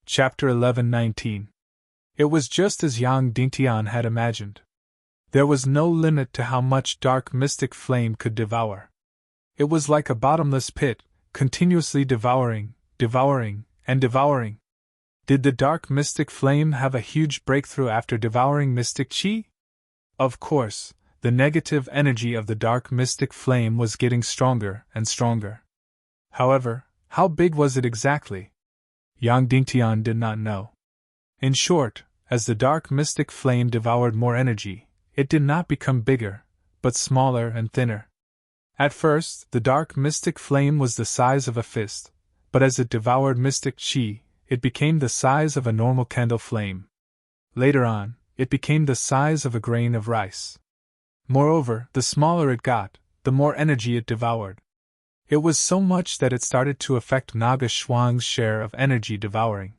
Chapter 11:19. It was just as Yang Dingtian had imagined. There was no limit to how much dark mystic flame could devour. It was like a bottomless pit, continuously devouring, and devouring. Did the dark mystic flame have a huge breakthrough after devouring mystic chi? Of course, the negative energy of the dark mystic flame was getting stronger and stronger. However, how big was it exactly? Yang Dingtian did not know. In short, as the dark mystic flame devoured more energy, it did not become bigger, but smaller and thinner. At first, the dark mystic flame was the size of a fist, but as it devoured mystic chi, it became the size of a normal candle flame. Later on, it became the size of a grain of rice. Moreover, the smaller it got, the more energy it devoured. It was so much that it started to affect Naga Shuang's share of energy devouring.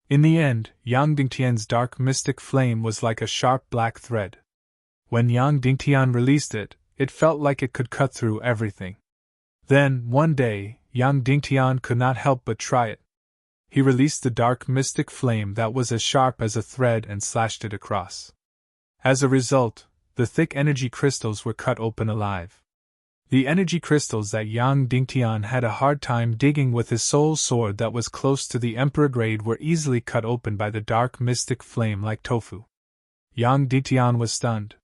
In the end, Yang Dingtian's dark mystic flame was like a sharp black thread. When Yang Dingtian released it, it felt like it could cut through everything. Then, one day, Yang Dingtian could not help but try it. He released the dark mystic flame that was as sharp as a thread and slashed it across. As a result, the thick energy crystals were cut open alive. The energy crystals that Yang Dingtian had a hard time digging with his soul sword that was close to the emperor grade were easily cut open by the dark mystic flame like tofu. Yang Dingtian was stunned.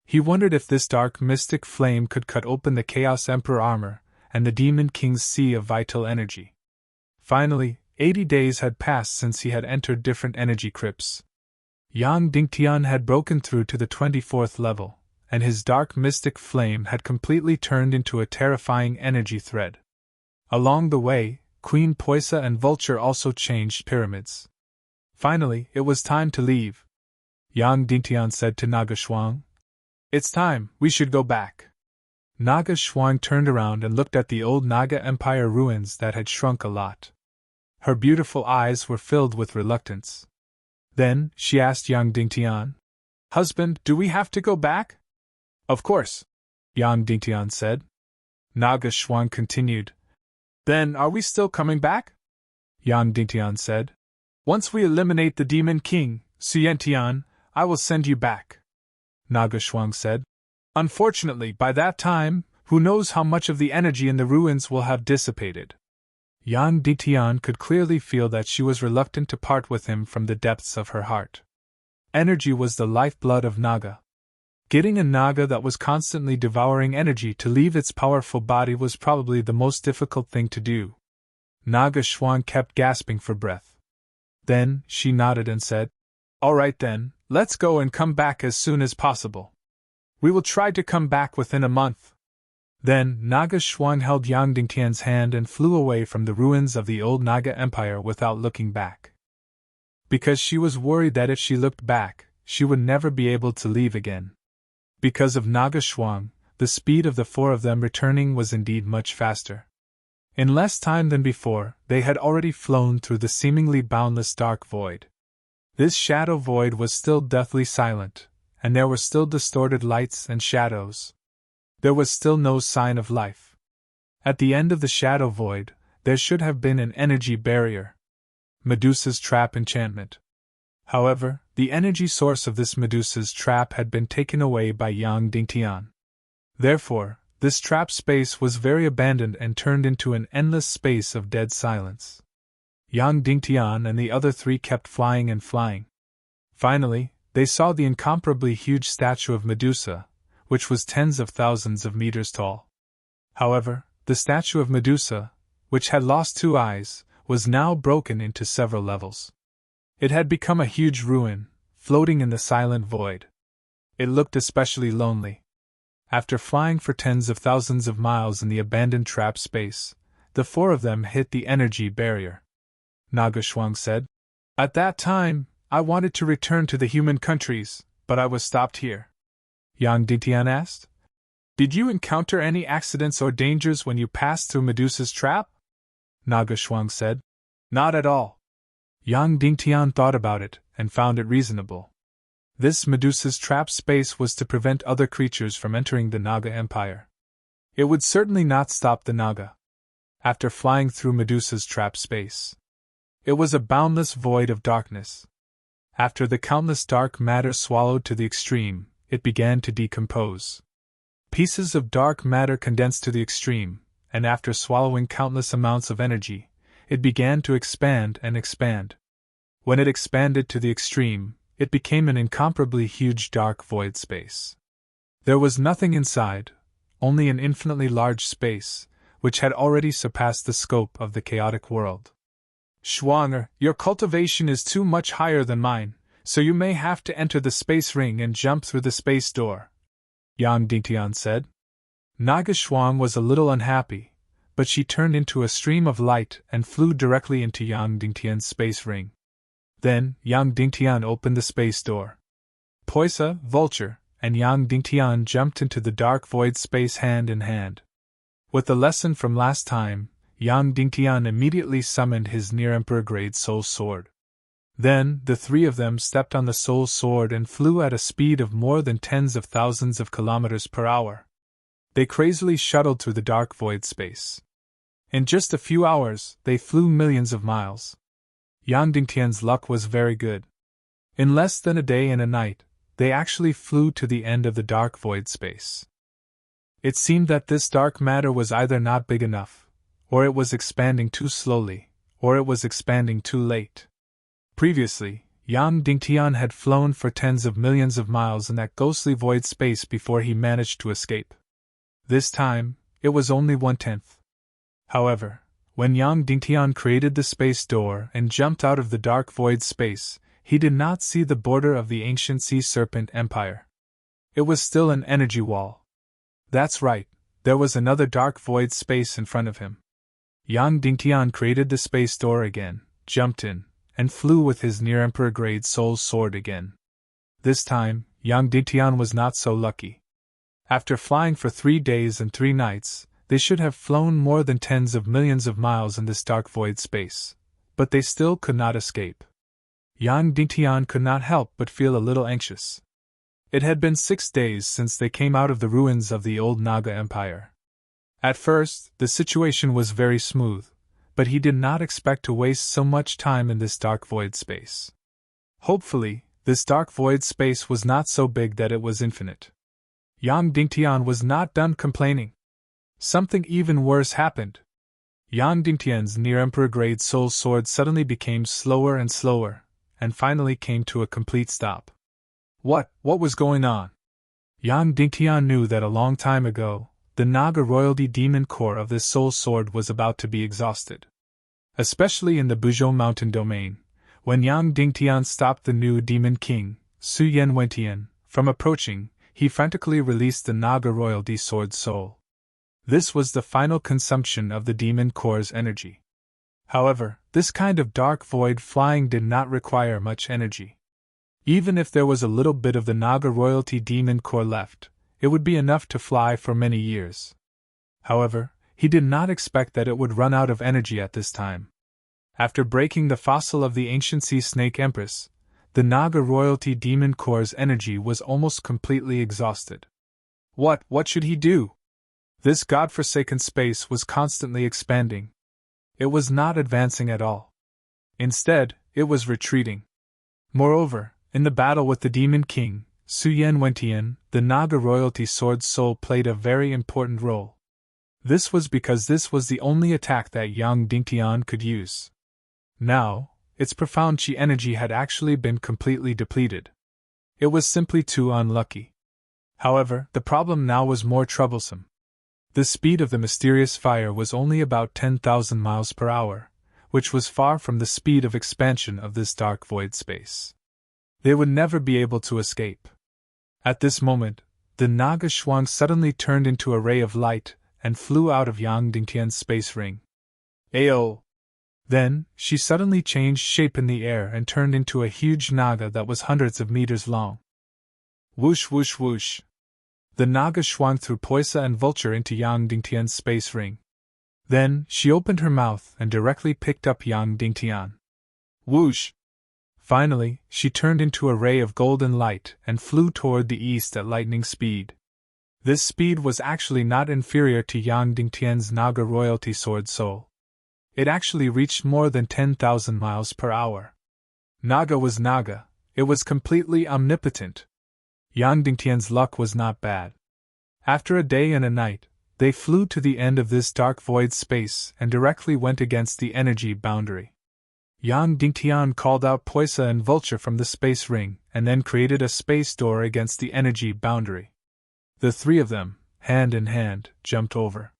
He wondered if this dark mystic flame could cut open the Chaos Emperor armor and the Demon King's sea of vital energy. Finally, 80 days had passed since he had entered different energy crypts. Yang Dingtian had broken through to the 24th level, and his dark mystic flame had completely turned into a terrifying energy thread. Along the way, Queen Poisa and Vulture also changed pyramids. Finally, it was time to leave. Yang Dingtian said to Naga Shuang, "It's time, we should go back." Naga Shuang turned around and looked at the old Naga Empire ruins that had shrunk a lot. Her beautiful eyes were filled with reluctance. Then, she asked Yang Dingtian, "Husband, do we have to go back?" "Of course," Yang Dingtian said. Naga Shuang continued, "Then are we still coming back?" Yang Dingtian said, "Once we eliminate the Demon King, Suyentian, I will send you back." Naga Shuang said, "Unfortunately, by that time, who knows how much of the energy in the ruins will have dissipated." Yang Dingtian could clearly feel that she was reluctant to part with him from the depths of her heart. Energy was the lifeblood of Naga. Getting a Naga that was constantly devouring energy to leave its powerful body was probably the most difficult thing to do. Naga Shuang kept gasping for breath. Then, she nodded and said, "All right then, let's go and come back as soon as possible. We will try to come back within a month." Then, Naga Shuang held Yang Dingtian's hand and flew away from the ruins of the old Naga Empire without looking back. Because she was worried that if she looked back, she would never be able to leave again. Because of Naga Shuang, the speed of the four of them returning was indeed much faster. In less time than before, they had already flown through the seemingly boundless dark void. This shadow void was still deathly silent, and there were still distorted lights and shadows. There was still no sign of life. At the end of the shadow void, there should have been an energy barrier. Medusa's trap enchantment. However, the energy source of this Medusa's trap had been taken away by Yang Dingtian. Therefore, this trap space was very abandoned and turned into an endless space of dead silence. Yang Dingtian and the other three kept flying and flying. Finally, they saw the incomparably huge statue of Medusa, which was tens of thousands of meters tall. However, the statue of Medusa, which had lost 2 eyes, was now broken into several levels. It had become a huge ruin, floating in the silent void. It looked especially lonely. After flying for tens of thousands of miles in the abandoned trap space, the four of them hit the energy barrier. Naga Shuang said, "At that time, I wanted to return to the human countries, but I was stopped here." Yang Dingtian asked, "Did you encounter any accidents or dangers when you passed through Medusa's trap?" Naga Shuang said, "Not at all." Yang Dingtian thought about it, and found it reasonable. This Medusa's trap space was to prevent other creatures from entering the Naga Empire. It would certainly not stop the Naga. After flying through Medusa's trap space, It was a boundless void of darkness. After the countless dark matter swallowed to the extreme, it began to decompose. Pieces of dark matter condensed to the extreme, and after swallowing countless amounts of energy, it began to expand and expand. When it expanded to the extreme, it became an incomparably huge dark void space. There was nothing inside, only an infinitely large space, which had already surpassed the scope of the chaotic world. Schwanger, your cultivation is too much higher than mine, so you may have to enter the space ring and jump through the space door, Yang Dingtian said. Naga Shuang was a little unhappy, but she turned into a stream of light and flew directly into Yang Dingtian's space ring. Then, Yang Dingtian opened the space door. Poisa, Vulture, and Yang Dingtian jumped into the dark void space hand in hand. With the lesson from last time, Yang Dingtian immediately summoned his near-emperor grade soul sword. Then, the three of them stepped on the soul sword and flew at a speed of more than tens of thousands of kilometers per hour. They crazily shuttled through the dark void space. In just a few hours, they flew millions of miles. Yang Dingtian's luck was very good. In less than a day and a night, they actually flew to the end of the dark void space. It seemed that this dark matter was either not big enough, or it was expanding too slowly, or it was expanding too late. Previously, Yang Dingtian had flown for tens of millions of miles in that ghostly void space before he managed to escape. This time, it was only 1/10. However, when Yang Dingtian created the space door and jumped out of the dark void space, he did not see the border of the ancient sea serpent empire. It was still an energy wall. That's right, there was another dark void space in front of him. Yang Dingtian created the space door again, jumped in, and flew with his near-emperor grade soul sword again. This time, Yang Dingtian was not so lucky. After flying for 3 days and 3 nights, they should have flown more than tens of millions of miles in this dark void space, but they still could not escape. Yang Dingtian could not help but feel a little anxious. It had been 6 days since they came out of the ruins of the old Naga Empire. At first, the situation was very smooth, but he did not expect to waste so much time in this dark void space. Hopefully, this dark void space was not so big that it was infinite. Yang Dingtian was not done complaining. Something even worse happened. Yang Dingtian's near-emperor grade soul sword suddenly became slower and slower, and finally came to a complete stop. What was going on? Yang Dingtian knew that a long time ago, the Naga royalty demon core of this soul sword was about to be exhausted. Especially in the Buzhou mountain domain, when Yang Dingtian stopped the new demon king, Su Yen Wentian, from approaching, he frantically released the Naga royalty sword soul. This was the final consumption of the demon core's energy. However, this kind of dark void flying did not require much energy. Even if there was a little bit of the Naga royalty demon core left, it would be enough to fly for many years. However, he did not expect that it would run out of energy at this time. After breaking the fossil of the ancient sea snake empress, the Naga royalty demon core's energy was almost completely exhausted. What should he do? This godforsaken space was constantly expanding. It was not advancing at all. Instead, it was retreating. Moreover, in the battle with the demon king, Su Yen Wentian, the Naga royalty sword soul played a very important role. This was because this was the only attack that Yang Dingtian could use. Now, its profound chi energy had actually been completely depleted. It was simply too unlucky. However, the problem now was more troublesome. The speed of the mysterious fire was only about 10,000 miles per hour, which was far from the speed of expansion of this dark void space. They would never be able to escape. At this moment, the Naga Shuang suddenly turned into a ray of light and flew out of Yang Dingtian's space ring. Ayo! Then, she suddenly changed shape in the air and turned into a huge Naga that was hundreds of meters long. Whoosh whoosh whoosh! The Naga swung through Poisa and Vulture into Yang Dingtian's space ring. Then, she opened her mouth and directly picked up Yang Dingtian. Whoosh! Finally, she turned into a ray of golden light and flew toward the east at lightning speed. This speed was actually not inferior to Yang Dingtian's Naga royalty sword soul. It actually reached more than 10,000 miles per hour. Naga was Naga, it was completely omnipotent. Yang Dingtian's luck was not bad. After a day and a night, they flew to the end of this dark void space and directly went against the energy boundary. Yang Dingtian called out Poisa and Vulture from the space ring and then created a space door against the energy boundary. The three of them, hand in hand, jumped over.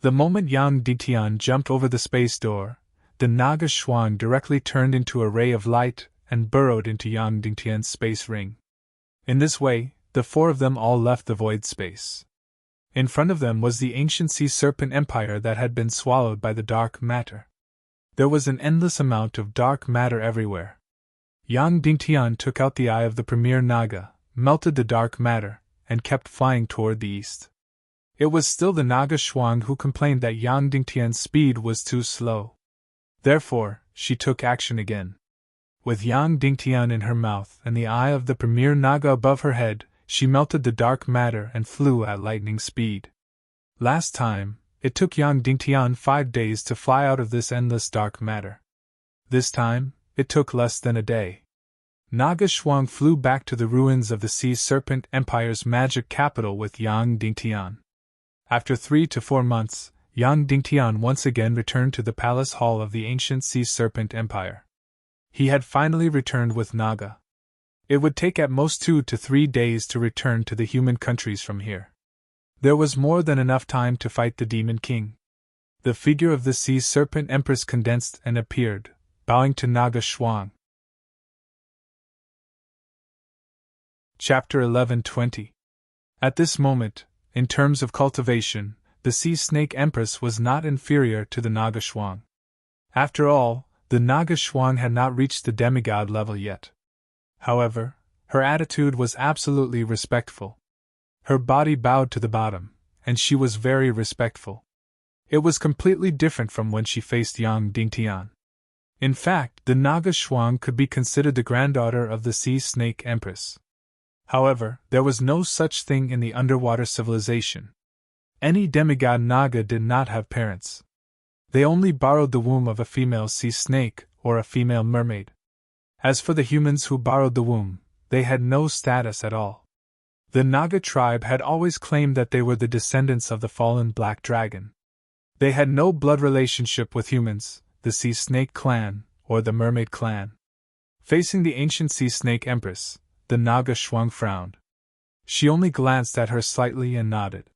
The moment Yang Dingtian jumped over the space door, the Naga Shuang directly turned into a ray of light and burrowed into Yang Dingtian's space ring. In this way, the four of them all left the void space. In front of them was the ancient sea serpent empire that had been swallowed by the dark matter. There was an endless amount of dark matter everywhere. Yang Dingtian took out the eye of the premier Naga, melted the dark matter, and kept flying toward the east. It was still the Naga Shuang who complained that Yang Dingtian's speed was too slow. Therefore, she took action again. With Yang Dingtian in her mouth and the eye of the premier Naga above her head, she melted the dark matter and flew at lightning speed. Last time, it took Yang Dingtian 5 days to fly out of this endless dark matter. This time, it took less than a day. Naga Shuang flew back to the ruins of the Sea Serpent Empire's magic capital with Yang Dingtian. After 3 to 4 months, Yang Dingtian once again returned to the palace hall of the ancient Sea Serpent Empire. He had finally returned with Naga. It would take at most 2 to 3 days to return to the human countries from here. There was more than enough time to fight the Demon King. The figure of the Sea Serpent Empress condensed and appeared, bowing to Naga Shuang. Chapter 11:20. At this moment, in terms of cultivation, the Sea Snake Empress was not inferior to the Naga Shuang. After all, the Naga Shuang had not reached the demigod level yet. However, her attitude was absolutely respectful. Her body bowed to the bottom, and she was very respectful. It was completely different from when she faced Yang Dingtian. In fact, the Naga Shuang could be considered the granddaughter of the Sea Snake Empress. However, there was no such thing in the underwater civilization. Any demigod Naga did not have parents. They only borrowed the womb of a female sea snake or a female mermaid. As for the humans who borrowed the womb, they had no status at all. The Naga tribe had always claimed that they were the descendants of the fallen Black Dragon. They had no blood relationship with humans, the Sea Snake clan, or the Mermaid clan. Facing the ancient Sea Snake Empress, the Naga Shuang frowned. She only glanced at her slightly and nodded.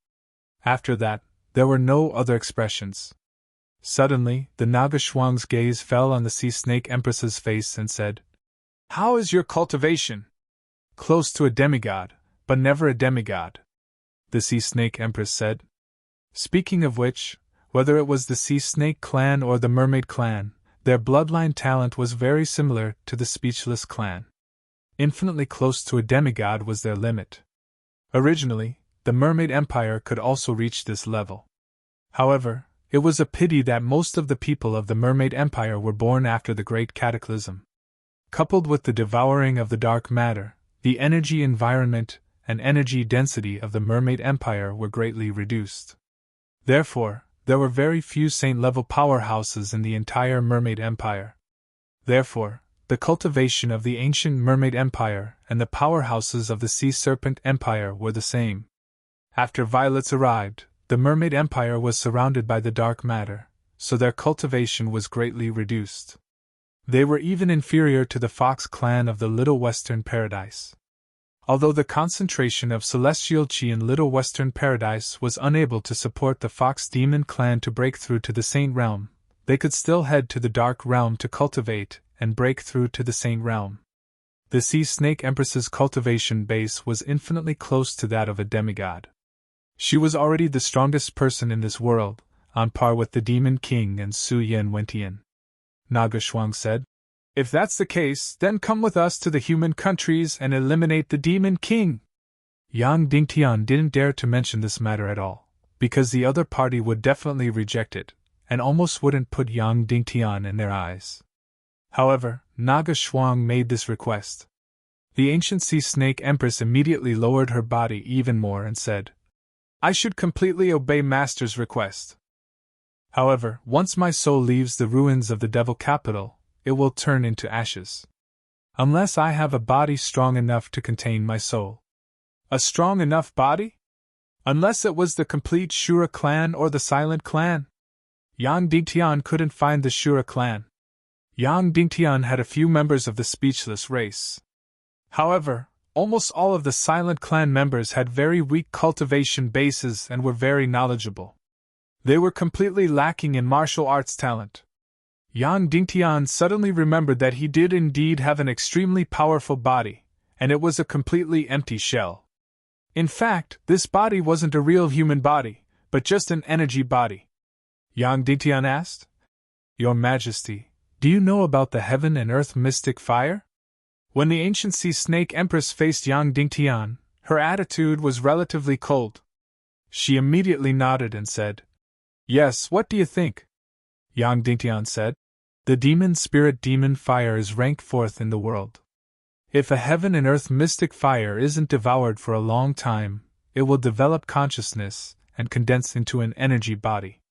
After that, there were no other expressions. Suddenly, the Naga Shuang's gaze fell on the Sea Snake Empress's face and said, "How is your cultivation?" "Close to a demigod, but never a demigod," the Sea Snake Empress said. Speaking of which, whether it was the Sea Snake clan or the Mermaid clan, their bloodline talent was very similar to the Speechless clan. Infinitely close to a demigod was their limit. Originally, the Mermaid Empire could also reach this level. However, it was a pity that most of the people of the Mermaid Empire were born after the Great Cataclysm. Coupled with the devouring of the dark matter, the energy environment and energy density of the Mermaid Empire were greatly reduced. Therefore, there were very few saint-level powerhouses in the entire Mermaid Empire. Therefore, the cultivation of the ancient Mermaid Empire and the powerhouses of the Sea Serpent Empire were the same. After violets arrived, the Mermaid Empire was surrounded by the dark matter, so their cultivation was greatly reduced. They were even inferior to the Fox clan of the Little Western Paradise. Although the concentration of celestial chi in Little Western Paradise was unable to support the Fox Demon clan to break through to the Saint Realm, they could still head to the Dark Realm to cultivate and break through to the Saint Realm. The Sea Snake Empress's cultivation base was infinitely close to that of a demigod. She was already the strongest person in this world, on par with the Demon King and Su Yen Wentian. Naga Shuang said, "If that's the case, then come with us to the human countries and eliminate the Demon King." Yang Dingtian didn't dare to mention this matter at all, because the other party would definitely reject it, and almost wouldn't put Yang Dingtian in their eyes. However, Naga Shuang made this request. The ancient Sea Snake Empress immediately lowered her body even more and said, "I should completely obey Master's request." However, once my soul leaves the ruins of the devil capital, it will turn into ashes. Unless I have a body strong enough to contain my soul. A strong enough body? Unless it was the complete Shura clan or the Silent clan? Yang Dingtian couldn't find the Shura clan. Yang Dingtian had a few members of the speechless race. However, almost all of the Silent clan members had very weak cultivation bases and were very knowledgeable. They were completely lacking in martial arts talent. Yang Dingtian suddenly remembered that he did indeed have an extremely powerful body, and it was a completely empty shell. In fact, this body wasn't a real human body, but just an energy body. Yang Dingtian asked, "Your Majesty, do you know about the heaven and earth mystic fire?" When the ancient sea snake empress faced Yang Dingtian, her attitude was relatively cold. She immediately nodded and said, "Yes, what do you think?" Yang Dingtian said, "The demon spirit demon fire is ranked 4th in the world. If a heaven and earth mystic fire isn't devoured for a long time, it will develop consciousness and condense into an energy body.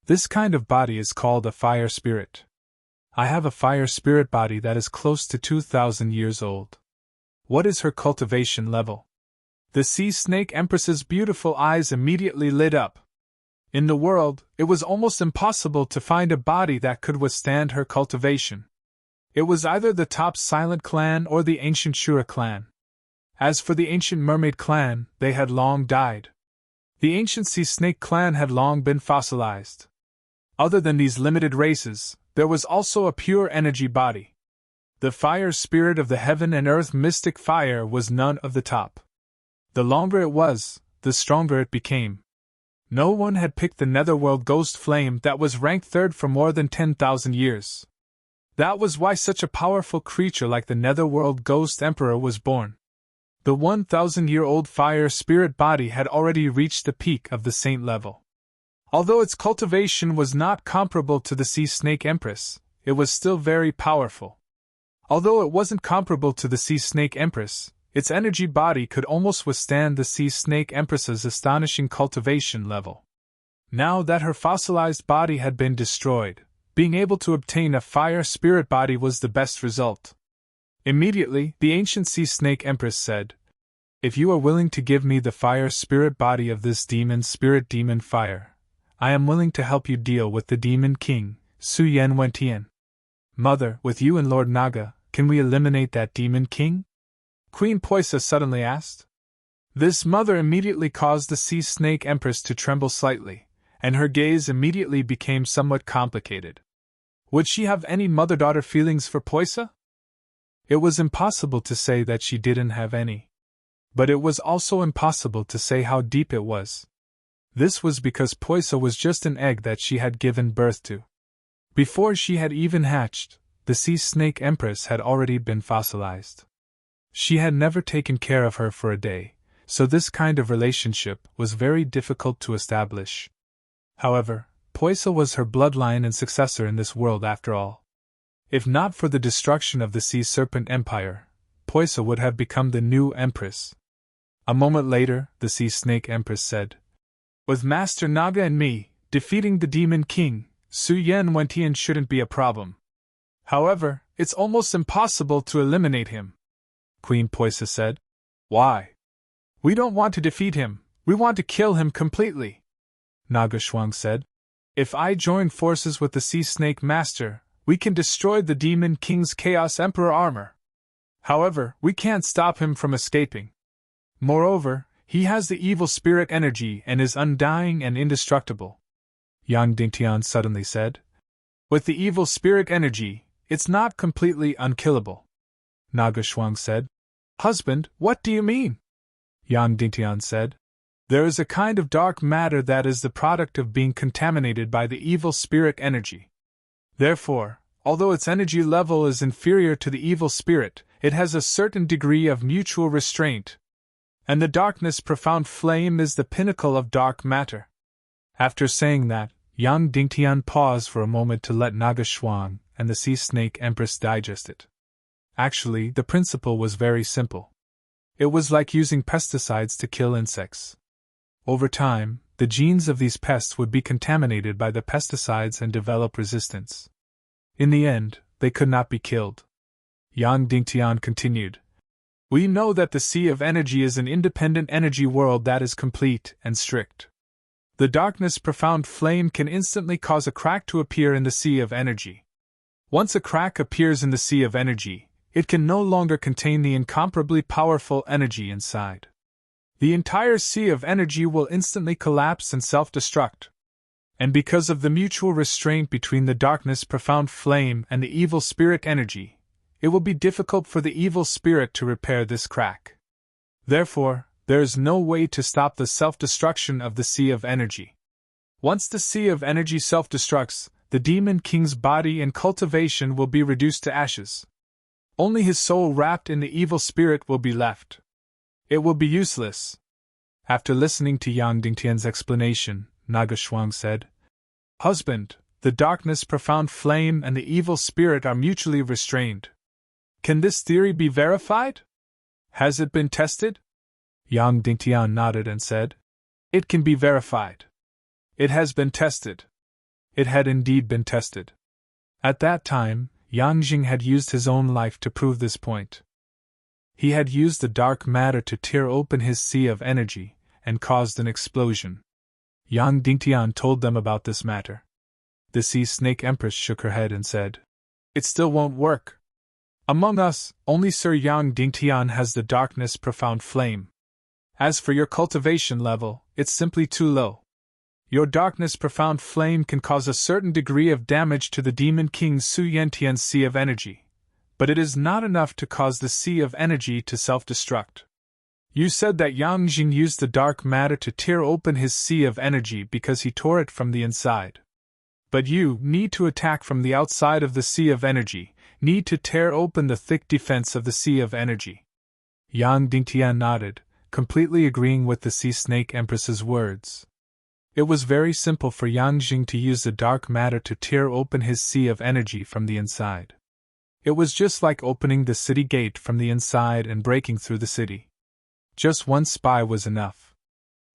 This kind of body is called a fire spirit. I have a fire spirit body that is close to 2,000 years old. What is her cultivation level?" The sea snake empress's beautiful eyes immediately lit up. In the world, it was almost impossible to find a body that could withstand her cultivation. It was either the top Silent clan or the ancient Shura clan. As for the ancient Mermaid clan, they had long died. The ancient Sea Snake clan had long been fossilized. Other than these limited races, there was also a pure energy body. The fire spirit of the heaven and earth mystic fire was none of the top. The longer it was, the stronger it became. No one had picked the netherworld ghost flame that was ranked 3rd for more than 10,000 years. That was why such a powerful creature like the netherworld ghost emperor was born. The 1,000-year-old fire spirit body had already reached the peak of the saint level. Although its cultivation was not comparable to the sea snake empress, it was still very powerful. Although it wasn't comparable to the sea snake empress, its energy body could almost withstand the sea snake empress's astonishing cultivation level. Now that her fossilized body had been destroyed, being able to obtain a fire spirit body was the best result. Immediately, the ancient sea snake empress said, "If you are willing to give me the fire spirit body of this demon spirit demon fire, I am willing to help you deal with the demon king, Su Yen Wentian. Mother, with you and Lord Naga, can we eliminate that demon king?" Queen Poisa suddenly asked. This mother immediately caused the sea snake empress to tremble slightly, and her gaze immediately became somewhat complicated. Would she have any mother-daughter feelings for Poisa? It was impossible to say that she didn't have any. But it was also impossible to say how deep it was. This was because Poisa was just an egg that she had given birth to. Before she had even hatched, the sea snake empress had already been fossilized. She had never taken care of her for a day, so this kind of relationship was very difficult to establish. However, Poisa was her bloodline and successor in this world after all. If not for the destruction of the Sea Serpent Empire, Poisa would have become the new empress. A moment later, the Sea Snake Empress said, "With Master Naga and me, defeating the Demon King, Su Yen Wentian shouldn't be a problem. However, it's almost impossible to eliminate him." Queen Poisa said. "Why?" "We don't want to defeat him, we want to kill him completely," Naga Shuang said. "If I join forces with the Sea Snake Master, we can destroy the Demon King's Chaos Emperor armor. However, we can't stop him from escaping. Moreover, he has the evil spirit energy and is undying and indestructible," Yang Dingtian suddenly said. "With the evil spirit energy, it's not completely unkillable," Naga Shuang said. "Husband, what do you mean?" Yang Dingtian said. "There is a kind of dark matter that is the product of being contaminated by the evil spirit energy. Therefore, although its energy level is inferior to the evil spirit, it has a certain degree of mutual restraint. And the darkness profound flame is the pinnacle of dark matter." After saying that, Yang Dingtian paused for a moment to let Naga Shuang and the Sea Snake Empress digest it. Actually, the principle was very simple. It was like using pesticides to kill insects. Over time, the genes of these pests would be contaminated by the pesticides and develop resistance. In the end, they could not be killed. Yang Dingtian continued. We know that the Sea of Energy is an independent energy world that is complete and strict. The darkness profound flame can instantly cause a crack to appear in the Sea of Energy. Once a crack appears in the Sea of Energy, it can no longer contain the incomparably powerful energy inside. The entire Sea of Energy will instantly collapse and self-destruct. And because of the mutual restraint between the darkness profound flame and the evil spirit energy, it will be difficult for the evil spirit to repair this crack. Therefore, there is no way to stop the self-destruction of the Sea of Energy. Once the Sea of Energy self-destructs, the Demon King's body and cultivation will be reduced to ashes. Only his soul wrapped in the evil spirit will be left. It will be useless. After listening to Yang Dingtian's explanation, Naga Shuang said, Husband, the darkness profound flame and the evil spirit are mutually restrained. Can this theory be verified? Has it been tested? Yang Dingtian nodded and said, It can be verified. It has been tested. It had indeed been tested. At that time, Yang Jing had used his own life to prove this point. He had used the dark matter to tear open his Sea of Energy and caused an explosion. Yang Dingtian told them about this matter. The Sea Snake Empress shook her head and said, It still won't work. Among us, only Sir Yang Dingtian has the darkness profound flame. As for your cultivation level, it's simply too low. Your darkness profound flame can cause a certain degree of damage to the Demon King Su Yentian's Sea of Energy, but it is not enough to cause the Sea of Energy to self-destruct. You said that Yang Jing used the dark matter to tear open his Sea of Energy because he tore it from the inside. But you need to attack from the outside of the Sea of Energy, need to tear open the thick defense of the Sea of Energy. Yang Dingtian nodded, completely agreeing with the Sea Snake Empress's words. It was very simple for Yang Jing to use the dark matter to tear open his Sea of Energy from the inside. It was just like opening the city gate from the inside and breaking through the city. Just one spy was enough.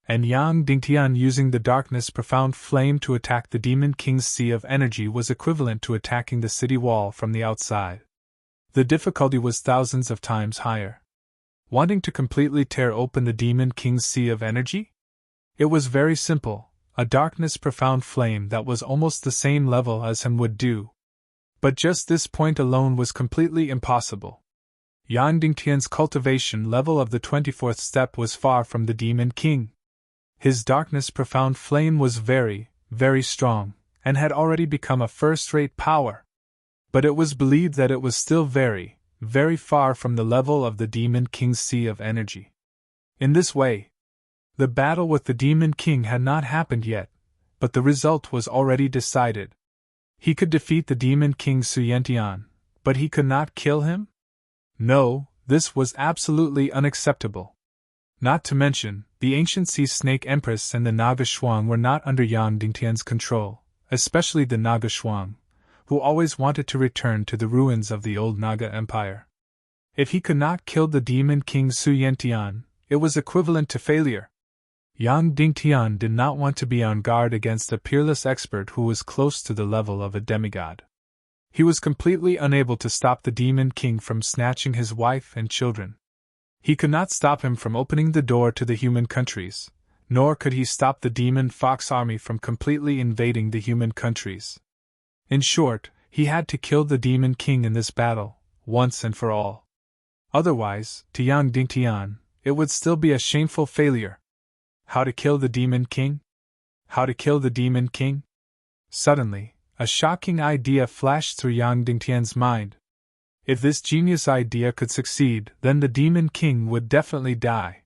And Yang Dingtian using the darkness profound flame to attack the Demon King's Sea of Energy was equivalent to attacking the city wall from the outside. The difficulty was thousands of times higher. Wanting to completely tear open the Demon King's Sea of Energy? It was very simple, a darkness profound flame that was almost the same level as him would do. But just this point alone was completely impossible. Yang Dingtian's cultivation level of the 24th step was far from the Demon King. His darkness profound flame was very, very strong, and had already become a first-rate power. But it was believed that it was still very, very far from the level of the Demon King's Sea of Energy. In this way, the battle with the Demon King had not happened yet, but the result was already decided. He could defeat the Demon King Su Yentian, but he could not kill him? No, this was absolutely unacceptable. Not to mention, the ancient Sea Snake Empress and the Naga Shuang were not under Yang Dingtian's control, especially the Naga Shuang, who always wanted to return to the ruins of the old Naga Empire. If he could not kill the Demon King Su Yentian, it was equivalent to failure. Yang Dingtian did not want to be on guard against a peerless expert who was close to the level of a demigod. He was completely unable to stop the Demon King from snatching his wife and children. He could not stop him from opening the door to the human countries, nor could he stop the Demon Fox army from completely invading the human countries. In short, he had to kill the Demon King in this battle, once and for all. Otherwise, to Yang Dingtian, it would still be a shameful failure. How to kill the Demon King? How to kill the Demon King? Suddenly, a shocking idea flashed through Yang Dingtian's mind. If this genius idea could succeed, then the Demon King would definitely die.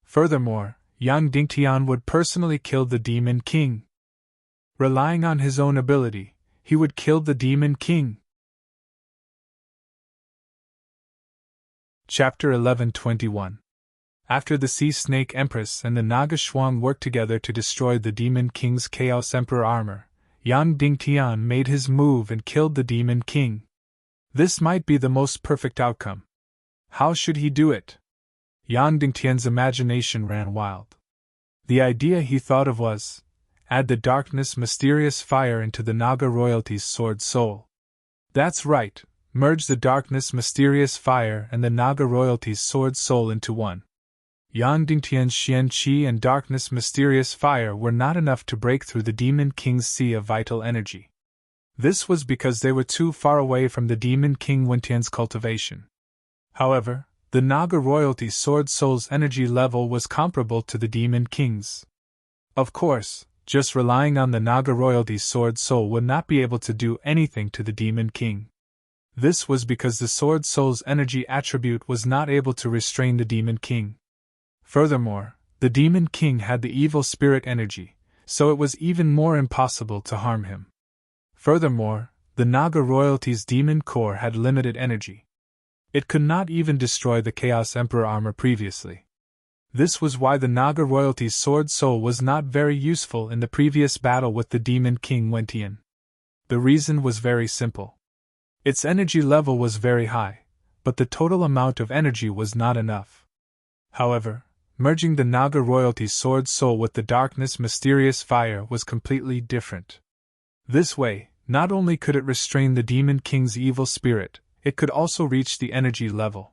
Furthermore, Yang Dingtian would personally kill the Demon King. Relying on his own ability, he would kill the Demon King. Chapter 11:21. After the Sea Snake Empress and the Naga Shuang worked together to destroy the Demon King's Chaos Emperor armor, Yang Dingtian made his move and killed the Demon King. This might be the most perfect outcome. How should he do it? Yang Dingtian's imagination ran wild. The idea he thought of was, add the darkness mysterious fire into the Naga royalty's sword soul. That's right, merge the darkness mysterious fire and the Naga royalty's sword soul into one. Yang Dingtian's Xian Qi and darkness mysterious fire were not enough to break through the Demon King's sea of vital energy. This was because they were too far away from the Demon King Wentian's cultivation. However, the Naga royalty's sword soul's energy level was comparable to the Demon King's. Of course, just relying on the Naga royalty's sword soul would not be able to do anything to the Demon King. This was because the sword soul's energy attribute was not able to restrain the Demon King. Furthermore, the Demon King had the evil spirit energy, so it was even more impossible to harm him. Furthermore, the Naga royalty's demon core had limited energy. It could not even destroy the Chaos Emperor armor previously. This was why the Naga royalty's sword soul was not very useful in the previous battle with the Demon King Wentian. The reason was very simple. Its energy level was very high, but the total amount of energy was not enough. However, merging the Naga royalty's sword soul with the darkness mysterious fire was completely different. This way, not only could it restrain the Demon King's evil spirit, it could also reach the energy level.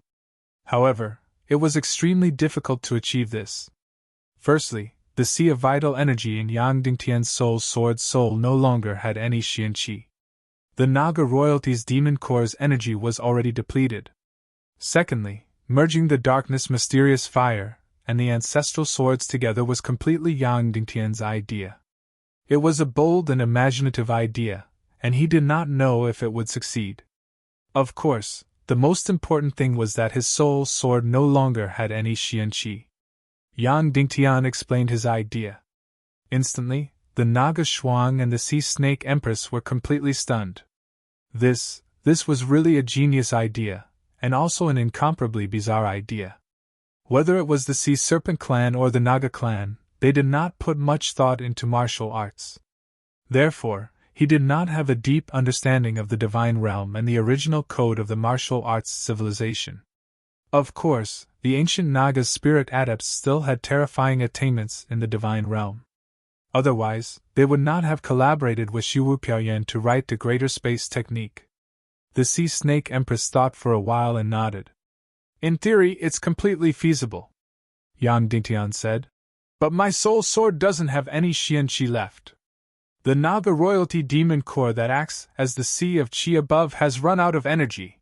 However, it was extremely difficult to achieve this. Firstly, the sea of vital energy in Yang Dingtian's soul's sword soul no longer had any Xian Qi. The Naga royalty's demon core's energy was already depleted. Secondly, merging the darkness mysterious fire and the ancestral swords together was completely Yang Dingtian's idea. It was a bold and imaginative idea, and he did not know if it would succeed. Of course, the most important thing was that his soul sword no longer had any Xian Qi. Yang Dingtian explained his idea. Instantly, the Naga Shuang and the Sea Snake Empress were completely stunned. This was really a genius idea, and also an incomparably bizarre idea. Whether it was the Sea Serpent clan or the Naga clan, they did not put much thought into martial arts. Therefore, he did not have a deep understanding of the divine realm and the original code of the martial arts civilization. Of course, the ancient Naga's spirit adepts still had terrifying attainments in the divine realm. Otherwise, they would not have collaborated with Xu Wu Piaoyan to write the greater space technique. The Sea Snake Empress thought for a while and nodded. In theory, it's completely feasible, Yang Dingtian said. But my soul sword doesn't have any Xian Qi left. The Naga royalty demon core that acts as the sea of Qi above has run out of energy,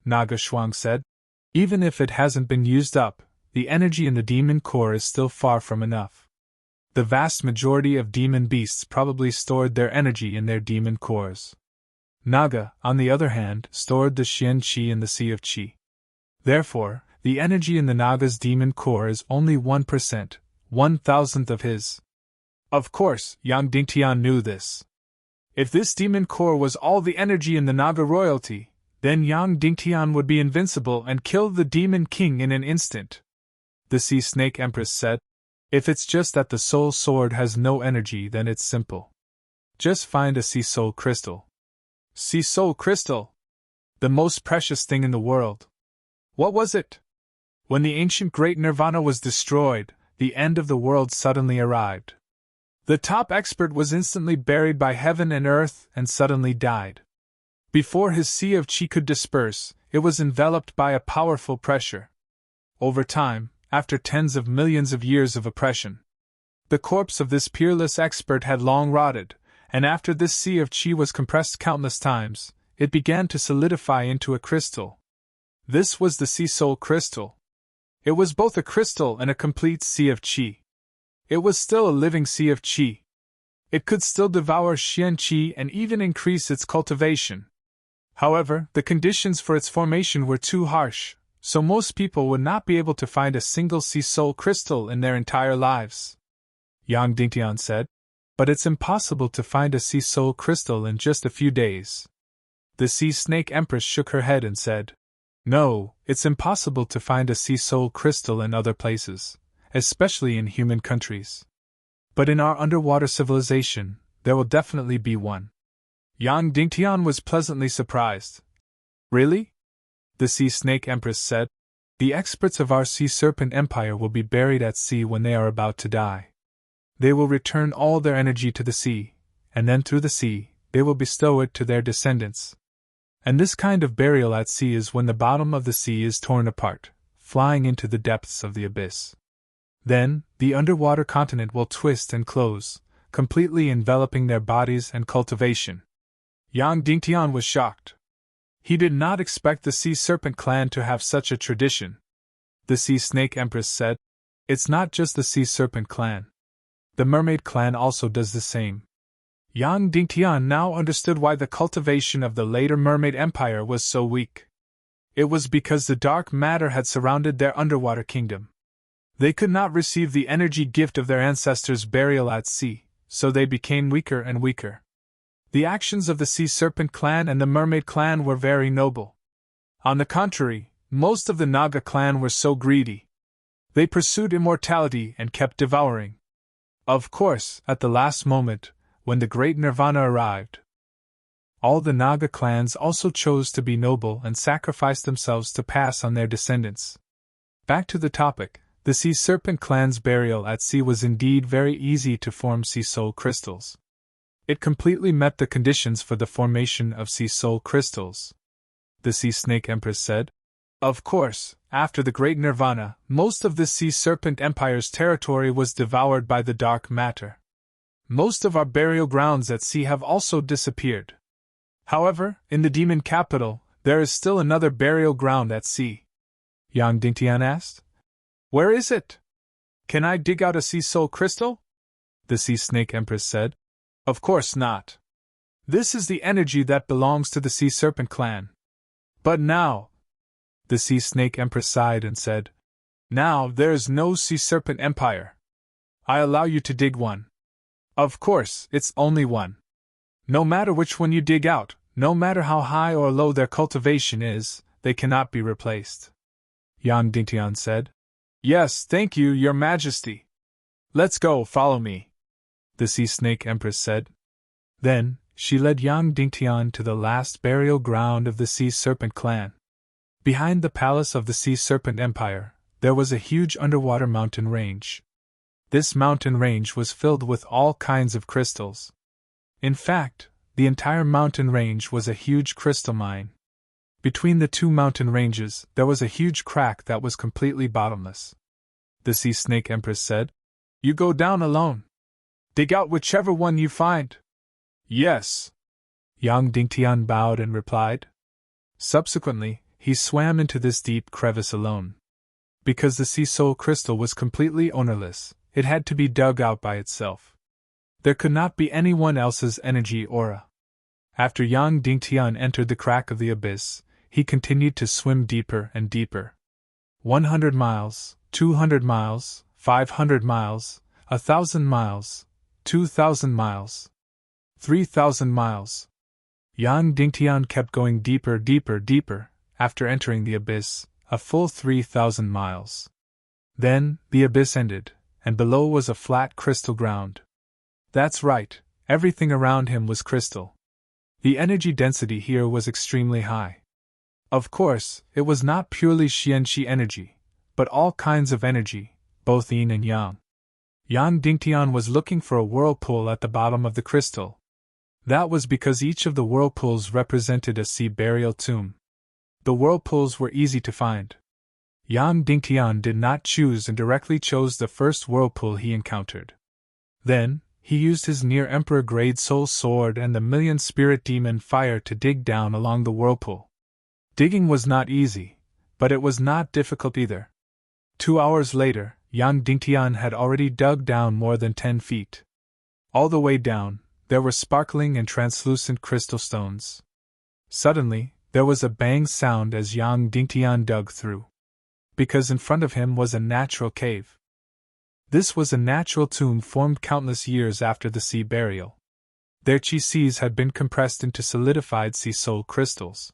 Naga Shuang said. Even if it hasn't been used up, the energy in the demon core is still far from enough. The vast majority of demon beasts probably stored their energy in their demon cores. Naga, on the other hand, stored the Xian Qi in the sea of Qi. Therefore, the energy in the Naga's demon core is only 1%, 1,000th of his. Of course, Yang Dingtian knew this. If this demon core was all the energy in the Naga royalty, then Yang Dingtian would be invincible and kill the Demon King in an instant. The Sea Snake Empress said, If it's just that the soul sword has no energy, then it's simple. Just find a Sea Soul Crystal. Sea Soul Crystal? The most precious thing in the world. What was it? When the ancient Great Nirvana was destroyed, the end of the world suddenly arrived. The top expert was instantly buried by heaven and earth and suddenly died. Before his sea of Qi could disperse, it was enveloped by a powerful pressure. Over time, after tens of millions of years of oppression, the corpse of this peerless expert had long rotted, and after this sea of Qi was compressed countless times, it began to solidify into a crystal. This was the Sea Soul Crystal. It was both a crystal and a complete sea of Qi. It was still a living sea of Qi. It could still devour Xian Qi and even increase its cultivation. However, the conditions for its formation were too harsh, so most people would not be able to find a single Sea Soul Crystal in their entire lives. Yang Dingtian said, But it's impossible to find a Sea Soul Crystal in just a few days. The Sea Snake Empress shook her head and said, No, it's impossible to find a Sea Soul Crystal in other places, especially in human countries. But in our underwater civilization, there will definitely be one. Yang Dingtian was pleasantly surprised. Really? The Sea Snake Empress said. The experts of our sea serpent empire will be buried at sea when they are about to die. They will return all their energy to the sea, and then through the sea, they will bestow it to their descendants. And this kind of burial at sea is when the bottom of the sea is torn apart, flying into the depths of the abyss. Then, the underwater continent will twist and close, completely enveloping their bodies and cultivation. Yang Dingtian was shocked. He did not expect the Sea Serpent clan to have such a tradition. The Sea Snake Empress said, "It's not just the Sea Serpent clan. The Mermaid clan also does the same." Yang Dingtian now understood why the cultivation of the later Mermaid Empire was so weak. It was because the dark matter had surrounded their underwater kingdom. They could not receive the energy gift of their ancestors' burial at sea, so they became weaker and weaker. The actions of the Sea Serpent clan and the Mermaid clan were very noble. On the contrary, most of the Naga clan were so greedy. They pursued immortality and kept devouring. Of course, at the last moment, when the great Nirvana arrived, all the Naga clans also chose to be noble and sacrificed themselves to pass on their descendants. Back to the topic, the Sea Serpent clan's burial at sea was indeed very easy to form sea soul crystals. It completely met the conditions for the formation of sea soul crystals. The Sea Snake Empress said, "Of course, after the Great Nirvana, most of the Sea Serpent Empire's territory was devoured by the dark matter. Most of our burial grounds at sea have also disappeared. However, in the demon capital, there is still another burial ground at sea." Yang Dingtian asked. "Where is it? Can I dig out a sea soul crystal?" The Sea Snake Empress said, "Of course not. This is the energy that belongs to the Sea Serpent clan. But now," the Sea Snake Empress sighed and said, "now there is no Sea Serpent Empire. I allow you to dig one. Of course, it's only one. No matter which one you dig out, no matter how high or low their cultivation is, they cannot be replaced." Yang Dingtian said, "Yes, thank you, Your Majesty. Let's go, follow me," the Sea Snake Empress said. Then, she led Yang Dingtian to the last burial ground of the Sea Serpent clan. Behind the palace of the Sea Serpent Empire, there was a huge underwater mountain range. This mountain range was filled with all kinds of crystals. In fact, the entire mountain range was a huge crystal mine. Between the two mountain ranges, there was a huge crack that was completely bottomless. The Sea Snake Empress said, "You go down alone. Dig out whichever one you find." "Yes." Yang Dingtian bowed and replied. Subsequently, he swam into this deep crevice alone. Because the sea soul crystal was completely ownerless, it had to be dug out by itself. There could not be anyone else's energy aura. After Yang Dingtian entered the crack of the abyss, he continued to swim deeper and deeper. 100 miles, 200 miles, 500 miles, 1,000 miles, 2,000 miles, 3,000 miles. Yang Dingtian kept going deeper, deeper, deeper, after entering the abyss, a full 3,000 miles. Then, the abyss ended, and below was a flat crystal ground. That's right, everything around him was crystal. The energy density here was extremely high. Of course, it was not purely Xianxi energy, but all kinds of energy, both yin and yang. Yang Dingtian was looking for a whirlpool at the bottom of the crystal. That was because each of the whirlpools represented a sea burial tomb. The whirlpools were easy to find. Yang Dingtian did not choose and directly chose the first whirlpool he encountered. Then, he used his near Emperor-grade soul sword and the million spirit demon fire to dig down along the whirlpool. Digging was not easy, but it was not difficult either. 2 hours later, Yang Dingtian had already dug down more than 10 feet. All the way down, there were sparkling and translucent crystal stones. Suddenly, there was a bang sound as Yang Dingtian dug through. Because in front of him was a natural cave. This was a natural tomb formed countless years after the sea burial. Their chi seas had been compressed into solidified sea soul crystals.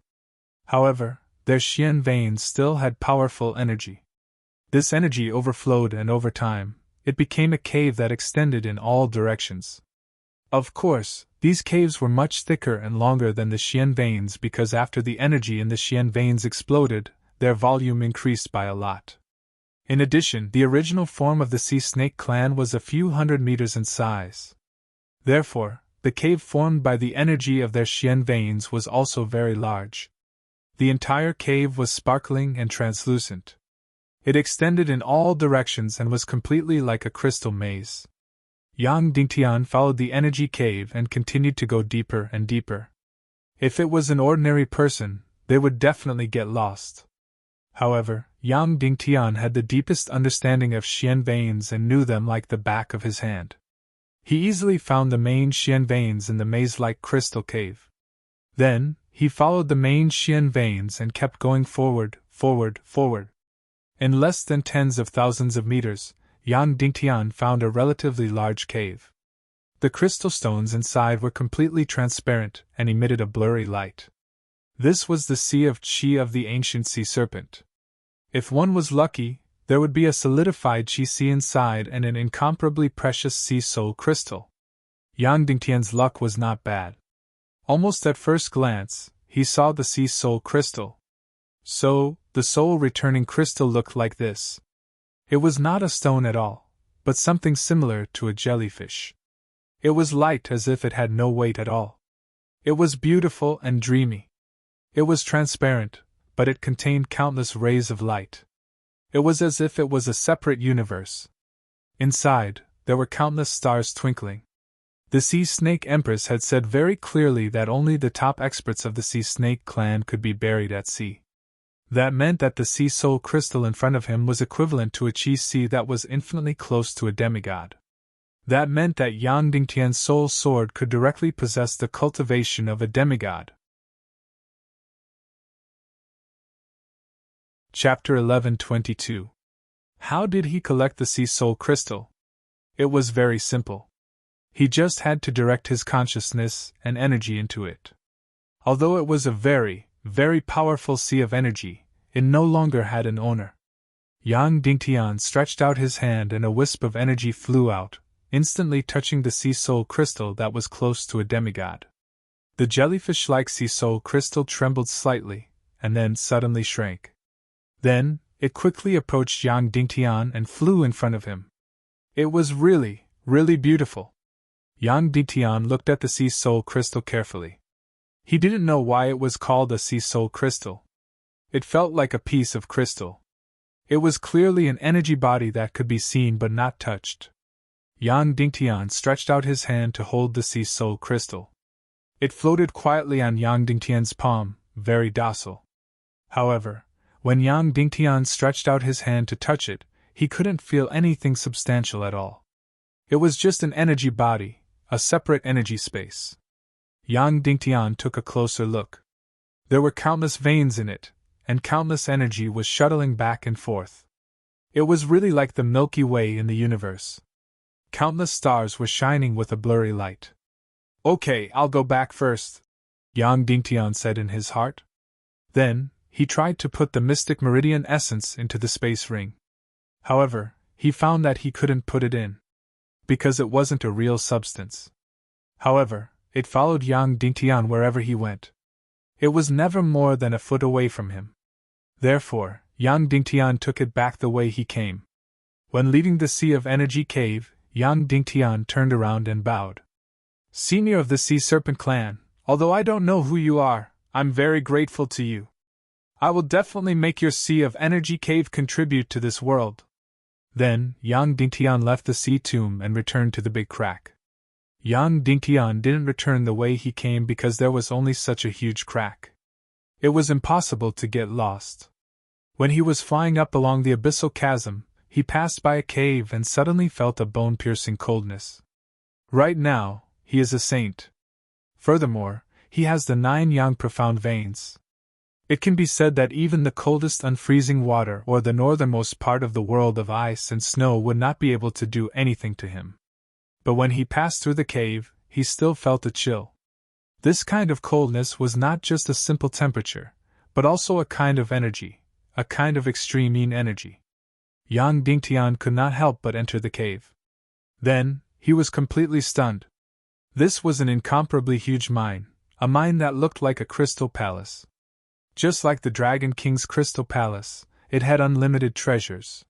However, their Xian veins still had powerful energy. This energy overflowed, and over time, it became a cave that extended in all directions. Of course, these caves were much thicker and longer than the Xian veins because after the energy in the Xian veins exploded, their volume increased by a lot. In addition, the original form of the sea snake clan was a few hundred meters in size. Therefore, the cave formed by the energy of their Xian veins was also very large. The entire cave was sparkling and translucent. It extended in all directions and was completely like a crystal maze. Yang Dingtian followed the energy cave and continued to go deeper and deeper. If it was an ordinary person, they would definitely get lost. However, Yang Dingtian had the deepest understanding of Xian veins and knew them like the back of his hand. He easily found the main Xian veins in the maze-like crystal cave. Then, he followed the main Xian veins and kept going forward, forward, forward. In less than tens of thousands of meters, Yang Dingtian found a relatively large cave. The crystal stones inside were completely transparent and emitted a blurry light. This was the Sea of Qi of the ancient sea serpent. If one was lucky, there would be a solidified Qi sea inside and an incomparably precious sea soul crystal. Yang Dingtian's luck was not bad. Almost at first glance, he saw the sea soul crystal. So, the soul returning crystal looked like this. It was not a stone at all, but something similar to a jellyfish. It was light as if it had no weight at all. It was beautiful and dreamy. It was transparent, but it contained countless rays of light. It was as if it was a separate universe. Inside, there were countless stars twinkling. The Sea Snake Empress had said very clearly that only the top experts of the Sea Snake clan could be buried at sea. That meant that the Sea Soul crystal in front of him was equivalent to a Qi sea that was infinitely close to a demigod. That meant that Yang Dingtian's soul sword could directly possess the cultivation of a demigod. Chapter 11:22. How did he collect the Sea Soul crystal? It was very simple. He just had to direct his consciousness and energy into it. Although it was a very, very powerful sea of energy, it no longer had an owner. Yang Dingtian stretched out his hand and a wisp of energy flew out, instantly touching the Sea Soul crystal that was close to a demigod. The jellyfish-like Sea Soul crystal trembled slightly, and then suddenly shrank. Then, it quickly approached Yang Dingtian and flew in front of him. It was really, really beautiful. Yang Dingtian looked at the Sea Soul crystal carefully. He didn't know why it was called a Sea Soul crystal. It felt like a piece of crystal. It was clearly an energy body that could be seen but not touched. Yang Dingtian stretched out his hand to hold the Sea Soul crystal. It floated quietly on Yang Dingtian's palm, very docile. However, when Yang Dingtian stretched out his hand to touch it, he couldn't feel anything substantial at all. It was just an energy body, a separate energy space. Yang Dingtian took a closer look. There were countless veins in it, and countless energy was shuttling back and forth. It was really like the Milky Way in the universe. Countless stars were shining with a blurry light. Okay, I'll go back first, Yang Dingtian said in his heart. Then, he tried to put the mystic meridian essence into the space ring. However, he found that he couldn't put it in, because it wasn't a real substance. However, it followed Yang Dingtian wherever he went. It was never more than a foot away from him. Therefore, Yang Dingtian took it back the way he came. When leaving the Sea of Energy cave, Yang Dingtian turned around and bowed. Senior of the Sea Serpent clan, although I don't know who you are, I'm very grateful to you. I will definitely make your Sea of Energy cave contribute to this world. Then, Yang Dingtian left the sea tomb and returned to the big crack. Yang Dingtian didn't return the way he came because there was only such a huge crack. It was impossible to get lost. When he was flying up along the abyssal chasm, he passed by a cave and suddenly felt a bone-piercing coldness. Right now, he is a saint. Furthermore, he has the 9 yang profound veins. It can be said that even the coldest unfreezing water or the northernmost part of the world of ice and snow would not be able to do anything to him. But when he passed through the cave, he still felt a chill. This kind of coldness was not just a simple temperature, but also a kind of energy, a kind of extreme energy. Yang Dingtian could not help but enter the cave. Then, he was completely stunned. This was an incomparably huge mine, a mine that looked like a crystal palace. Just like the Dragon King's crystal palace, it had unlimited treasures.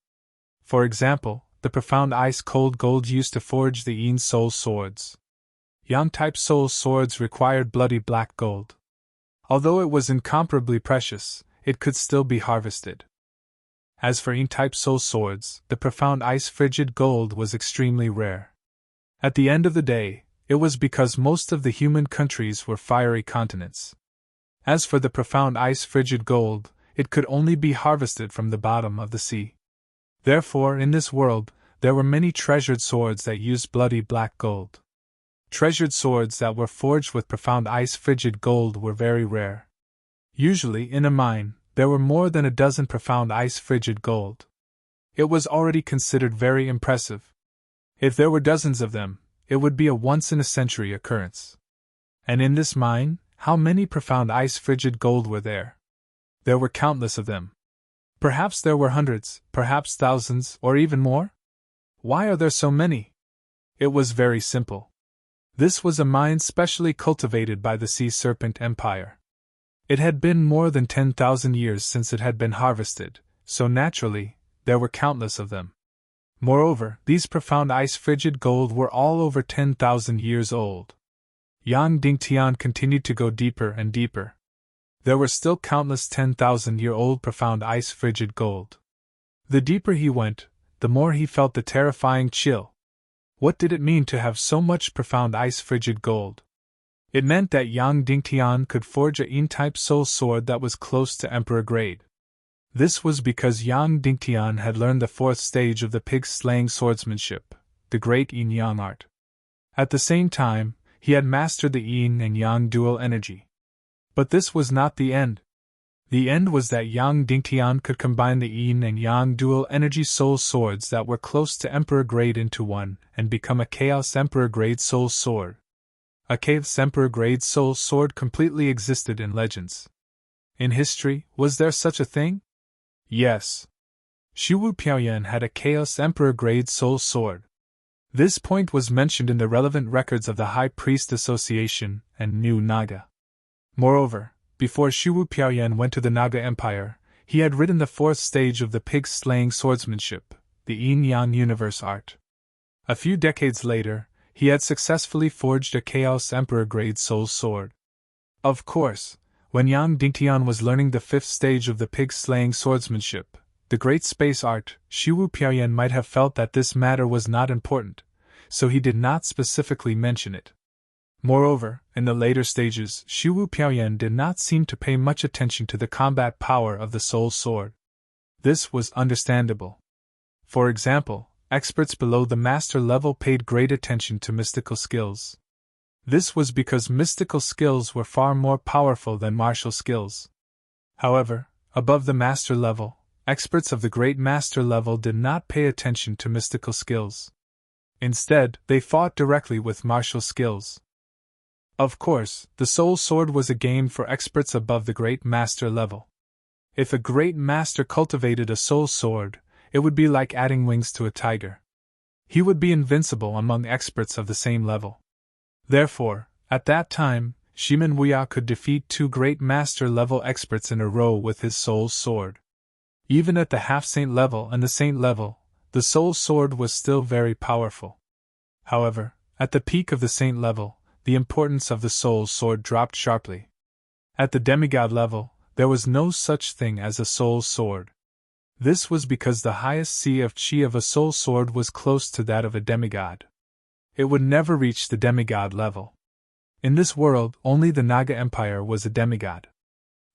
For example, the profound ice-cold gold used to forge the Yin soul swords. Yang-type soul swords required bloody black gold. Although it was incomparably precious, it could still be harvested. As for Yin-type soul swords, the profound ice-frigid gold was extremely rare. At the end of the day, it was because most of the human countries were fiery continents. As for the profound ice-frigid gold, it could only be harvested from the bottom of the sea. Therefore, in this world, there were many treasured swords that used bloody black gold. Treasured swords that were forged with profound ice-frigid gold were very rare. Usually, in a mine, there were more than a dozen profound ice-frigid gold. It was already considered very impressive. If there were dozens of them, it would be a once-in-a-century occurrence. And in this mine, how many profound ice-frigid gold were there? There were countless of them. Perhaps there were hundreds, perhaps thousands, or even more? Why are there so many? It was very simple. This was a mine specially cultivated by the Sea Serpent Empire. It had been more than 10,000 years since it had been harvested, so naturally, there were countless of them. Moreover, these profound ice-frigid gold were all over 10,000 years old. Yang Dingtian continued to go deeper and deeper. There were still countless 10,000-year-old profound ice-frigid gold. The deeper he went, the more he felt the terrifying chill. What did it mean to have so much profound ice-frigid gold? It meant that Yang Dingtian could forge a Yin-type soul sword that was close to Emperor grade. This was because Yang Dingtian had learned the fourth stage of the pig-slaying swordsmanship, the great Yin-Yang art. At the same time, he had mastered the Yin and Yang dual energy. But this was not the end. The end was that Yang Dingtian could combine the Yin and Yang dual energy soul swords that were close to Emperor grade into one and become a Chaos Emperor grade soul sword. A Chaos Emperor grade soul sword completely existed in legends. In history, was there such a thing? Yes. Shiwu Piaoyan had a Chaos Emperor grade soul sword. This point was mentioned in the relevant records of the High Priest Association and New Naga. Moreover, before Shiwu Piaoyan went to the Naga Empire, he had written the fourth stage of the pig-slaying swordsmanship, the Yin-Yang universe art. A few decades later, he had successfully forged a Chaos Emperor grade soul sword. Of course, when Yang Dingtian was learning the fifth stage of the pig-slaying swordsmanship, the great space art, Shiwu Piaoyan might have felt that this matter was not important, so he did not specifically mention it. Moreover, in the later stages, Shiwu Piaoyan did not seem to pay much attention to the combat power of the soul sword. This was understandable. For example, experts below the master level paid great attention to mystical skills. This was because mystical skills were far more powerful than martial skills. However, above the master level, experts of the great master level did not pay attention to mystical skills. Instead, they fought directly with martial skills. Of course, the soul sword was a game for experts above the great master level. If a great master cultivated a soul sword, it would be like adding wings to a tiger. He would be invincible among experts of the same level. Therefore, at that time, Shimen Wuya could defeat two great master-level experts in a row with his soul sword. Even at the half-saint level and the saint level, the soul sword was still very powerful. However, at the peak of the saint level, the importance of the soul sword dropped sharply. At the demigod level, there was no such thing as a soul sword. This was because the highest C of Qi of a soul sword was close to that of a demigod. It would never reach the demigod level. In this world, only the Naga Empire was a demigod.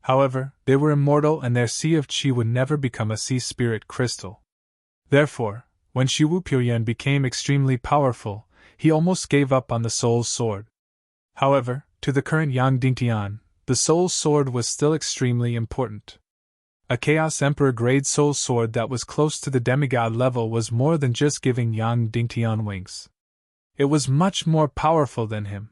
However, they were immortal and their C of Qi would never become a sea spirit crystal. Therefore, when Shiwu Piaoyan became extremely powerful, he almost gave up on the soul sword. However, to the current Yang Dingtian, the soul sword was still extremely important. A Chaos Emperor grade soul sword that was close to the demigod level was more than just giving Yang Dingtian wings. It was much more powerful than him.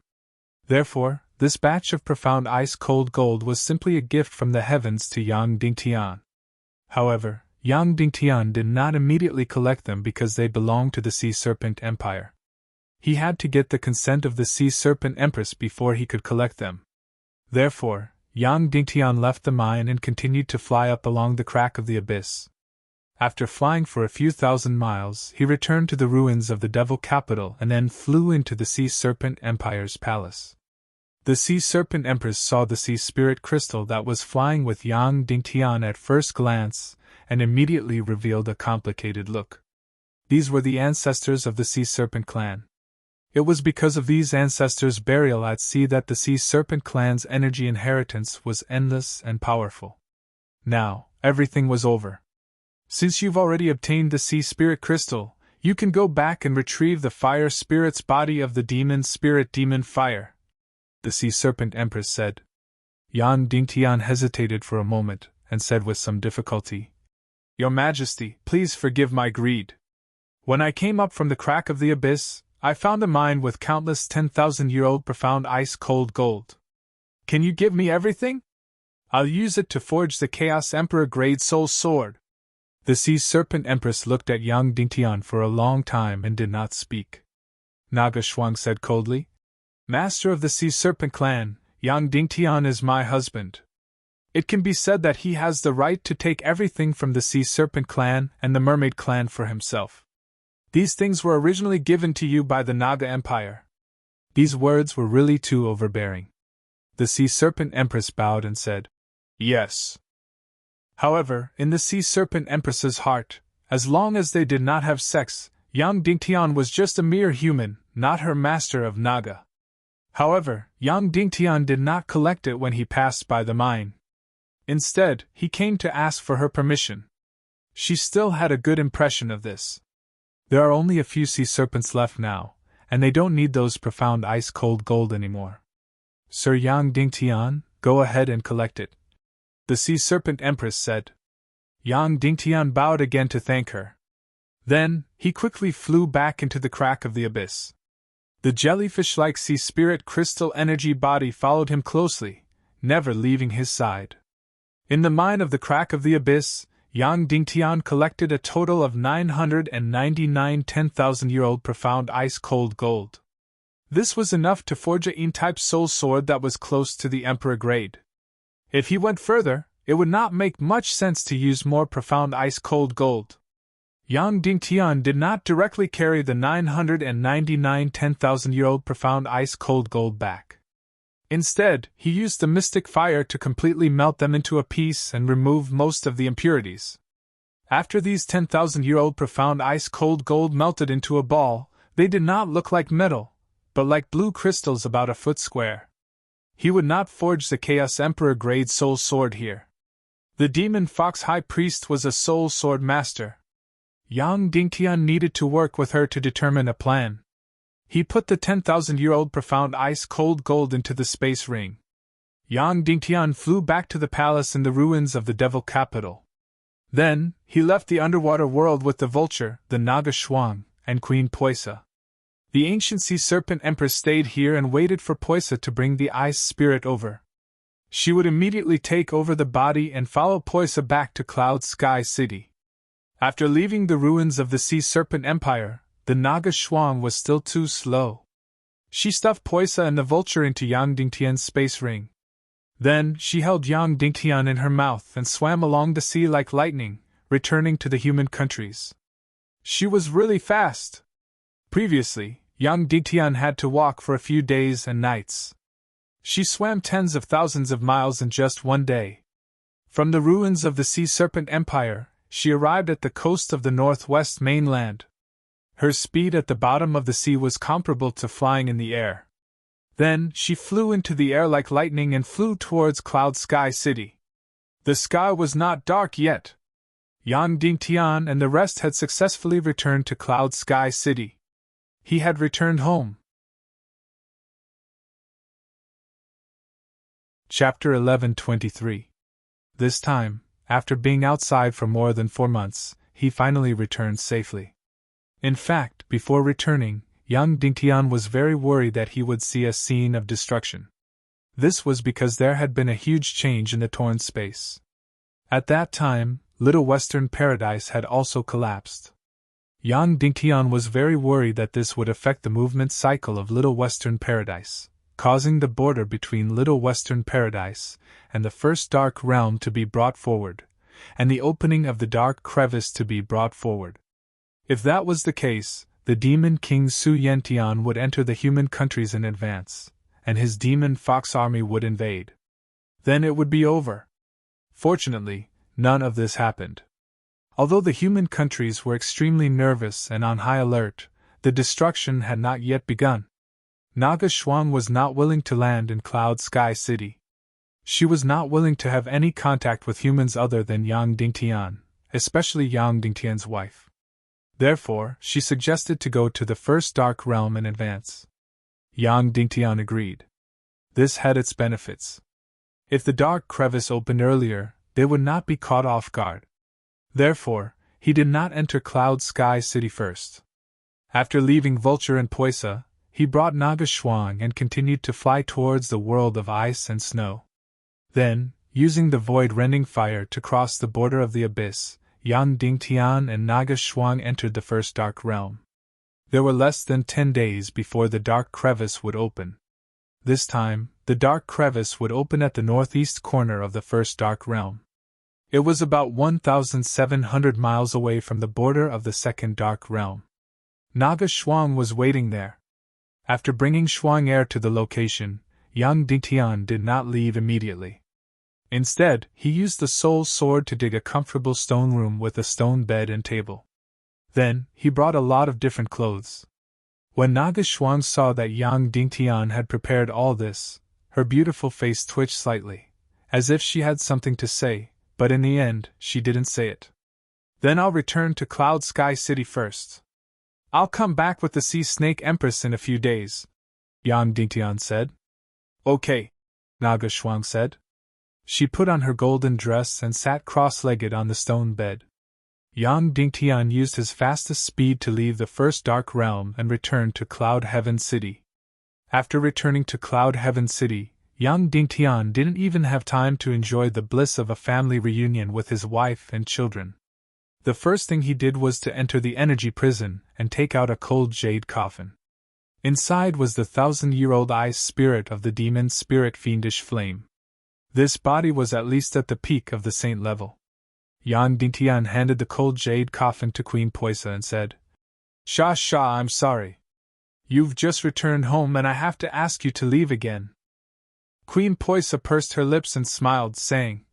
Therefore, this batch of profound ice-cold gold was simply a gift from the heavens to Yang Dingtian. However, Yang Dingtian did not immediately collect them because they belonged to the Sea Serpent Empire. He had to get the consent of the Sea Serpent Empress before he could collect them. Therefore, Yang Dingtian left the mine and continued to fly up along the crack of the abyss. After flying for a few thousand miles, he returned to the ruins of the Devil Capital and then flew into the Sea Serpent Empire's palace. The Sea Serpent Empress saw the Sea Spirit Crystal that was flying with Yang Dingtian at first glance, and immediately revealed a complicated look. These were the ancestors of the Sea Serpent clan. It was because of these ancestors' burial at sea that the Sea Serpent clan's energy inheritance was endless and powerful. Now, everything was over. Since you've already obtained the Sea Spirit Crystal, you can go back and retrieve the Fire Spirit's body of the Demon Spirit Demon Fire, the Sea Serpent Empress said. Yang Dingtian hesitated for a moment, and said with some difficulty, "Your Majesty, please forgive my greed. When I came up from the crack of the abyss, I found a mine with countless 10,000-year-old profound ice-cold gold. Can you give me everything? I'll use it to forge the Chaos Emperor Grade Soul Sword." The Sea Serpent Empress looked at Yang Dingtian for a long time and did not speak. Naga Shuang said coldly, "Master of the Sea Serpent clan, Yang Dingtian is my husband. It can be said that he has the right to take everything from the Sea Serpent clan and the Mermaid clan for himself. These things were originally given to you by the Naga Empire." These words were really too overbearing. The Sea Serpent Empress bowed and said, "Yes." However, in the Sea Serpent Empress's heart, as long as they did not have sex, Yang Dingtian was just a mere human, not her master of Naga. However, Yang Dingtian did not collect it when he passed by the mine. Instead, he came to ask for her permission. She still had a good impression of this. There are only a few sea serpents left now, and they don't need those profound ice-cold gold anymore. Sir Yang Dingtian, go ahead and collect it, the Sea Serpent Empress said. Yang Dingtian bowed again to thank her. Then, he quickly flew back into the crack of the abyss. The jellyfish-like Sea Spirit Crystal energy body followed him closely, never leaving his side. In the mine of the crack of the abyss, Yang Dingtian collected a total of 999 10,000-year-old profound ice-cold gold. This was enough to forge a Yin-type soul sword that was close to the Emperor grade. If he went further, it would not make much sense to use more profound ice-cold gold. Yang Dingtian did not directly carry the 999 10,000-year-old profound ice-cold gold back. Instead, he used the mystic fire to completely melt them into a piece and remove most of the impurities. After these 10,000-year-old profound ice-cold gold melted into a ball, they did not look like metal, but like blue crystals about a foot square. He would not forge the Chaos Emperor Grade Soul Sword here. The Demon Fox High Priest was a Soul Sword Master. Yang Dingtian needed to work with her to determine a plan. He put the 10,000-year-old profound ice-cold gold into the space ring. Yang Dingtian flew back to the palace in the ruins of the Devil Capital. Then, he left the underwater world with the Vulture, the Naga Shuang, and Queen Poisa. The ancient Sea Serpent Empress stayed here and waited for Poisa to bring the Ice Spirit over. She would immediately take over the body and follow Poisa back to Cloud Sky City. After leaving the ruins of the Sea Serpent Empire, the Naga Shuang was still too slow. She stuffed Poisa and the Vulture into Yang Dingtian's space ring. Then, she held Yang Dingtian in her mouth and swam along the sea like lightning, returning to the human countries. She was really fast. Previously, Yang Dingtian had to walk for a few days and nights. She swam tens of thousands of miles in just one day. From the ruins of the Sea Serpent Empire, she arrived at the coast of the northwest mainland. Her speed at the bottom of the sea was comparable to flying in the air. Then, she flew into the air like lightning and flew towards Cloud Sky City. The sky was not dark yet. Yang Dingtian and the rest had successfully returned to Cloud Sky City. He had returned home. Chapter 11:23. This time, after being outside for more than 4 months, he finally returned safely. In fact, before returning, Yang Dingtian was very worried that he would see a scene of destruction. This was because there had been a huge change in the torn space. At that time, Little Western Paradise had also collapsed. Yang Dingtian was very worried that this would affect the movement cycle of Little Western Paradise. causing the border between Little Western Paradise and the first dark realm to be brought forward, and the opening of the dark crevice to be brought forward. If that was the case, the demon king Su Yentian would enter the human countries in advance, and his demon fox army would invade. Then it would be over. Fortunately, none of this happened. Although the human countries were extremely nervous and on high alert, the destruction had not yet begun. Naga Shuang was not willing to land in Cloud Sky City. She was not willing to have any contact with humans other than Yang Dingtian, especially Yang Dingtian's wife. Therefore, she suggested to go to the first dark realm in advance. Yang Dingtian agreed. This had its benefits. If the dark crevice opened earlier, they would not be caught off guard. Therefore, he did not enter Cloud Sky City first. After leaving Vulture and Poisa, he brought Naga Shuang and continued to fly towards the world of ice and snow. Then, using the void-rending fire to cross the border of the abyss, Yang Dingtian and Naga Shuang entered the first dark realm. There were less than 10 days before the dark crevice would open. This time, the dark crevice would open at the northeast corner of the first dark realm. It was about 1,700 miles away from the border of the second dark realm. Naga Shuang was waiting there. After bringing Shuang Air to the location, Yang Dingtian did not leave immediately. Instead, he used the soul sword to dig a comfortable stone room with a stone bed and table. Then, he brought a lot of different clothes. When Naga Shuang saw that Yang Dingtian had prepared all this, her beautiful face twitched slightly, as if she had something to say, but in the end, she didn't say it. Then I'll return to Cloud Sky City first. I'll come back with the Sea Snake Empress in a few days, Yang Dingtian said. Okay, Naga Shuang said. She put on her golden dress and sat cross-legged on the stone bed. Yang Dingtian used his fastest speed to leave the first dark realm and return to Cloud Heaven City. After returning to Cloud Heaven City, Yang Dingtian didn't even have time to enjoy the bliss of a family reunion with his wife and children. The first thing he did was to enter the energy prison and take out a cold jade coffin. Inside was the 1,000-year-old ice spirit of the demon spirit Fiendish Flame. This body was at least at the peak of the saint level. Yang Dingtian handed the cold jade coffin to Queen Poisa and said, Sha, I'm sorry. You've just returned home and I have to ask you to leave again. Queen Poisa pursed her lips and smiled, saying,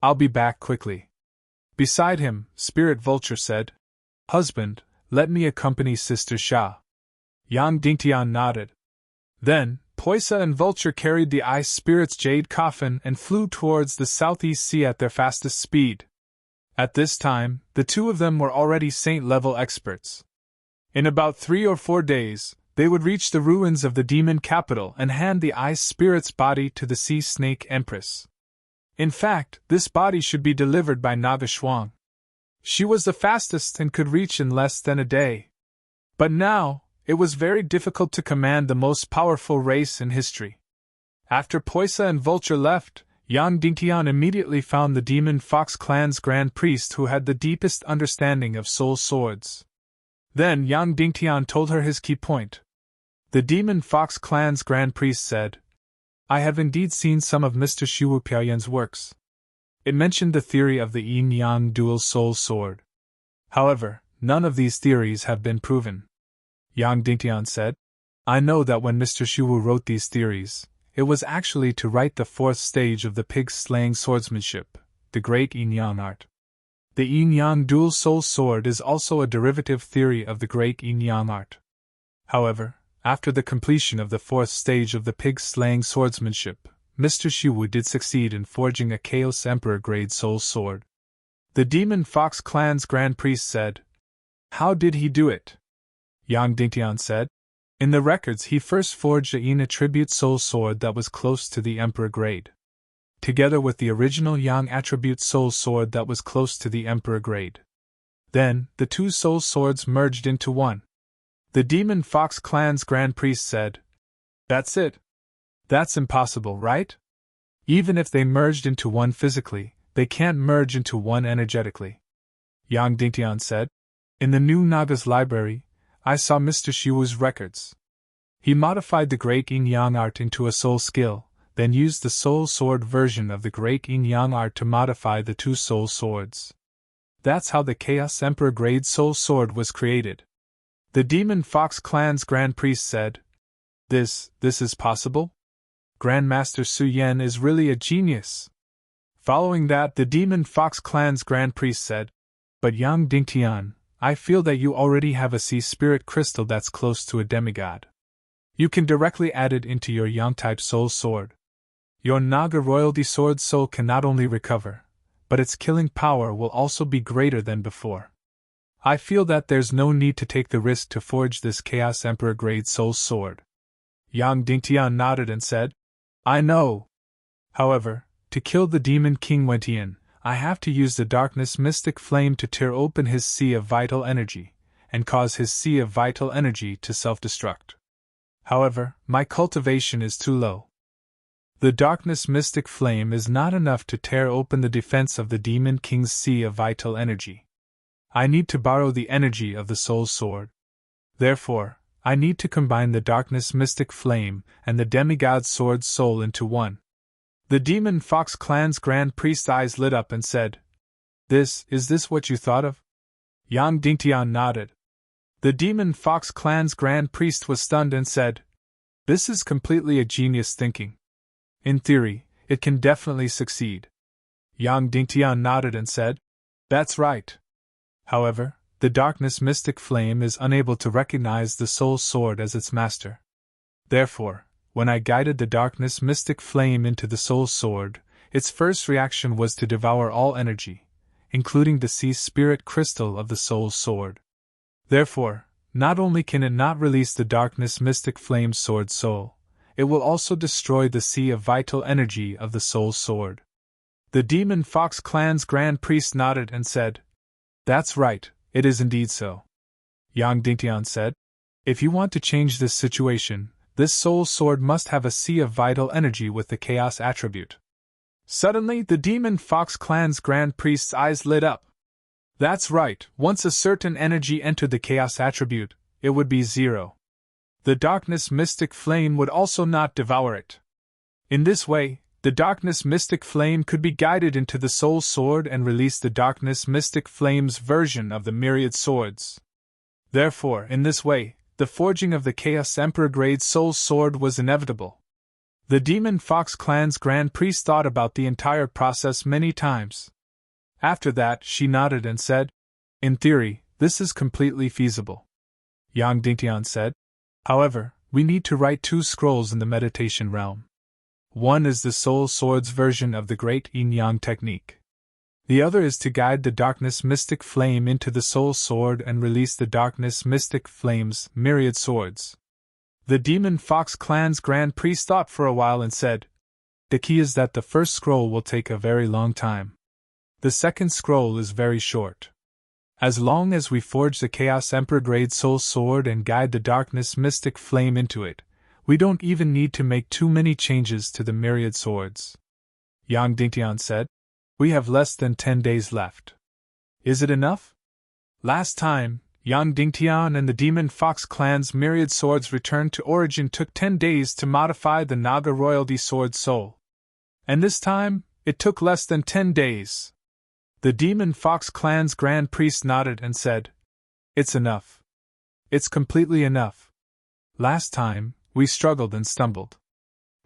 I'll be back quickly. Beside him, Spirit Vulture said, Husband, let me accompany Sister Sha. Yang Dingtian nodded. Then, Poisa and Vulture carried the ice spirit's jade coffin and flew towards the southeast sea at their fastest speed. At this time, the two of them were already saint-level experts. In about 3 or 4 days, they would reach the ruins of the demon capital and hand the ice spirit's body to the Sea Snake Empress. In fact, this body should be delivered by Naga Shuang. She was the fastest and could reach in less than a day. But now, it was very difficult to command the most powerful race in history. After Poisa and Vulture left, Yang Dingtian immediately found the Demon Fox Clan's Grand Priest who had the deepest understanding of soul swords. Then Yang Dingtian told her his key point. The Demon Fox Clan's Grand Priest said, I have indeed seen some of Mr. Shuwu Piaoyan's works. It mentioned the theory of the yin-yang dual soul sword. However, none of these theories have been proven. Yang Dingtian said, I know that when Mr. Shuwu wrote these theories, it was actually to write the 4th stage of the pig-slaying swordsmanship, the great yin-yang art. The yin-yang dual soul sword is also a derivative theory of the great yin-yang art. However, after the completion of the 4th stage of the pig-slaying swordsmanship, Mr. Shuwu did succeed in forging a Chaos Emperor-grade soul sword. The Demon Fox Clan's Grand Priest said, How did he do it? Yang Dingtian said, In the records he first forged a Yin attribute soul sword that was close to the Emperor grade. Together with the original Yang attribute soul sword that was close to the Emperor grade. Then, the two soul swords merged into one. The Demon Fox Clan's Grand Priest said, That's it. That's impossible, right? Even if they merged into one physically, they can't merge into one energetically. Yang Dingtian said, In the new Naga's library, I saw Mr. Shuwu's records. He modified the great yin-yang art into a soul skill, then used the soul sword version of the great yin-yang art to modify the two soul swords. That's how the Chaos Emperor grade soul sword was created. The Demon Fox Clan's Grand Priest said, This is possible? Grandmaster Su Yen is really a genius. Following that, the Demon Fox Clan's Grand Priest said, But Yang Dingtian, I feel that you already have a sea spirit crystal that's close to a demigod. You can directly add it into your Yang-type soul sword. Your Naga royalty sword soul can not only recover, but its killing power will also be greater than before. I feel that there's no need to take the risk to forge this Chaos Emperor grade soul sword. Yang Dingtian nodded and said, I know. However, to kill the Demon King Wentian, I have to use the Darkness Mystic Flame to tear open his sea of vital energy, and cause his sea of vital energy to self-destruct. However, my cultivation is too low. The Darkness Mystic Flame is not enough to tear open the defense of the Demon King's sea of vital energy. I need to borrow the energy of the Soul Sword. Therefore, I need to combine the Darkness Mystic Flame and the Demigod Sword's soul into one. The Demon Fox Clan's Grand Priest's eyes lit up and said, Is this what you thought of? Yang Dingtian nodded. The Demon Fox Clan's Grand Priest was stunned and said, This is completely a genius thinking. In theory, it can definitely succeed. Yang Dingtian nodded and said, That's right. However, the Darkness Mystic Flame is unable to recognize the Soul Sword as its master. Therefore, when I guided the Darkness Mystic Flame into the Soul Sword, its first reaction was to devour all energy, including the sea spirit crystal of the Soul Sword. Therefore, not only can it not release the Darkness Mystic Flame's sword soul, it will also destroy the sea of vital energy of the Soul Sword. The Demon Fox Clan's Grand Priest nodded and said, That's right, it is indeed so. Yang Dingtian said, If you want to change this situation, this soul sword must have a sea of vital energy with the chaos attribute. Suddenly, the Demon Fox Clan's Grand Priest's eyes lit up. That's right, once a certain energy entered the chaos attribute, it would be zero. The Darkness Mystic Flame would also not devour it. In this way, the Darkness Mystic Flame could be guided into the Soul Sword and release the Darkness Mystic Flame's version of the myriad swords. Therefore, in this way, the forging of the Chaos Emperor grade Soul Sword was inevitable. The Demon Fox Clan's Grand Priest thought about the entire process many times. After that, she nodded and said, In theory, this is completely feasible. Yang Dingtian said, However, we need to write 2 scrolls in the meditation realm. One is the Soul Sword's version of the Great Yin-Yang technique. The other is to guide the Darkness Mystic Flame into the Soul Sword and release the Darkness Mystic Flame's myriad swords. The Demon Fox Clan's Grand Priest thought for a while and said, The key is that the first scroll will take a very long time. The second scroll is very short. As long as we forge the Chaos Emperor grade Soul Sword and guide the Darkness Mystic Flame into it, we don't even need to make too many changes to the myriad swords. Yang Dingtian said, We have less than 10 days left. Is it enough? Last time, Yang Dingtian and the Demon Fox Clan's myriad swords returned to origin took 10 days to modify the Naga royalty sword soul. And this time, it took less than 10 days. The Demon Fox Clan's Grand Priest nodded and said, It's enough. It's completely enough. Last time, we struggled and stumbled.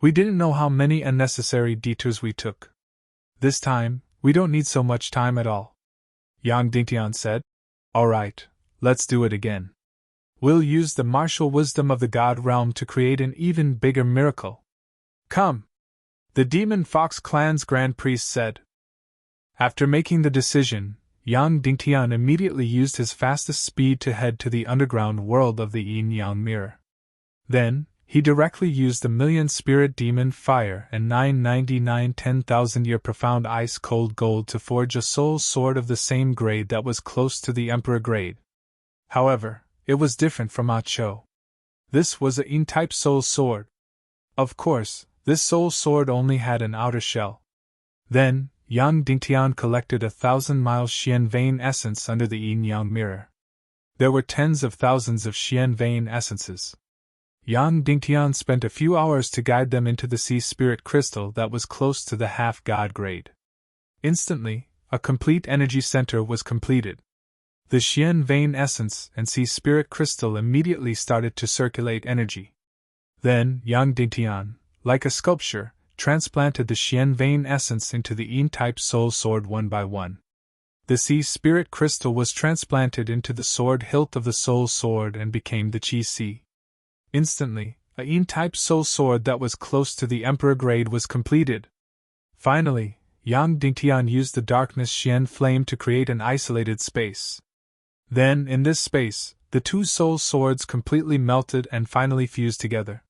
We didn't know how many unnecessary detours we took. This time, we don't need so much time at all. Yang Dingtian said, All right, let's do it again. We'll use the martial wisdom of the God realm to create an even bigger miracle. Come! The Demon Fox Clan's Grand Priest said. After making the decision, Yang Dingtian immediately used his fastest speed to head to the underground world of the Yin-Yang Mirror. Then, he directly used the Million Spirit Demon Fire and 999 10,000-year profound ice cold gold to forge a soul sword of the same grade that was close to the Emperor grade. However, it was different from Ah Cho. This was a Yin-type soul sword. Of course, this soul sword only had an outer shell. Then, Yang Dingtian collected 1,000 miles Xian vein essence under the Yin-Yang mirror. There were tens of thousands of Xian vein essences. Yang Dingtian spent a few hours to guide them into the sea spirit crystal that was close to the half-god grade. Instantly, a complete energy center was completed. The Xian vein essence and sea spirit crystal immediately started to circulate energy. Then, Yang Dingtian, like a sculpture, transplanted the Xian vein essence into the Yin-type soul sword one by one. The sea spirit crystal was transplanted into the sword hilt of the soul sword and became the Qi Si. Instantly, a Yin-type soul sword that was close to the Emperor grade was completed. Finally, Yang Dingtian used the darkness Xian flame to create an isolated space. Then, in this space, the two soul swords completely melted and finally fused together.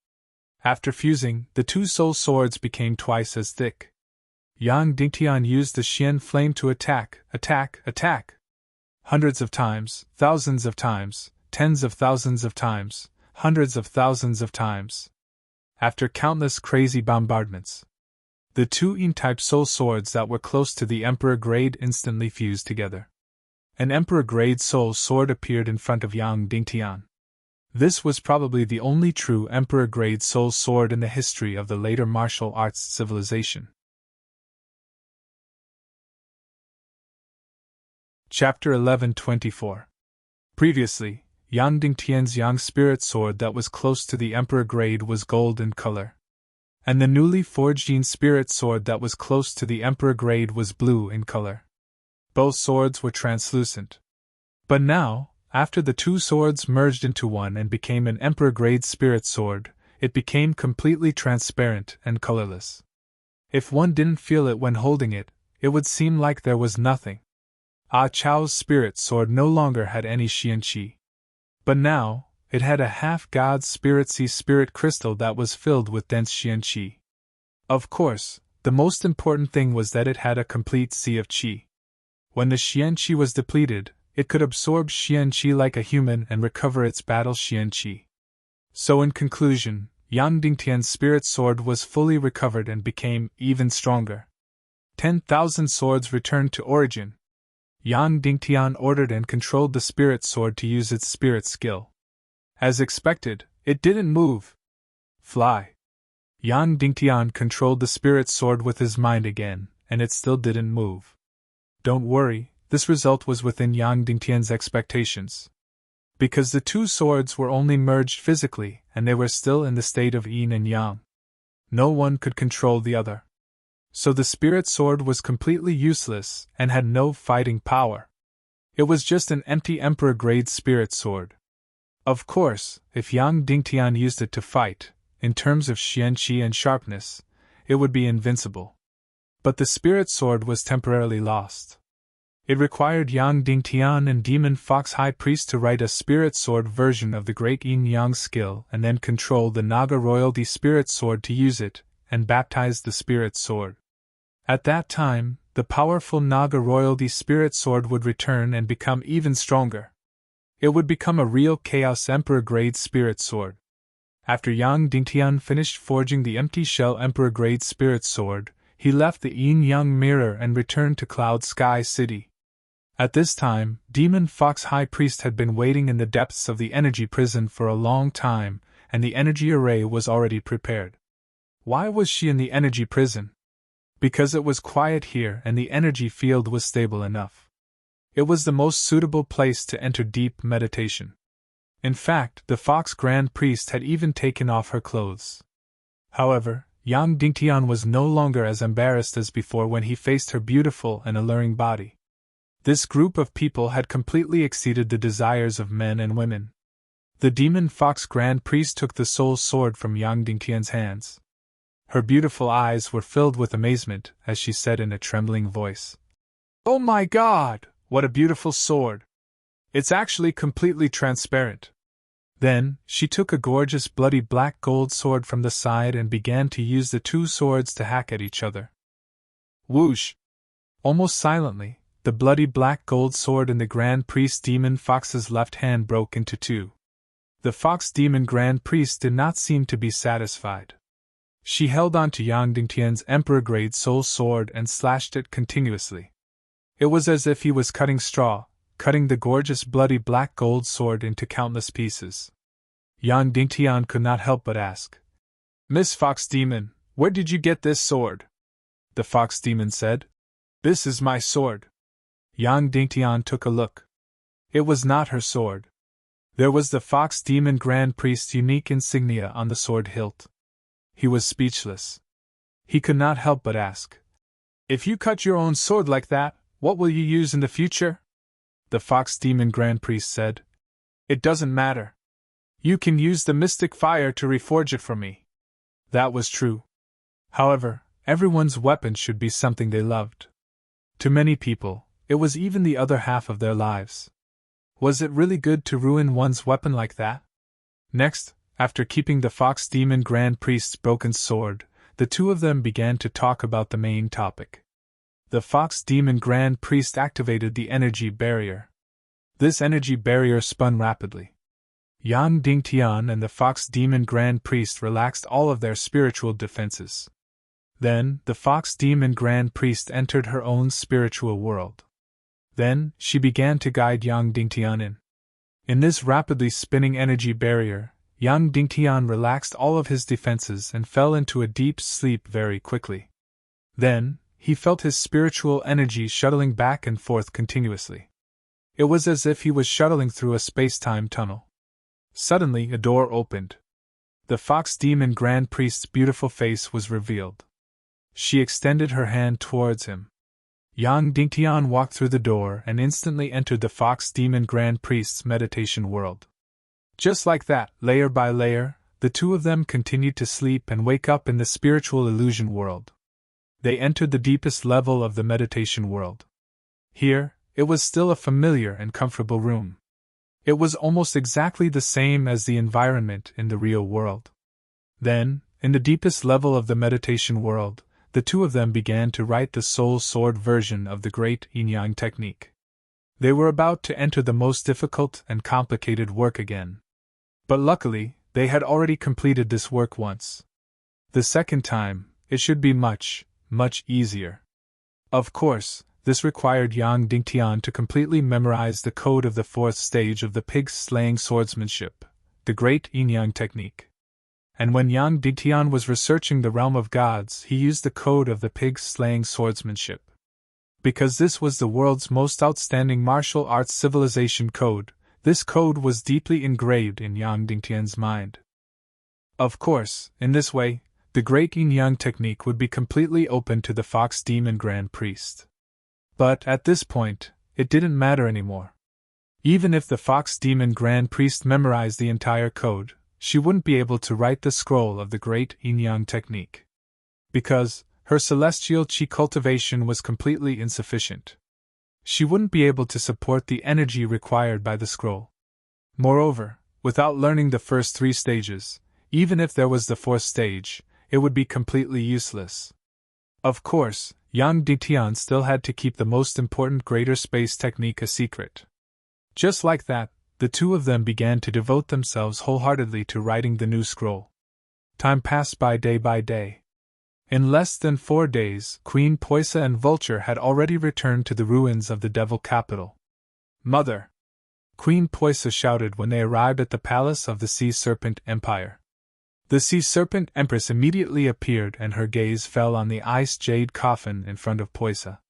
After fusing, the two soul swords became twice as thick. Yang Dingtian used the Xian flame to attack. Hundreds of times, thousands of times, tens of thousands of times, hundreds of thousands of times. After countless crazy bombardments, the two Yin-type soul swords that were close to the Emperor grade instantly fused together. An Emperor grade soul sword appeared in front of Yang Dingtian. This was probably the only true Emperor grade soul sword in the history of the later martial arts civilization. Chapter 1124. Previously, Yang Dingtian's Yang spirit sword that was close to the Emperor grade was gold in color, and the newly forged Yin spirit sword that was close to the Emperor grade was blue in color. Both swords were translucent. But now, after the two swords merged into one and became an Emperor grade spirit sword, it became completely transparent and colorless. If one didn't feel it when holding it, it would seem like there was nothing. Ah Chao's spirit sword no longer had any Xian Qi. But now, it had a half-god spirit sea spirit crystal that was filled with dense Xian Qi. Of course, the most important thing was that it had a complete sea of Qi. When the Xian Qi was depleted, it could absorb Xian Qi like a human and recover its battle Xian Qi. So in conclusion, Yang Dingtian's spirit sword was fully recovered and became even stronger. 10,000 swords returned to origin. Yang Dingtian ordered and controlled the spirit sword to use its spirit skill. As expected, it didn't move. Fly. Yang Dingtian controlled the spirit sword with his mind again, and it still didn't move. Don't worry, this result was within Yang Dingtian's expectations. Because the two swords were only merged physically, and they were still in the state of yin and yang. No one could control the other. So the spirit sword was completely useless and had no fighting power. It was just an empty Emperor-grade spirit sword. Of course, if Yang Dingtian used it to fight, in terms of Xian Qi and sharpness, it would be invincible. But the spirit sword was temporarily lost. It required Yang Dingtian and Demon Fox High Priest to write a spirit sword version of the great yin-yang skill and then control the Naga royalty spirit sword to use it, and baptize the spirit sword. At that time, the powerful Naga royalty spirit sword would return and become even stronger. It would become a real Chaos Emperor-grade spirit sword. After Yang Dingtian finished forging the empty shell Emperor-grade spirit sword, he left the yin-yang mirror and returned to Cloud Sky City. At this time, Demon Fox High Priest had been waiting in the depths of the energy prison for a long time, and the energy array was already prepared. Why was she in the energy prison? Because it was quiet here and the energy field was stable enough. It was the most suitable place to enter deep meditation. In fact, the Fox Grand Priest had even taken off her clothes. However, Yang Dingtian was no longer as embarrassed as before when he faced her beautiful and alluring body. This group of people had completely exceeded the desires of men and women. The Demon Fox Grand Priest took the soul sword from Yang Dingtian's hands. Her beautiful eyes were filled with amazement as she said in a trembling voice, "Oh my God, what a beautiful sword! It's actually completely transparent." Then, she took a gorgeous bloody black gold sword from the side and began to use the two swords to hack at each other. Whoosh! Almost silently, the bloody black gold sword in the Grand Priest Demon Fox's left hand broke into two. The Fox Demon Grand Priest did not seem to be satisfied. She held on to Yang Dingtian's Emperor-grade soul sword and slashed it continuously. It was as if he was cutting straw, cutting the gorgeous bloody black gold sword into countless pieces. Yang Dingtian could not help but ask. Miss Fox Demon, where did you get this sword? The Fox Demon said. This is my sword. Yang Dingtian took a look. It was not her sword. There was the Fox Demon Grand Priest's unique insignia on the sword hilt. He was speechless. He could not help but ask. If you cut your own sword like that, what will you use in the future? The Fox Demon Grand Priest said. It doesn't matter. You can use the mystic fire to reforge it for me. That was true. However, everyone's weapon should be something they loved. To many people, it was even the other half of their lives. Was it really good to ruin one's weapon like that? Next, after keeping the Fox Demon Grand Priest's broken sword, the two of them began to talk about the main topic. The Fox Demon Grand Priest activated the energy barrier. This energy barrier spun rapidly. Yang Dingtian and the Fox Demon Grand Priest relaxed all of their spiritual defenses. Then, the Fox Demon Grand Priest entered her own spiritual world. Then, she began to guide Yang Dingtian in. In this rapidly spinning energy barrier, Yang Dingtian relaxed all of his defenses and fell into a deep sleep very quickly. Then, he felt his spiritual energy shuttling back and forth continuously. It was as if he was shuttling through a space-time tunnel. Suddenly, a door opened. The Fox Demon Grand Priest's beautiful face was revealed. She extended her hand towards him. Yang Dingtian walked through the door and instantly entered the Fox Demon Grand Priest's meditation world. Just like that, layer by layer, the two of them continued to sleep and wake up in the spiritual illusion world. They entered the deepest level of the meditation world. Here, it was still a familiar and comfortable room. It was almost exactly the same as the environment in the real world. Then, in the deepest level of the meditation world, the two of them began to write the soul sword version of the great yin-yang technique. They were about to enter the most difficult and complicated work again. But luckily, they had already completed this work once. The second time, it should be much, much easier. Of course, this required Yang Dingtian to completely memorize the code of the fourth stage of the pig-slaying swordsmanship, the great yin-yang technique. And when Yang Dingtian was researching the realm of gods, he used the code of the pig-slaying swordsmanship. Because this was the world's most outstanding martial arts civilization code, this code was deeply engraved in Yang Dingtian's mind. Of course, in this way, the great yin-yang technique would be completely open to the Fox Demon Grand Priest. But at this point, it didn't matter anymore. Even if the Fox Demon Grand Priest memorized the entire code, she wouldn't be able to write the scroll of the great yin-yang technique. Because her celestial chi cultivation was completely insufficient. She wouldn't be able to support the energy required by the scroll. Moreover, without learning the first three stages, even if there was the fourth stage, it would be completely useless. Of course, Yang Dingtian still had to keep the most important greater space technique a secret. Just like that, the two of them began to devote themselves wholeheartedly to writing the new scroll. Time passed by day. In less than 4 days, Queen Poisa and Vulture had already returned to the ruins of the Devil Capital. Mother! Queen Poisa shouted when they arrived at the palace of the Sea Serpent Empire. The Sea Serpent Empress immediately appeared and her gaze fell on the ice jade coffin in front of Poisa.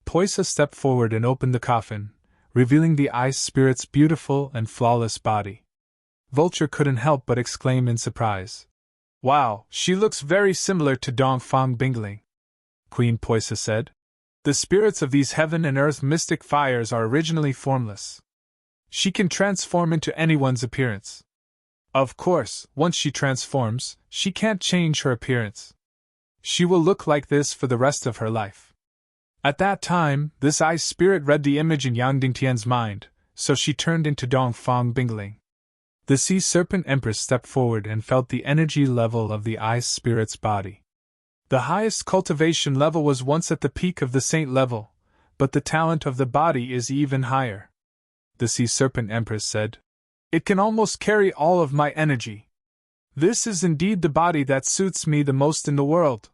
Poisa stepped forward and opened the coffin, revealing the ice spirit's beautiful and flawless body. Vulture couldn't help but exclaim in surprise. Wow, she looks very similar to Dongfang Bingling, Queen Poisa said. The spirits of these heaven and earth mystic fires are originally formless. She can transform into anyone's appearance. Of course, once she transforms, she can't change her appearance. She will look like this for the rest of her life. At that time, this ice spirit read the image in Yang Dingtian's mind, so she turned into Dongfang Bingling. The Sea Serpent Empress stepped forward and felt the energy level of the ice spirit's body. The highest cultivation level was once at the peak of the saint level, but the talent of the body is even higher. The Sea Serpent Empress said, It can almost carry all of my energy. This is indeed the body that suits me the most in the world.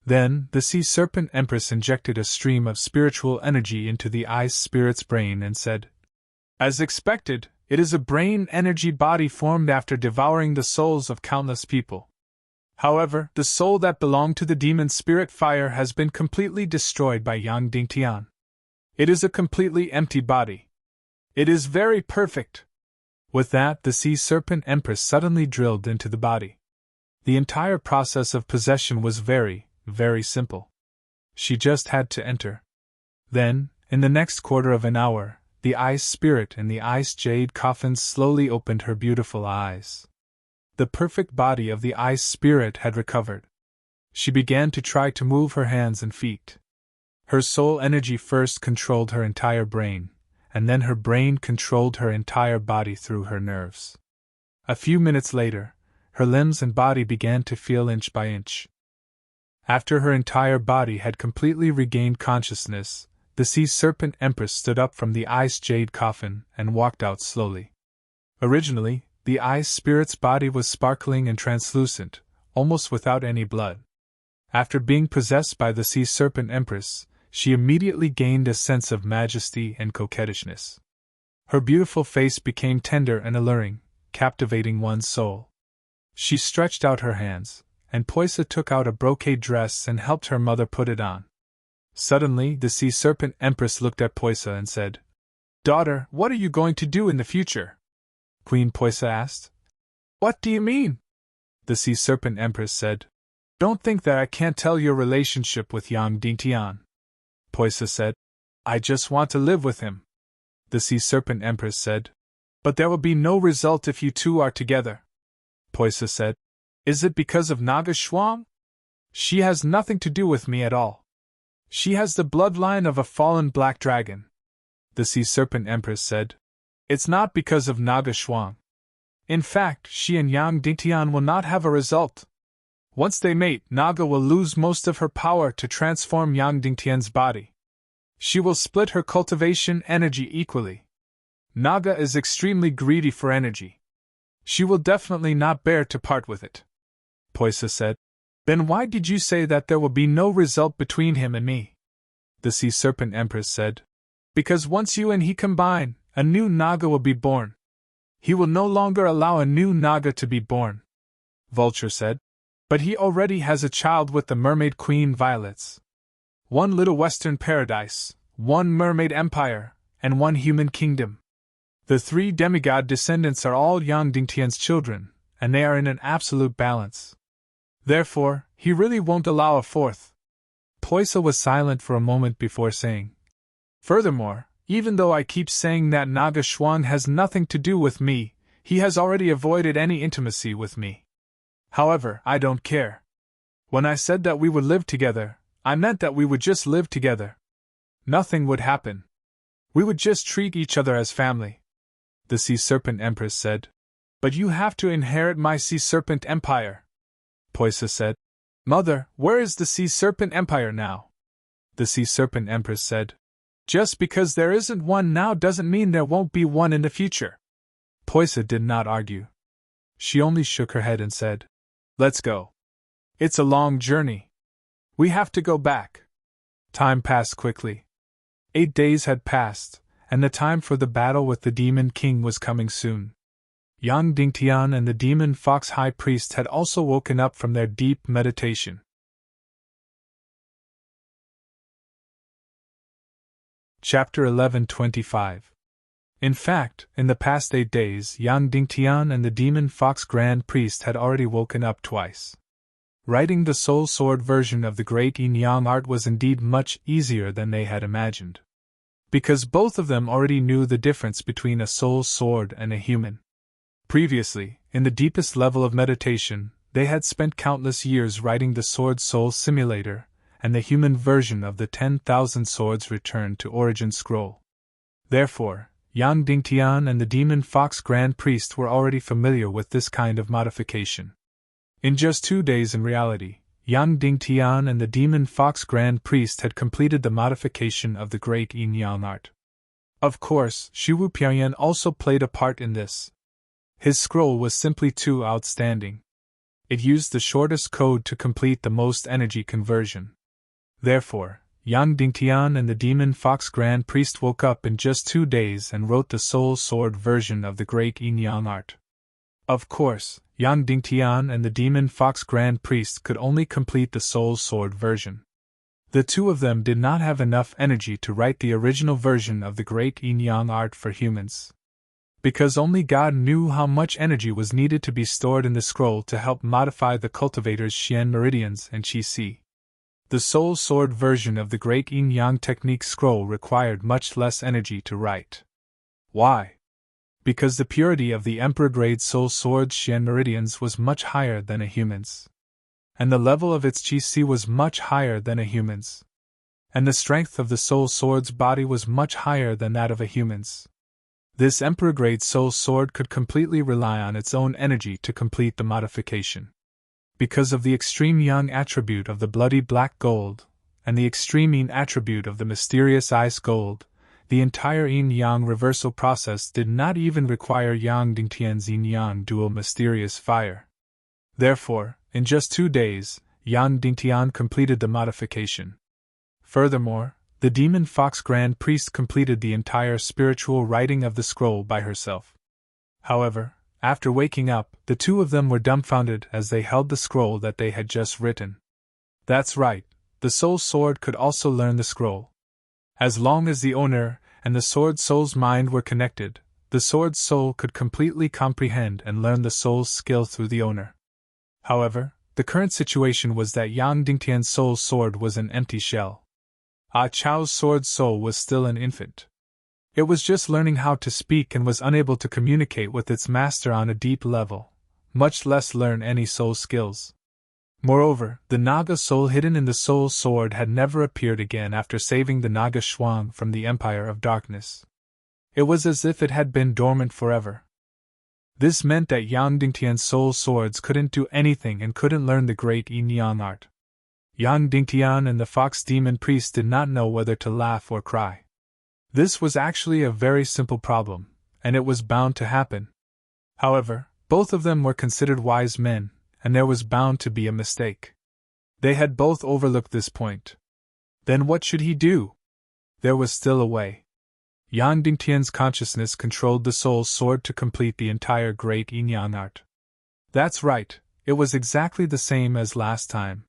Then, the Sea Serpent Empress injected a stream of spiritual energy into the ice spirit's brain and said, As expected, It is a brain energy body formed after devouring the souls of countless people. However, the soul that belonged to the demon spirit fire has been completely destroyed by Yang Dingtian. It is a completely empty body. It is very perfect. With that, the sea serpent empress suddenly drilled into the body. The entire process of possession was very, very simple. She just had to enter. Then, in the next quarter of an hour, the ice spirit in the ice jade coffin slowly opened her beautiful eyes. The perfect body of the ice spirit had recovered. She began to try to move her hands and feet. Her soul energy first controlled her entire brain, and then her brain controlled her entire body through her nerves. A few minutes later, her limbs and body began to feel inch by inch. After her entire body had completely regained consciousness, the sea serpent empress stood up from the ice jade coffin and walked out slowly. Originally, the ice spirit's body was sparkling and translucent, almost without any blood. After being possessed by the sea serpent empress, she immediately gained a sense of majesty and coquettishness. Her beautiful face became tender and alluring, captivating one's soul. She stretched out her hands, and Poisa took out a brocade dress and helped her mother put it on. Suddenly, the sea serpent empress looked at Poisa and said, "Daughter, what are you going to do in the future?" Queen Poisa asked. "What do you mean?" The sea serpent empress said. "Don't think that I can't tell your relationship with Yang Dingtian." Poisa said, "I just want to live with him." The sea serpent empress said, "But there will be no result if you two are together." Poisa said, "Is it because of Naga Shuang? She has nothing to do with me at all. She has the bloodline of a fallen black dragon." The sea serpent empress said, "It's not because of Naga Shuang. In fact, she and Yang Dingtian will not have a result. Once they mate, Naga will lose most of her power to transform Yang Dingtian's body. She will split her cultivation energy equally. Naga is extremely greedy for energy. She will definitely not bear to part with it." Poisa said, "Then why did you say that there will be no result between him and me?" The sea serpent empress said, "Because once you and he combine, a new Naga will be born. He will no longer allow a new Naga to be born." Vulture said, "But he already has a child with the mermaid queen Violets. One little western paradise, one mermaid empire, and one human kingdom. The three demigod descendants are all Yang Dingtian's children, and they are in an absolute balance. Therefore, he really won't allow a fourth." Poisa was silent for a moment before saying, "Furthermore, even though I keep saying that Naga Shuang has nothing to do with me, he has already avoided any intimacy with me. However, I don't care. When I said that we would live together, I meant that we would just live together. Nothing would happen. We would just treat each other as family." The sea serpent empress said, "But you have to inherit my sea serpent empire." Poisa said, "Mother, where is the sea serpent empire now?" The sea serpent empress said, "Just because there isn't one now doesn't mean there won't be one in the future." Poisa did not argue. She only shook her head and said, "Let's go. It's a long journey. We have to go back." Time passed quickly. 8 days had passed, and the time for the battle with the Demon King was coming soon. Yang Dingtian and the Demon Fox High Priest had also woken up from their deep meditation. Chapter 11:25. In fact, in the past 8 days, Yang Dingtian and the Demon Fox Grand Priest had already woken up twice. Writing the Soul Sword version of the Great Yin Yang art was indeed much easier than they had imagined. Because both of them already knew the difference between a soul sword and a human. Previously, in the deepest level of meditation, they had spent countless years writing the Sword Soul Simulator, and the human version of the 10,000 Swords Return to Origin scroll. Therefore, Yang Dingtian and the Demon Fox Grand Priest were already familiar with this kind of modification. In just 2 days in reality, Yang Dingtian and the Demon Fox Grand Priest had completed the modification of the Great Yin Yang art. Of course, Shiwu Piaoyan also played a part in this. His scroll was simply too outstanding. It used the shortest code to complete the most energy conversion. Therefore, Yang Dingtian and the Demon Fox Grand Priest woke up in just 2 days and wrote the Soul Sword version of the great Yin Yang art. Of course, Yang Dingtian and the Demon Fox Grand Priest could only complete the Soul Sword version. The two of them did not have enough energy to write the original version of the great Yin Yang art for humans. Because only God knew how much energy was needed to be stored in the scroll to help modify the cultivator's Xian meridians and Qi Si. The Soul Sword version of the Great Yin Yang Technique scroll required much less energy to write. Why? Because the purity of the Emperor-grade Soul Sword's Xian meridians was much higher than a human's. And the level of its Qi Si was much higher than a human's. And the strength of the Soul Sword's body was much higher than that of a human's. This Emperor-grade Soul Sword could completely rely on its own energy to complete the modification. Because of the extreme Yang attribute of the bloody black gold, and the extreme Yin attribute of the mysterious ice gold, the entire Yin-Yang reversal process did not even require Yang Dingtian's Yin-Yang dual mysterious fire. Therefore, in just 2 days, Yang Dingtian completed the modification. Furthermore, the Demon Fox Grand Priest completed the entire spiritual writing of the scroll by herself. However, after waking up, the two of them were dumbfounded as they held the scroll that they had just written. That's right, the Soul Sword could also learn the scroll. As long as the owner and the Sword Soul's mind were connected, the Sword Soul could completely comprehend and learn the Soul's skill through the owner. However, the current situation was that Yang Dingtian's Soul Sword was an empty shell. Ah Chao's Sword Soul was still an infant. It was just learning how to speak and was unable to communicate with its master on a deep level, much less learn any soul skills. Moreover, the Naga soul hidden in the Soul Sword had never appeared again after saving the Naga Shuang from the Empire of Darkness. It was as if it had been dormant forever. This meant that Yang Dingtian's Soul Swords couldn't do anything and couldn't learn the great Yin Yang art. Yang Dingtian and the Fox Demon Priest did not know whether to laugh or cry. This was actually a very simple problem, and it was bound to happen. However, both of them were considered wise men, and there was bound to be a mistake. They had both overlooked this point. Then what should he do? There was still a way. Yang Dingtian's consciousness controlled the Soul Sword to complete the entire great Yin Yang art. That's right, it was exactly the same as last time.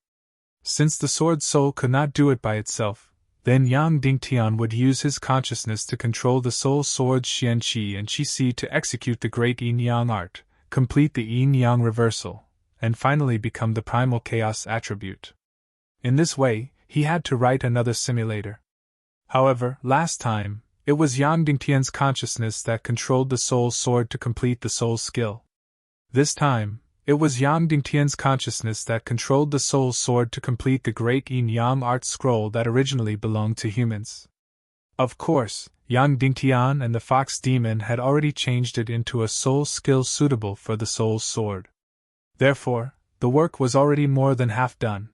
Since the Sword Soul could not do it by itself, then Yang Dingtian would use his consciousness to control the Soul Sword's Xian Qi and Qi Si to execute the great Yin Yang art, complete the Yin Yang reversal, and finally become the primal chaos attribute. In this way, he had to write another simulator. However, last time, it was Yang Dingtian's consciousness that controlled the Soul Sword to complete the Soul skill. This time, it was Yang Dingtian's consciousness that controlled the Soul Sword to complete the great Yin Yang art scroll that originally belonged to humans. Of course, Yang Dingtian and the Fox Demon had already changed it into a soul skill suitable for the Soul Sword. Therefore, the work was already more than half done.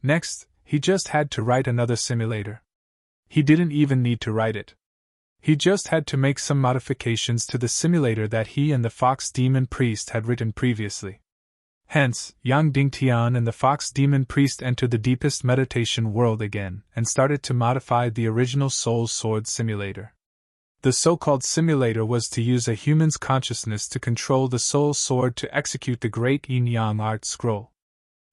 Next, he just had to write another simulator. He didn't even need to write it. He just had to make some modifications to the simulator that he and the Fox Demon Priest had written previously. Hence, Yang Dingtian and the Fox Demon Priest entered the deepest meditation world again and started to modify the original Soul Sword simulator. The so-called simulator was to use a human's consciousness to control the Soul Sword to execute the great Yin Yang art scroll.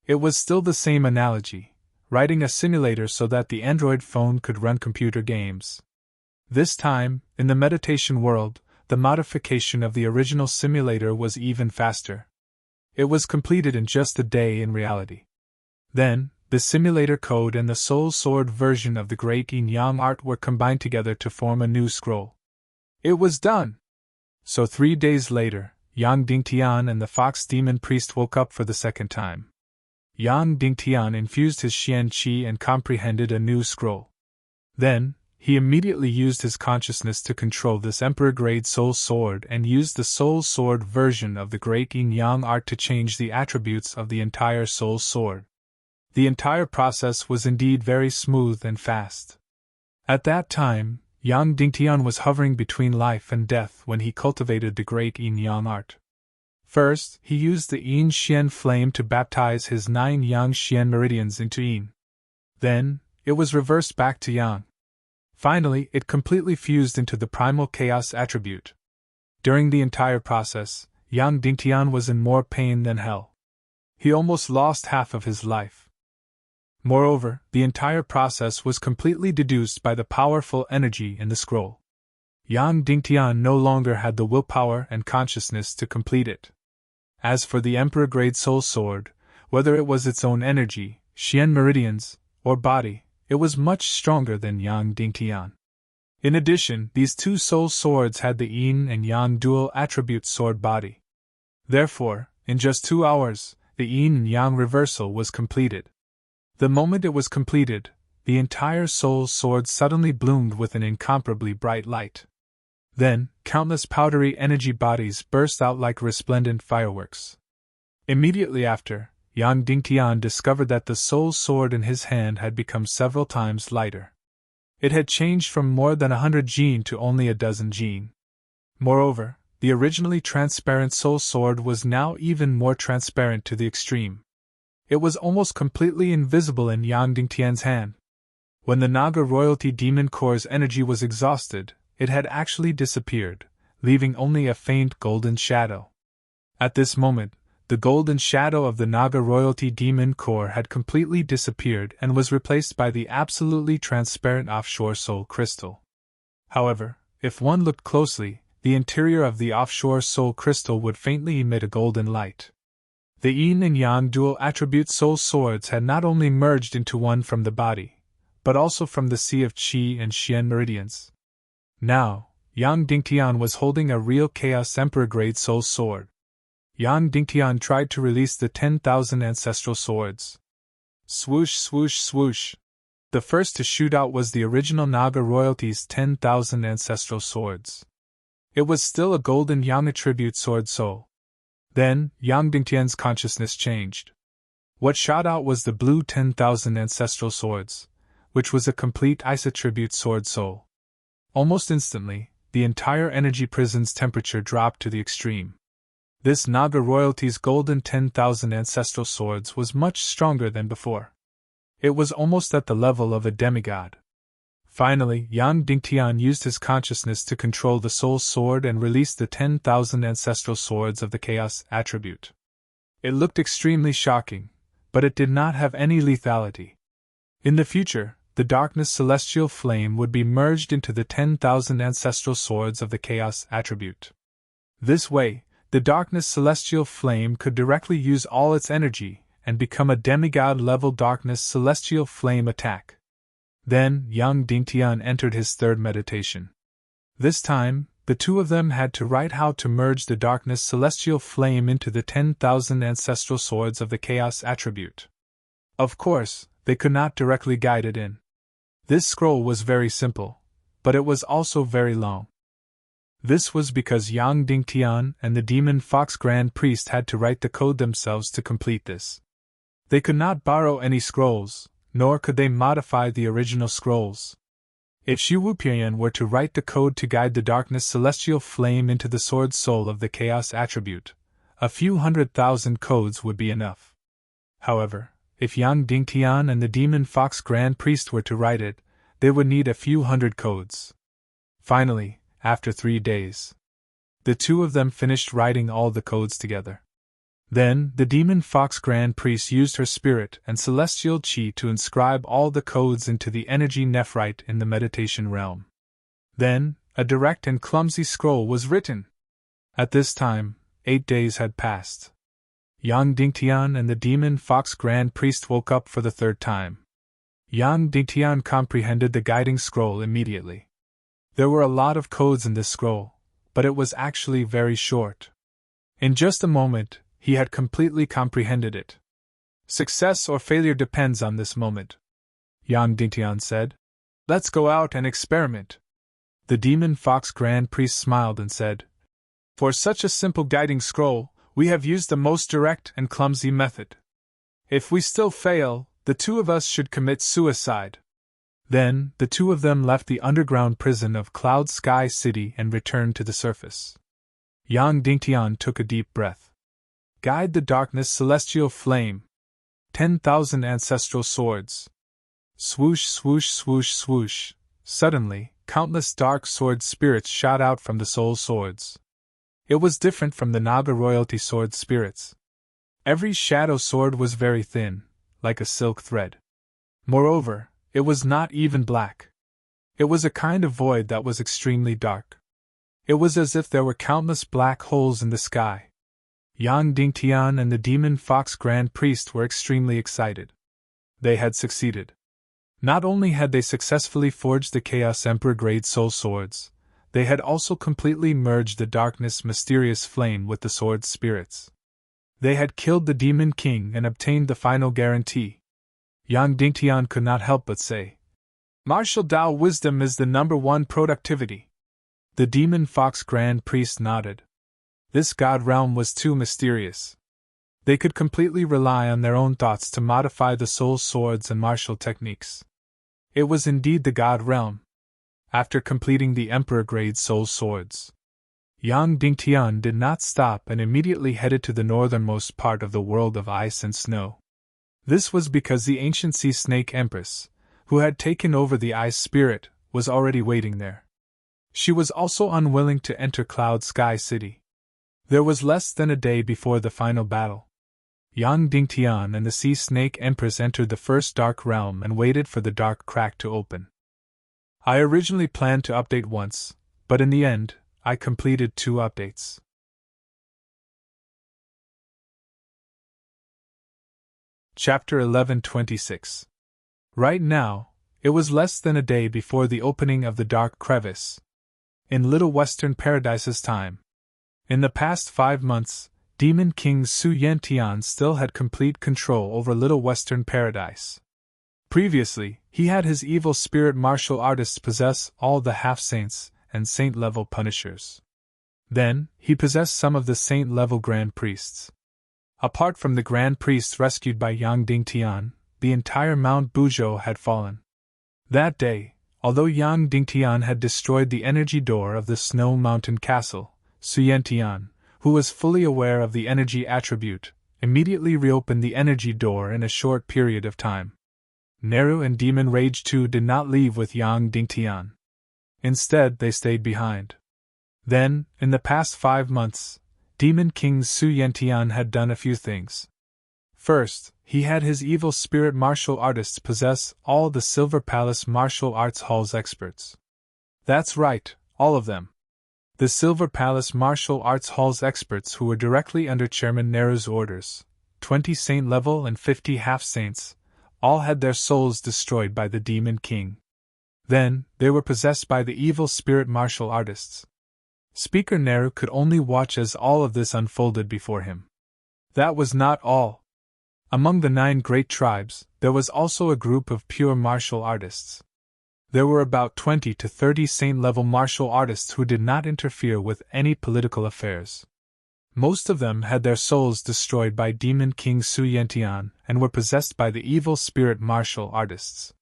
It was still the same analogy, writing a simulator so that the Android phone could run computer games. This time, in the meditation world, the modification of the original simulator was even faster. It was completed in just a day in reality. Then, the simulator code and the Soul Sword version of the great Yin Yang art were combined together to form a new scroll. It was done! So 3 days later, Yang Dingtian and the Fox Demon Priest woke up for the second time. Yang Dingtian infused his Xian Qi and comprehended a new scroll. Then, he immediately used his consciousness to control this Emperor-grade Soul Sword and used the Soul Sword version of the great Yin Yang art to change the attributes of the entire Soul Sword. The entire process was indeed very smooth and fast. At that time, Yang Dingtian was hovering between life and death when he cultivated the great Yin Yang art. First, he used the Yin Xian flame to baptize his 9 Yang Xian meridians into Yin. Then, it was reversed back to yang. Finally, it completely fused into the primal chaos attribute. During the entire process, Yang Dingtian was in more pain than hell. He almost lost half of his life. Moreover, the entire process was completely deduced by the powerful energy in the scroll. Yang Dingtian no longer had the willpower and consciousness to complete it. As for the Emperor-grade soul sword, whether it was its own energy, Xian meridians, or body, it was much stronger than Yang Dingtian. In addition, these two soul swords had the yin and yang dual attribute sword body. Therefore, in just 2 hours, the yin and yang reversal was completed. The moment it was completed, the entire soul sword suddenly bloomed with an incomparably bright light. Then, countless powdery energy bodies burst out like resplendent fireworks. Immediately after, Yang Dingtian discovered that the soul sword in his hand had become several times lighter. It had changed from more than 100 jin to only a dozen jin. Moreover, the originally transparent soul sword was now even more transparent to the extreme. It was almost completely invisible in Yang Dingtian's hand. When the Naga royalty demon core's energy was exhausted, it had actually disappeared, leaving only a faint golden shadow. At this moment, the golden shadow of the Naga royalty demon core had completely disappeared and was replaced by the absolutely transparent offshore soul crystal. However, if one looked closely, the interior of the offshore soul crystal would faintly emit a golden light. The yin and yang dual attribute soul swords had not only merged into one from the body, but also from the sea of qi and xian meridians. Now, Yang Dingtian was holding a real Chaos Emperor-grade soul sword. Yang Dingtian tried to release the 10,000 ancestral swords. Swoosh, swoosh, swoosh. The first to shoot out was the original Naga royalty's 10,000 ancestral swords. It was still a golden yang attribute sword soul. Then, Yang Dingtian's consciousness changed. What shot out was the blue 10,000 ancestral swords, which was a complete ice attribute sword soul. Almost instantly, the entire energy prison's temperature dropped to the extreme. This Naga royalty's golden 10,000 ancestral swords was much stronger than before. It was almost at the level of a demigod. Finally, Yang Dingtian used his consciousness to control the soul sword and release the 10,000 ancestral swords of the chaos attribute. It looked extremely shocking, but it did not have any lethality. In the future, the darkness celestial flame would be merged into the 10,000 ancestral swords of the chaos attribute. This way, the darkness celestial flame could directly use all its energy and become a demigod-level darkness celestial flame attack. Then, Yang Dingtian entered his third meditation. This time, the two of them had to write how to merge the darkness celestial flame into the 10,000 ancestral swords of the chaos attribute. Of course, they could not directly guide it in. This scroll was very simple, but it was also very long. This was because Yang Dingtian and the Demon Fox Grand Priest had to write the code themselves to complete this. They could not borrow any scrolls, nor could they modify the original scrolls. If Xu Wupian were to write the code to guide the darkness celestial flame into the sword soul of the chaos attribute, a few 100,000 codes would be enough. However, if Yang Dingtian and the Demon Fox Grand Priest were to write it, they would need a few 100 codes. Finally, after 3 days, the two of them finished writing all the codes together. Then, the Demon Fox Grand Priest used her spirit and celestial qi to inscribe all the codes into the energy nephrite in the meditation realm. Then, a direct and clumsy scroll was written. At this time, 8 days had passed. Yang Dingtian and the Demon Fox Grand Priest woke up for the third time. Yang Dingtian comprehended the guiding scroll immediately. There were a lot of codes in this scroll, but it was actually very short. In just a moment, he had completely comprehended it. Success or failure depends on this moment, Yang Dingtian said. Let's go out and experiment. The Demon Fox Grand Priest smiled and said, For such a simple guiding scroll, we have used the most direct and clumsy method. If we still fail, the two of us should commit suicide. Then, the two of them left the underground prison of Cloud Sky City and returned to the surface. Yang Dingtian took a deep breath. Guide the darkness celestial flame. 10,000 ancestral swords. Swoosh, swoosh, swoosh, swoosh. Suddenly, countless dark sword spirits shot out from the soul swords. It was different from the Naga royalty sword spirits. Every shadow sword was very thin, like a silk thread. Moreover, it was not even black. It was a kind of void that was extremely dark. It was as if there were countless black holes in the sky. Yang Dingtian and the Demon Fox Grand Priest were extremely excited. They had succeeded. Not only had they successfully forged the Chaos Emperor grade soul swords, they had also completely merged the darkness mysterious flame with the sword spirits. They had killed the Demon King and obtained the final guarantee. Yang Dingtian could not help but say, "Martial Tao wisdom is the #1 productivity." The Demon Fox Grand Priest nodded. This god realm was too mysterious. They could completely rely on their own thoughts to modify the soul swords and martial techniques. It was indeed the god realm. After completing the Emperor-grade soul swords, Yang Dingtian did not stop and immediately headed to the northernmost part of the world of ice and snow. This was because the ancient Sea Snake Empress, who had taken over the ice spirit, was already waiting there. She was also unwilling to enter Cloud Sky City. There was less than a day before the final battle. Yang Dingtian and the Sea Snake Empress entered the first dark realm and waited for the dark crack to open. I originally planned to update once, but in the end, I completed 2 updates. Chapter 11:26. Right now, it was less than a day before the opening of the Dark Crevice. In Little Western Paradise's time. In the past 5 months, Demon King Su Yantian still had complete control over Little Western Paradise. Previously, he had his evil spirit martial artists possess all the half-saints and saint-level punishers. Then, he possessed some of the saint-level grand priests. Apart from the grand priests rescued by Yang Dingtian, the entire Mount Buzhou had fallen. That day, although Yang Dingtian had destroyed the energy door of the Snow Mountain Castle, Su Yantian, who was fully aware of the energy attribute, immediately reopened the energy door in a short period of time. Neru and Demon Rage 2 did not leave with Yang Dingtian. Instead, they stayed behind. Then, in the past 5 months, Demon King Su Yantian had done a few things. First, he had his evil spirit martial artists possess all the Silver Palace Martial Arts Hall's experts. That's right, all of them. The Silver Palace Martial Arts Hall's experts who were directly under Chairman Neru's orders, 20 saint-level and 50 half-saints, all had their souls destroyed by the Demon King. Then, they were possessed by the evil spirit martial artists. Speaker Neru could only watch as all of this unfolded before him. That was not all. Among the 9 great tribes, there was also a group of pure martial artists. There were about 20 to 30 saint-level martial artists who did not interfere with any political affairs. Most of them had their souls destroyed by Demon King Su Yantian and were possessed by the evil spirit martial artists.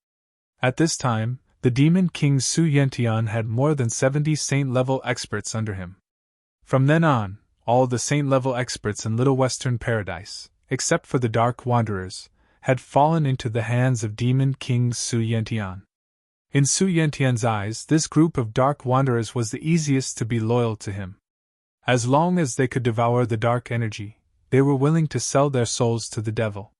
At this time, the Demon King Su Yantian had more than 70 saint-level experts under him. From then on, all the saint-level experts in Little Western Paradise, except for the Dark Wanderers, had fallen into the hands of Demon King Su Yantian. In Su Yantian's eyes, this group of Dark Wanderers was the easiest to be loyal to him. As long as they could devour the dark energy, they were willing to sell their souls to the devil.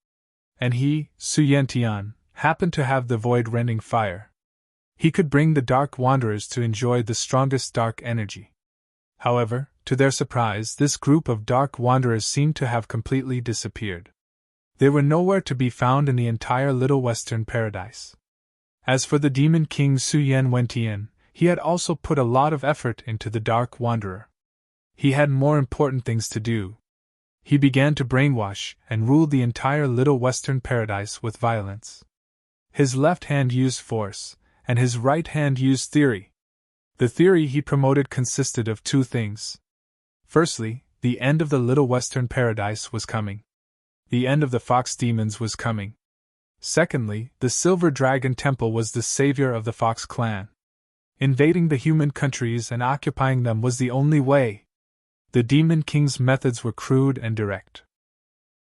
And he, Su Yantian, happened to have the void-rending fire. He could bring the Dark Wanderers to enjoy the strongest dark energy. However, to their surprise, this group of Dark Wanderers seemed to have completely disappeared. They were nowhere to be found in the entire Little Western Paradise. As for the Demon King Su Yan Wentian, he had also put a lot of effort into the Dark Wanderer. He had more important things to do. He began to brainwash and rule the entire Little Western Paradise with violence. His left hand used force, and his right hand used theory. The theory he promoted consisted of 2 things. Firstly, the end of the Little Western Paradise was coming. The end of the Fox Demons was coming. Secondly, the Silver Dragon Temple was the savior of the Fox clan. Invading the human countries and occupying them was the only way. The Demon King's methods were crude and direct.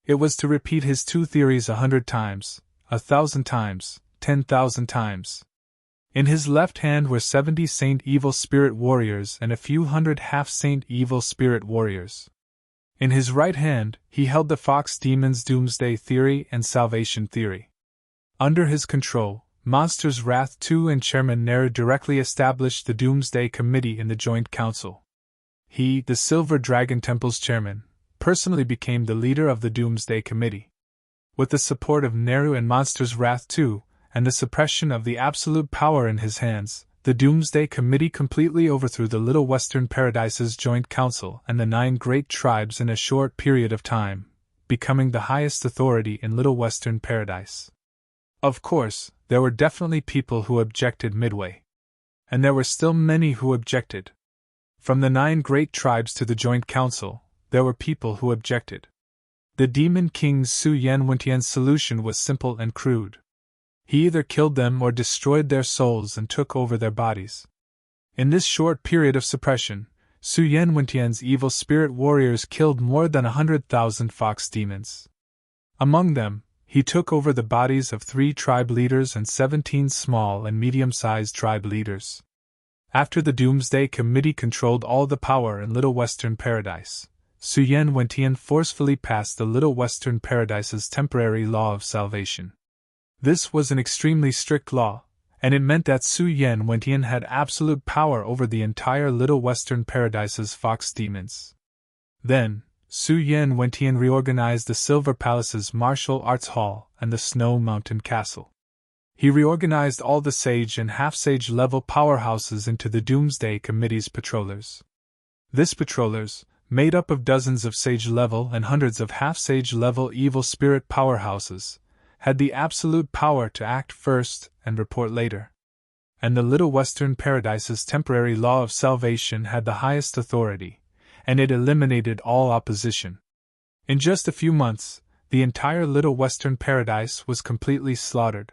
It was to repeat his 2 theories 100 times, 1,000 times, 10,000 times. In his left hand were 70 Saint Evil Spirit warriors and a few hundred half-Saint Evil Spirit warriors. In his right hand, he held the Fox Demon's Doomsday Theory and Salvation Theory. Under his control, Monsters Wrath II and Chairman Neru directly established the Doomsday Committee in the Joint Council. He, the Silver Dragon Temple's chairman, personally became the leader of the Doomsday Committee. With the support of Neru and Monsters Wrath II, and the suppression of the absolute power in his hands, the Doomsday Committee completely overthrew the Little Western Paradise's Joint Council and the 9 great tribes in a short period of time, becoming the highest authority in Little Western Paradise. Of course, there were definitely people who objected midway. And there were still many who objected. From the 9 great tribes to the Joint Council, there were people who objected. The Demon King's Su Yen Wentian's solution was simple and crude. He either killed them or destroyed their souls and took over their bodies. In this short period of suppression, Su Yen Wentian's evil spirit warriors killed more than 100,000 fox demons. Among them, he took over the bodies of 3 tribe leaders and 17 small and medium-sized tribe leaders. After the Doomsday Committee controlled all the power in Little Western Paradise, Su Yen Wentian forcefully passed the Little Western Paradise's temporary law of salvation. This was an extremely strict law, and it meant that Su Yen Wentian had absolute power over the entire Little Western Paradise's fox demons. Then, Su Yen Wentian reorganized the Silver Palace's martial arts hall and the Snow Mountain Castle. He reorganized all the sage and half-sage level powerhouses into the Doomsday Committee's patrollers. This patrollers, made up of dozens of sage level and hundreds of half-sage level evil spirit powerhouses, had the absolute power to act first and report later. And the Little Western Paradise's temporary law of salvation had the highest authority, and it eliminated all opposition. In just a few months, the entire Little Western Paradise was completely slaughtered.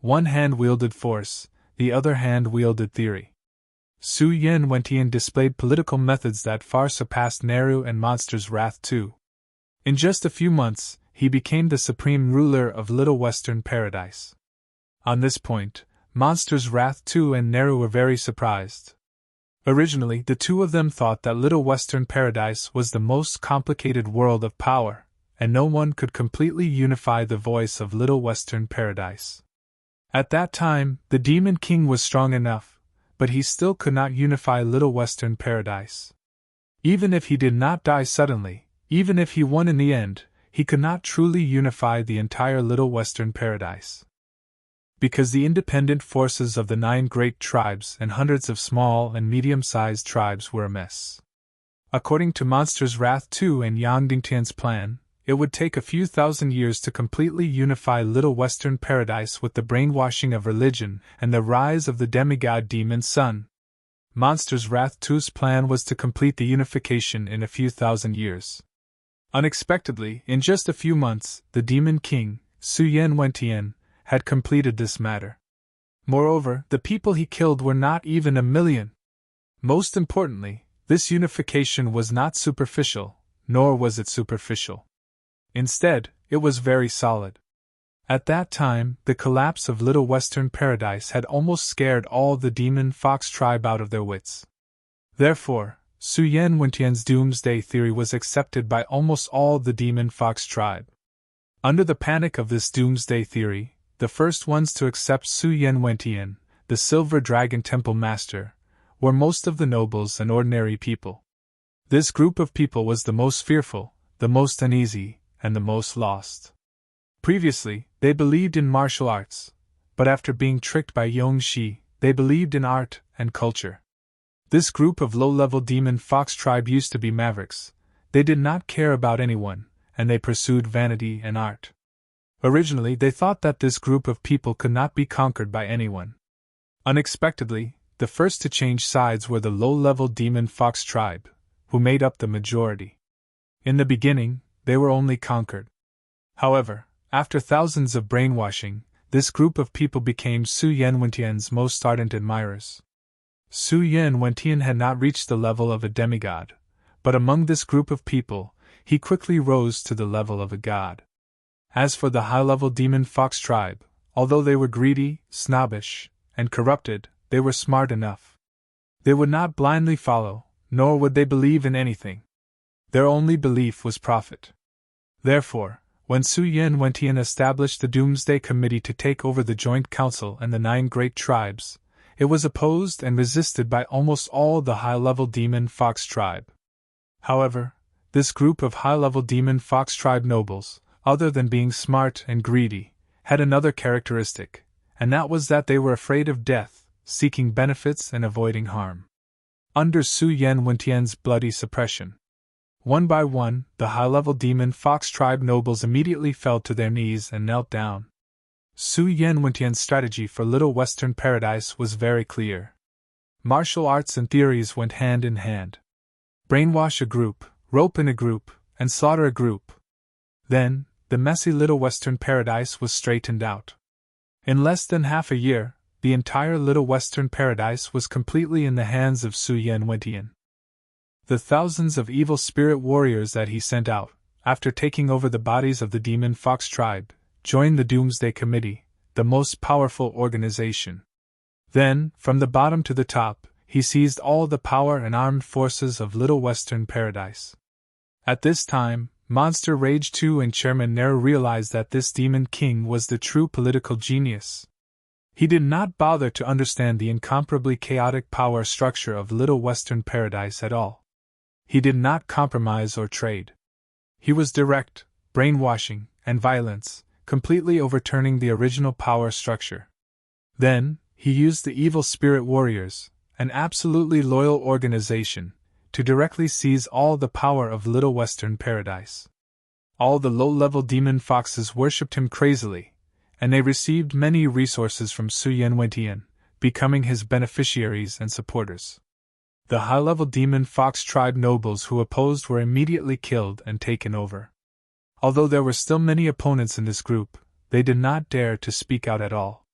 One hand wielded force, the other hand wielded theory. Su Yen Wentian displayed political methods that far surpassed Neru and Monsters Wrath II. In just a few months, he became the supreme ruler of Little Western Paradise. On this point, Monsters Wrath II and Neru were very surprised. Originally, the two of them thought that Little Western Paradise was the most complicated world of power, and no one could completely unify the voice of Little Western Paradise. At that time, the Demon King was strong enough, but he still could not unify Little Western Paradise. Even if he did not die suddenly, even if he won in the end, he could not truly unify the entire Little Western Paradise. Because the independent forces of the 9 great tribes and hundreds of small and medium-sized tribes were a mess. According to Monsters Wrath II and Yang Dingtian's plan, it would take a few thousand years to completely unify Little Western Paradise with the brainwashing of religion and the rise of the demigod demon sun. Monsters Wrath II's plan was to complete the unification in a few thousand years. Unexpectedly, in just a few months, the Demon King, Su Yen Wentian, had completed this matter. Moreover, the people he killed were not even 1 million. Most importantly, this unification was not superficial, nor was it superficial. Instead, it was very solid. At that time, the collapse of Little Western Paradise had almost scared all the Demon Fox tribe out of their wits. Therefore, Su Yen Wentian's doomsday theory was accepted by almost all the Demon Fox tribe. Under the panic of this doomsday theory, the first ones to accept Su Yen Wentian, the Silver Dragon Temple Master, were most of the nobles and ordinary people. This group of people was the most fearful, the most uneasy, and the most lost. Previously, they believed in martial arts, but after being tricked by Yongxi, they believed in art and culture. This group of low-level demon fox tribe used to be mavericks. They did not care about anyone, and they pursued vanity and art. Originally, they thought that this group of people could not be conquered by anyone. Unexpectedly, the first to change sides were the low-level demon fox tribe, who made up the majority. In the beginning, they were only conquered. However, after thousands of brainwashing, this group of people became Su Yen Wentian's most ardent admirers. Su Yen Wentian had not reached the level of a demigod, but among this group of people, he quickly rose to the level of a god. As for the high-level demon fox tribe, Although they were greedy, snobbish, and corrupted, they were smart enough. They would not blindly follow, nor would they believe in anything. Their only belief was profit. Therefore, when Su Yin Wentian established the Doomsday Committee to take over the Joint Council and the 9 great tribes, it was opposed and resisted by almost all the high-level Demon Fox tribe. However, this group of high-level Demon Fox tribe nobles, other than being smart and greedy, had another characteristic, and that was that they were afraid of death, seeking benefits and avoiding harm. Under Su Yin Wentian's bloody suppression, one by one, the high-level Demon Fox tribe nobles immediately fell to their knees and knelt down. Su Yin Wentian's strategy for Little Western Paradise was very clear. Martial arts and theories went hand in hand. Brainwash a group, rope in a group, and slaughter a group. Then, the messy Little Western Paradise was straightened out. In less than half a year, the entire Little Western Paradise was completely in the hands of Su Yin Wentian. The thousands of evil spirit warriors that he sent out, after taking over the bodies of the Demon Fox tribe, joined the Doomsday Committee, the most powerful organization. Then, from the bottom to the top, he seized all the power and armed forces of Little Western Paradise. At this time, Monster Rage 2 and Chairman Nero realized that this Demon King was the true political genius. He did not bother to understand the incomparably chaotic power structure of Little Western Paradise at all. He did not compromise or trade. He was direct, brainwashing, and violence, completely overturning the original power structure. Then, he used the evil spirit warriors, an absolutely loyal organization, to directly seize all the power of Little Western Paradise. All the low-level demon foxes worshipped him crazily, and they received many resources from Su Yin Wentian, becoming his beneficiaries and supporters. The high-level demon fox tribe nobles who opposed were immediately killed and taken over. Although there were still many opponents in this group, they did not dare to speak out at all.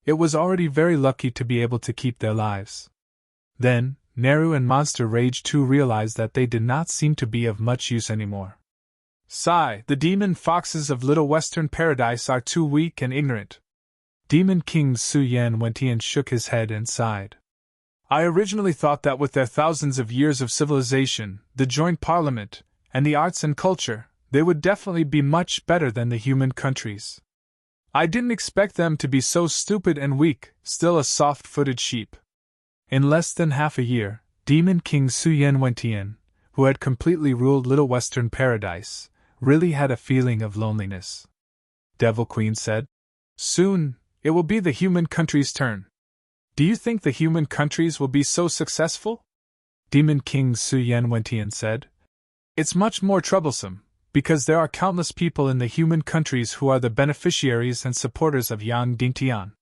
It was already very lucky to be able to keep their lives. Then, Neru and Monster Rage 2 realized that they did not seem to be of much use anymore. Sigh, the demon foxes of Little Western Paradise are too weak and ignorant. Demon King Su Yin Wentian shook his head and sighed. I originally thought that with their thousands of years of civilization, the joint parliament, and the arts and culture, they would definitely be much better than the human countries. I didn't expect them to be so stupid and weak, still a soft-footed sheep. In less than half a year, Demon King Su Yin Wentian, who had completely ruled Little Western Paradise, really had a feeling of loneliness. Devil Queen said, Soon, it will be the human country's turn. Do you think the human countries will be so successful? Demon King Su Yin Wentian said, It's much more troublesome, because there are countless people in the human countries who are the beneficiaries and supporters of Yang Dingtian.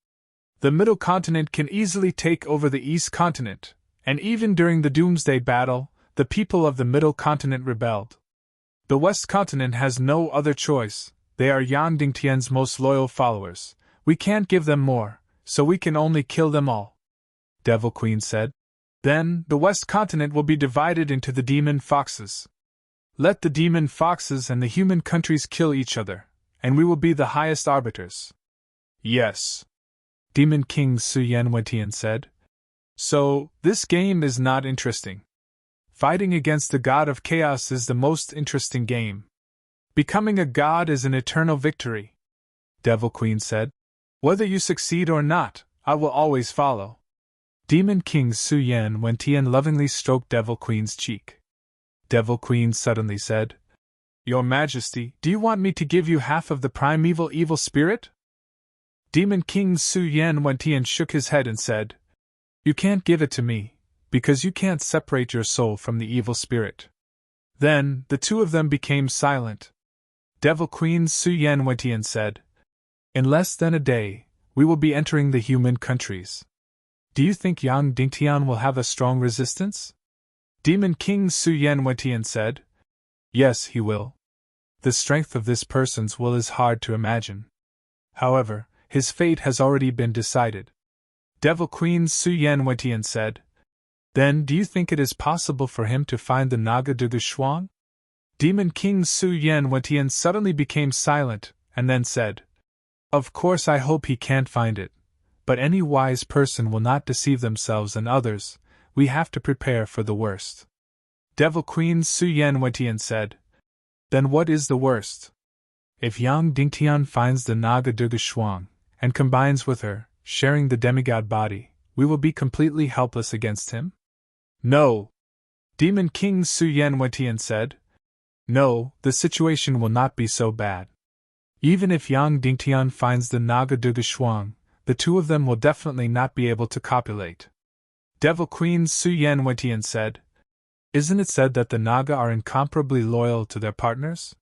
The Middle Continent can easily take over the East Continent, and even during the Doomsday Battle, the people of the Middle Continent rebelled. The West Continent has no other choice, they are Yang Dingtian's most loyal followers. We can't give them more, so we can only kill them all. Devil Queen said. Then, the West Continent will be divided into the demon foxes. Let the demon foxes and the human countries kill each other, and we will be the highest arbiters. Yes. Demon King Su Yin Wentian said. So, this game is not interesting. Fighting against the god of chaos is the most interesting game. Becoming a god is an eternal victory. Devil Queen said. Whether you succeed or not, I will always follow. Demon King Su Yin Wentian lovingly stroked Devil Queen's cheek. Devil Queen suddenly said, Your Majesty, do you want me to give you half of the primeval evil spirit? Demon King Su Yin Wentian shook his head and said, You can't give it to me, because you can't separate your soul from the evil spirit. Then, the two of them became silent. Devil Queen Su Yin Wentian said, In less than a day, we will be entering the human countries. Do you think Yang Dingtian will have a strong resistance? Demon King Su Yin Wentian said, Yes, he will. The strength of this person's will is hard to imagine. However, his fate has already been decided. Devil Queen Su Yin Wentian said, Then do you think it is possible for him to find the Naga de Shuang? Demon King Su Yin Wentian suddenly became silent, and then said, Of course, I hope he can't find it, but any wise person will not deceive themselves and others. We have to prepare for the worst. Devil Queen Su Yan Wentian said. Then what is the worst? If Yang Dingtian finds the Naga Durga Shuang and combines with her, sharing the demigod body, we will be completely helpless against him? No. Demon King Su Yan Wentian said. No, the situation will not be so bad. Even if Yang Dingtian finds the Naga Durga Shuang, the two of them will definitely not be able to copulate. Devil Queen Su Yan Wentian said. Isn't it said that the Naga are incomparably loyal to their partners?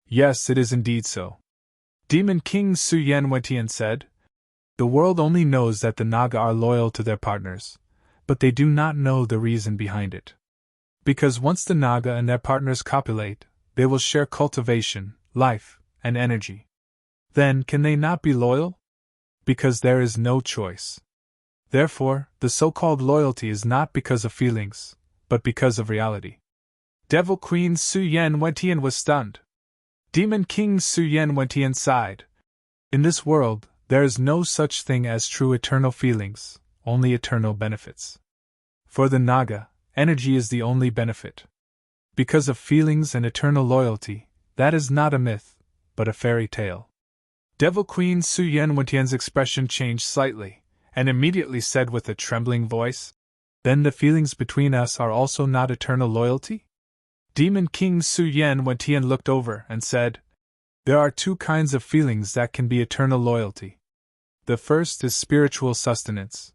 Yes, it is indeed so. Demon King Su Yan Wentian said. The world only knows that the Naga are loyal to their partners, but they do not know the reason behind it. Because once the Naga and their partners copulate, they will share cultivation, life, and energy. Then can they not be loyal? Because there is no choice. Therefore, the so-called loyalty is not because of feelings, but because of reality. Devil Queen Su Yan Wentian was stunned. Demon King Su Yan Wentian sighed. In this world, there is no such thing as true eternal feelings, only eternal benefits. For the Naga, energy is the only benefit. Because of feelings and eternal loyalty, that is not a myth, but a fairy tale. Devil Queen Su Yan Wentian's expression changed slightly, and immediately said with a trembling voice, Then the feelings between us are also not eternal loyalty? Demon King Su Yan Wentian looked over and said, There are two kinds of feelings that can be eternal loyalty. The first is spiritual sustenance.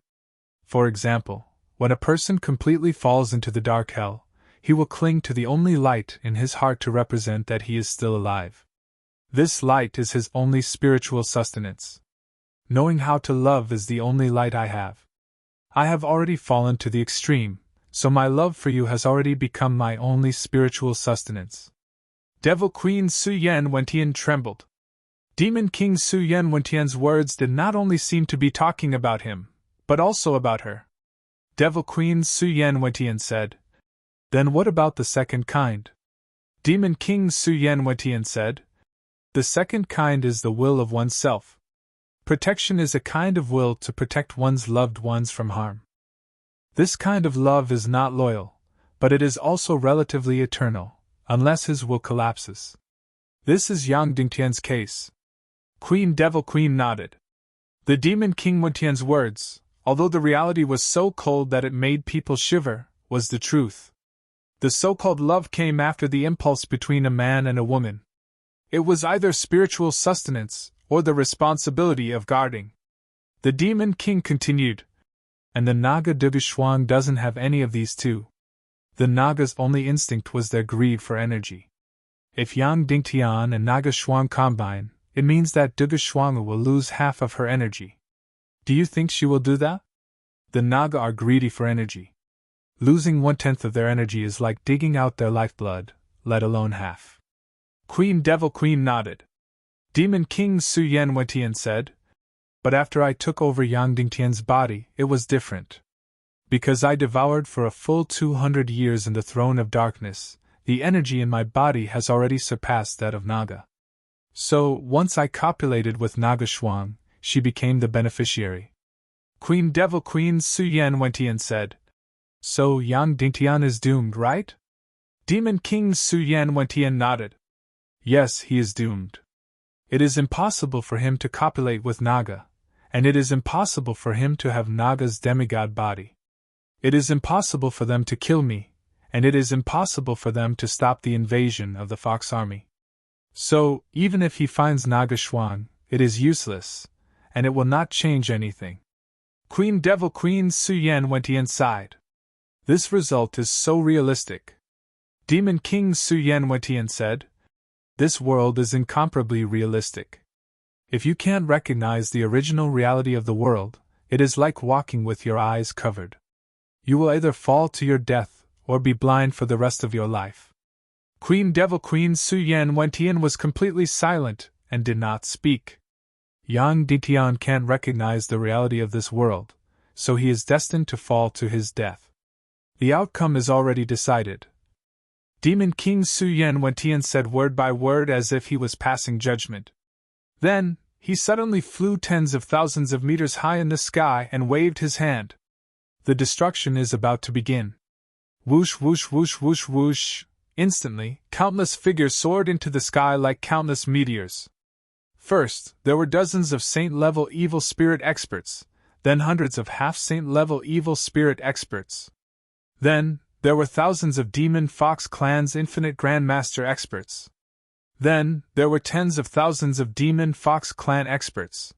For example, when a person completely falls into the dark hell, he will cling to the only light in his heart to represent that he is still alive. This light is his only spiritual sustenance. Knowing how to love is the only light I have. I have already fallen to the extreme, so my love for you has already become my only spiritual sustenance. Devil Queen Su Yan Wentian trembled. Demon King Su Yan Wentian's words did not only seem to be talking about him, but also about her. Devil Queen Su Yan Wentian said, Then what about the second kind? Demon King Su Yan Wentian said, The second kind is the will of oneself. Protection is a kind of will to protect one's loved ones from harm. This kind of love is not loyal, but it is also relatively eternal, unless his will collapses. This is Yang Dingtian's case. Devil Queen nodded. The Demon King Wentian's words, although the reality was so cold that it made people shiver, was the truth. The so-called love came after the impulse between a man and a woman. It was either spiritual sustenance, or the responsibility of guarding. The Demon King continued, And the Naga Durga Shuang doesn't have any of these two. The Naga's only instinct was their greed for energy. If Yang Dingtian and Naga Shuang combine, it means that Durga Shuang will lose half of her energy. Do you think she will do that? The Naga are greedy for energy. Losing 1/10 of their energy is like digging out their lifeblood, let alone half. Devil Queen nodded. Demon King Su Yan Wentian said, But after I took over Yang Dingtian's body, it was different. Because I devoured for a full 200 years in the throne of darkness, the energy in my body has already surpassed that of Naga. So, once I copulated with Naga Shuang, she became the beneficiary. Devil Queen Su Yan Wentian said, So Yang Dingtian is doomed, right? Demon King Su Yan Wentian nodded. Yes, he is doomed. It is impossible for him to copulate with Naga, and it is impossible for him to have Naga's demigod body. It is impossible for them to kill me, and it is impossible for them to stop the invasion of the Fox army. So, even if he finds Naga Shuang, it is useless, and it will not change anything. Devil Queen Su Yan Wentian sighed. This result is so realistic. Demon King Su Yan Wentian said, This world is incomparably realistic. If you can't recognize the original reality of the world, it is like walking with your eyes covered. You will either fall to your death, or be blind for the rest of your life. Devil Queen Su Yan Wentian was completely silent, and did not speak. Yang Dingtian can't recognize the reality of this world, so he is destined to fall to his death. The outcome is already decided. Demon King Su Yan Wentian said word by word as if he was passing judgment. Then, he suddenly flew tens of thousands of meters high in the sky and waved his hand. The destruction is about to begin. Whoosh, whoosh, whoosh, whoosh, whoosh. Instantly, countless figures soared into the sky like countless meteors. First, there were dozens of saint-level evil spirit experts, then hundreds of half-saint-level evil spirit experts. Then, there were thousands of Demon Fox Clan's Infinite Grandmaster experts. Then, there were tens of thousands of Demon Fox Clan experts.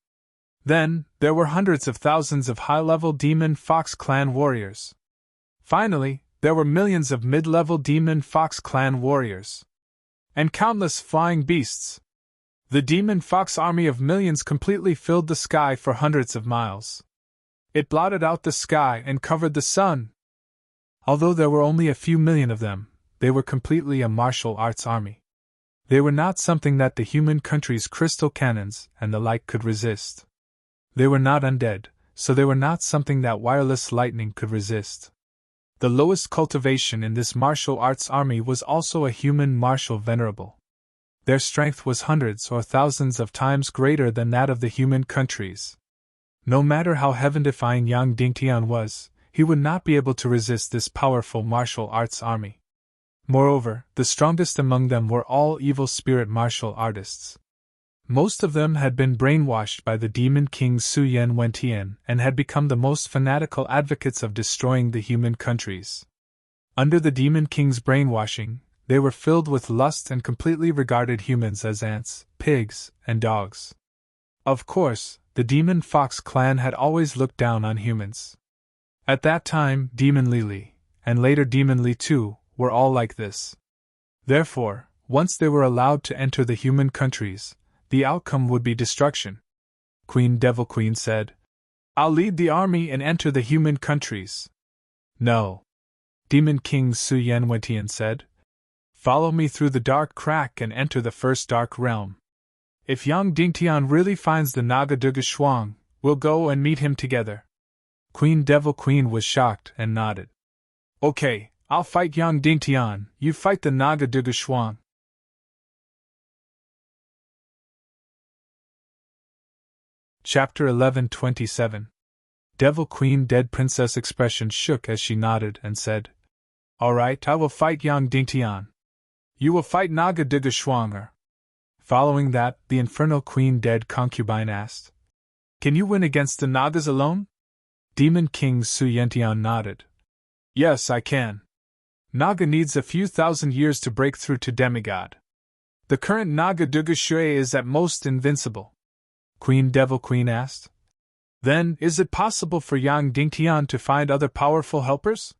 Then, there were hundreds of thousands of high-level Demon Fox Clan warriors. Finally, there were millions of mid-level Demon Fox Clan warriors. And countless flying beasts. The Demon Fox army of millions completely filled the sky for hundreds of miles. It blotted out the sky and covered the sun. Although there were only a few million of them, they were completely a martial arts army. They were not something that the human country's crystal cannons and the like could resist. They were not undead, so they were not something that wireless lightning could resist. The lowest cultivation in this martial arts army was also a human martial venerable. Their strength was hundreds or thousands of times greater than that of the human countries. No matter how heaven-defying Yang Dingtian was, he would not be able to resist this powerful martial arts army. Moreover, the strongest among them were all evil spirit martial artists. Most of them had been brainwashed by the Demon King Su Yen Wentian and had become the most fanatical advocates of destroying the human countries. Under the Demon King's brainwashing, they were filled with lust and completely regarded humans as ants, pigs, and dogs. Of course, the Demon Fox clan had always looked down on humans. At that time, Demon Lili, and later Demon Li too, were all like this. Therefore, once they were allowed to enter the human countries, the outcome would be destruction. Queen Devil Queen said, "I'll lead the army and enter the human countries." "No." Demon King Su Yen Wentian said, "Follow me through the dark crack and enter the first dark realm. If Yang Dingtian really finds the Naga Duga Shuang, we'll go and meet him together." Queen Devil Queen was shocked and nodded. "Okay, I'll fight Yang Dingtian, you fight the Naga Duga Shuang." Chapter 11:27. Devil Queen Dead Princess' expression shook as she nodded and said, "All right, I will fight Yang Dingtian. You will fight Naga Duga Shuanger." Following that, the Infernal Queen Dead Concubine asked, "Can you win against the Nagas alone?" Demon King Su Yentian nodded. "Yes, I can. Naga needs a few thousand years to break through to demigod. The current Naga Duga Shui is at most invincible." Queen Devil Queen asked, "Then, is it possible for Yang Dingtian to find other powerful helpers?"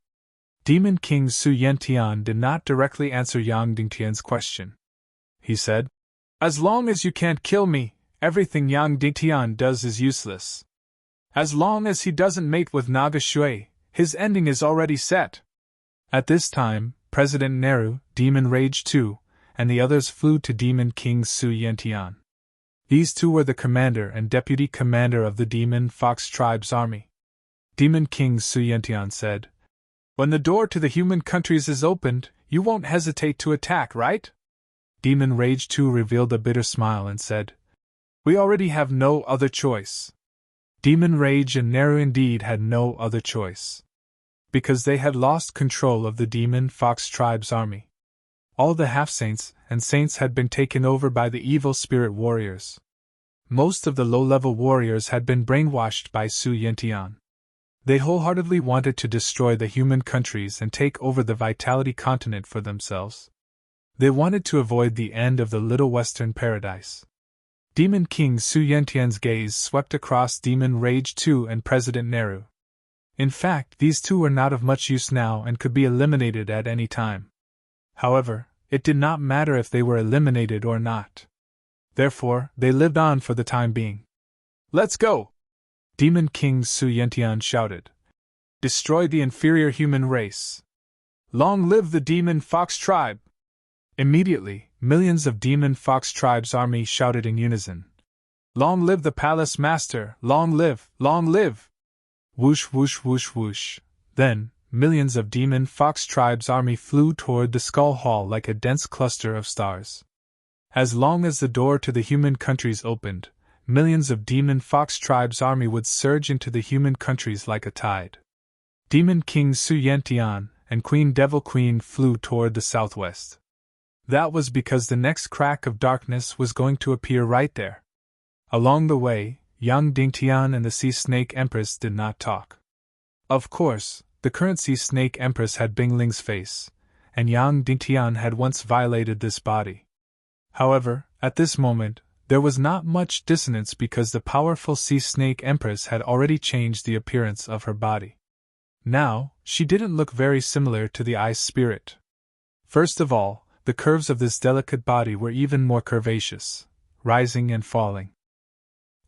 Demon King Su Yentian did not directly answer Yang Dingtian's question. He said, "As long as you can't kill me, everything Yang Dingtian does is useless. As long as he doesn't mate with Naga Shui, his ending is already set." At this time, President Nehru, Demon Rage II, and the others flew to Demon King Su Yentian. These two were the commander and deputy commander of the Demon Fox Tribe's army. Demon King Su Yentian said, "When the door to the human countries is opened, you won't hesitate to attack, right?" Demon Rage II revealed a bitter smile and said, "We already have no other choice." Demon Rage and Nehru indeed had no other choice. Because they had lost control of the Demon Fox Tribe's army. All the half-saints and saints had been taken over by the evil spirit warriors. Most of the low-level warriors had been brainwashed by Su Yentian. They wholeheartedly wanted to destroy the human countries and take over the Vitality continent for themselves. They wanted to avoid the end of the Little Western Paradise. Demon King Su Yentian's gaze swept across Demon Rage II and President Nehru. In fact, these two were not of much use now and could be eliminated at any time. However, it did not matter if they were eliminated or not. Therefore, they lived on for the time being. "Let's go!" Demon King Su Yentian shouted. "Destroy the inferior human race! Long live the Demon Fox Tribe!" Immediately, millions of Demon Fox Tribe's army shouted in unison. "Long live the Palace Master! Long live! Long live!" Whoosh whoosh whoosh whoosh. Then, millions of Demon Fox Tribe's army flew toward the Skull Hall like a dense cluster of stars. As long as the door to the human countries opened, millions of Demon Fox Tribe's army would surge into the human countries like a tide. Demon King Su Yantian and Queen Devil Queen flew toward the southwest. That was because the next crack of darkness was going to appear right there. Along the way, Yang Dingtian and the Sea Snake Empress did not talk. Of course, the current Sea Snake Empress had Bingling's face, and Yang Dingtian had once violated this body. However, at this moment, there was not much dissonance because the powerful Sea Snake Empress had already changed the appearance of her body. Now, she didn't look very similar to the Ice Spirit. First of all, the curves of this delicate body were even more curvaceous, rising and falling.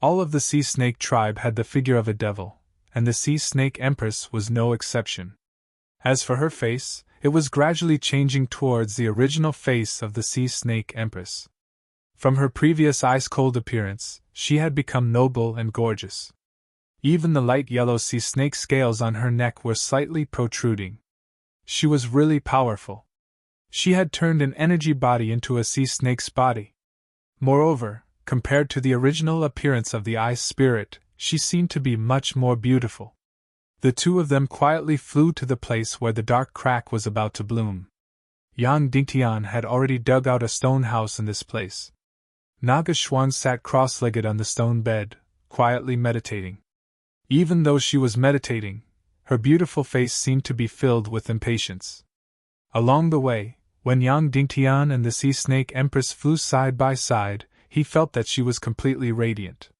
All of the Sea Snake tribe had the figure of a devil, and the Sea Snake Empress was no exception. As for her face, it was gradually changing towards the original face of the Sea Snake Empress. From her previous ice-cold appearance, she had become noble and gorgeous. Even the light yellow sea snake scales on her neck were slightly protruding. She was really powerful. She had turned an energy body into a sea snake's body. Moreover, compared to the original appearance of the Ice Spirit, she seemed to be much more beautiful. The two of them quietly flew to the place where the dark crack was about to bloom. Yang Dingtian had already dug out a stone house in this place. Naga Shuang sat cross-legged on the stone bed, quietly meditating. Even though she was meditating, her beautiful face seemed to be filled with impatience. Along the way, when Yang Dingtian and the Sea Snake Empress flew side by side, he felt that she was completely radiant.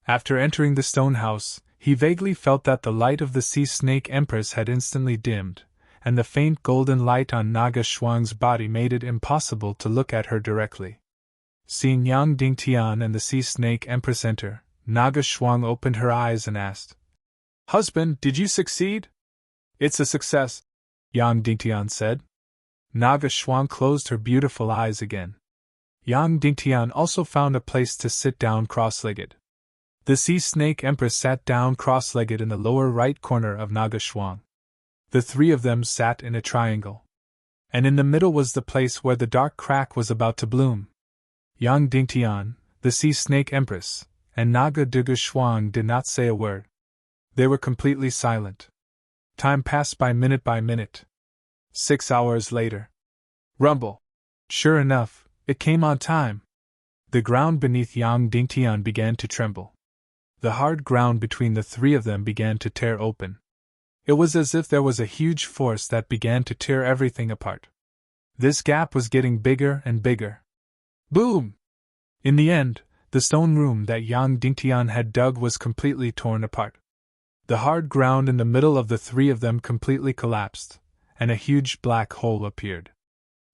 After entering the stone house, he vaguely felt that the light of the Sea Snake Empress had instantly dimmed, and the faint golden light on Naga Shuang's body made it impossible to look at her directly. Seeing Yang Dingtian and the Sea Snake Empress enter, Naga Shuang opened her eyes and asked, "Husband, did you succeed?" "It's a success," Yang Dingtian said. Naga Shuang closed her beautiful eyes again. Yang Dingtian also found a place to sit down cross-legged. The Sea Snake Empress sat down cross-legged in the lower right corner of Naga Shuang. The three of them sat in a triangle. And in the middle was the place where the dark crack was about to bloom. Yang Dingtian, the Sea Snake Empress, and Naga Shuang did not say a word. They were completely silent. Time passed by minute. 6 hours later. Rumble! Sure enough, it came on time. The ground beneath Yang Dingtian began to tremble. The hard ground between the three of them began to tear open. It was as if there was a huge force that began to tear everything apart. This gap was getting bigger and bigger. Boom! In the end, the stone room that Yang Dingtian had dug was completely torn apart. The hard ground in the middle of the three of them completely collapsed, and a huge black hole appeared.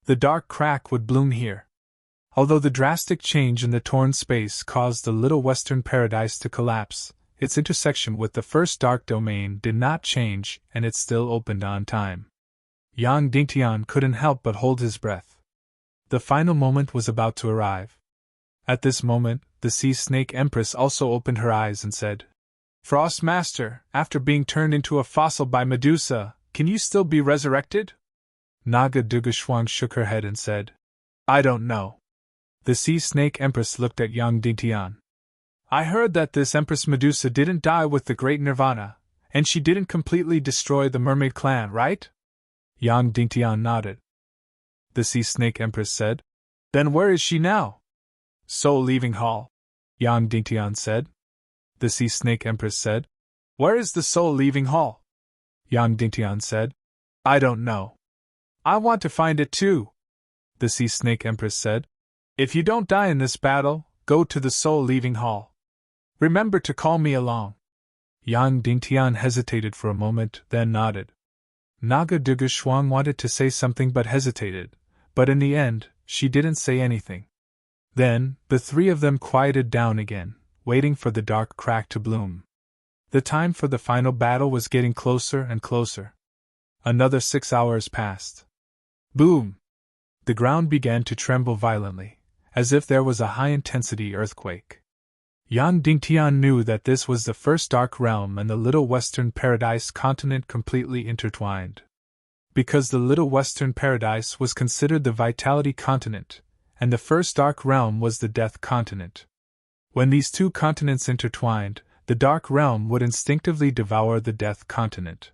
The dark crack would bloom here. Although the drastic change in the torn space caused the Little Western Paradise to collapse, its intersection with the first dark domain did not change, and it still opened on time. Yang Dingtian couldn't help but hold his breath. The final moment was about to arrive. At this moment, the Sea Snake Empress also opened her eyes and said, "Frost Master, after being turned into a fossil by Medusa, can you still be resurrected?" Naga Shuang shook her head and said, "I don't know." The Sea Snake Empress looked at Yang Dingtian. "I heard that this Empress Medusa didn't die with the Great Nirvana, and she didn't completely destroy the Mermaid Clan, right?" Yang Dingtian nodded. The Sea Snake Empress said, "Then where is she now?" "Soul Leaving Hall," Yang Dingtian said. The Sea Snake Empress said, "Where is the Soul Leaving Hall?" Yang Dingtian said, "I don't know." "I want to find it too," the Sea Snake Empress said. "If you don't die in this battle, go to the Soul Leaving Hall. Remember to call me along." Yang Dingtian hesitated for a moment, then nodded. Naga Shuang wanted to say something but hesitated, but in the end, she didn't say anything. Then, the three of them quieted down again, waiting for the dark crack to bloom. The time for the final battle was getting closer and closer. Another 6 hours passed. Boom! The ground began to tremble violently, as if there was a high-intensity earthquake. Yang Dingtian knew that this was the first dark realm and the Little Western Paradise continent completely intertwined. Because the Little Western Paradise was considered the Vitality continent, and the first dark realm was the Death continent. When these two continents intertwined, the dark realm would instinctively devour the death continent.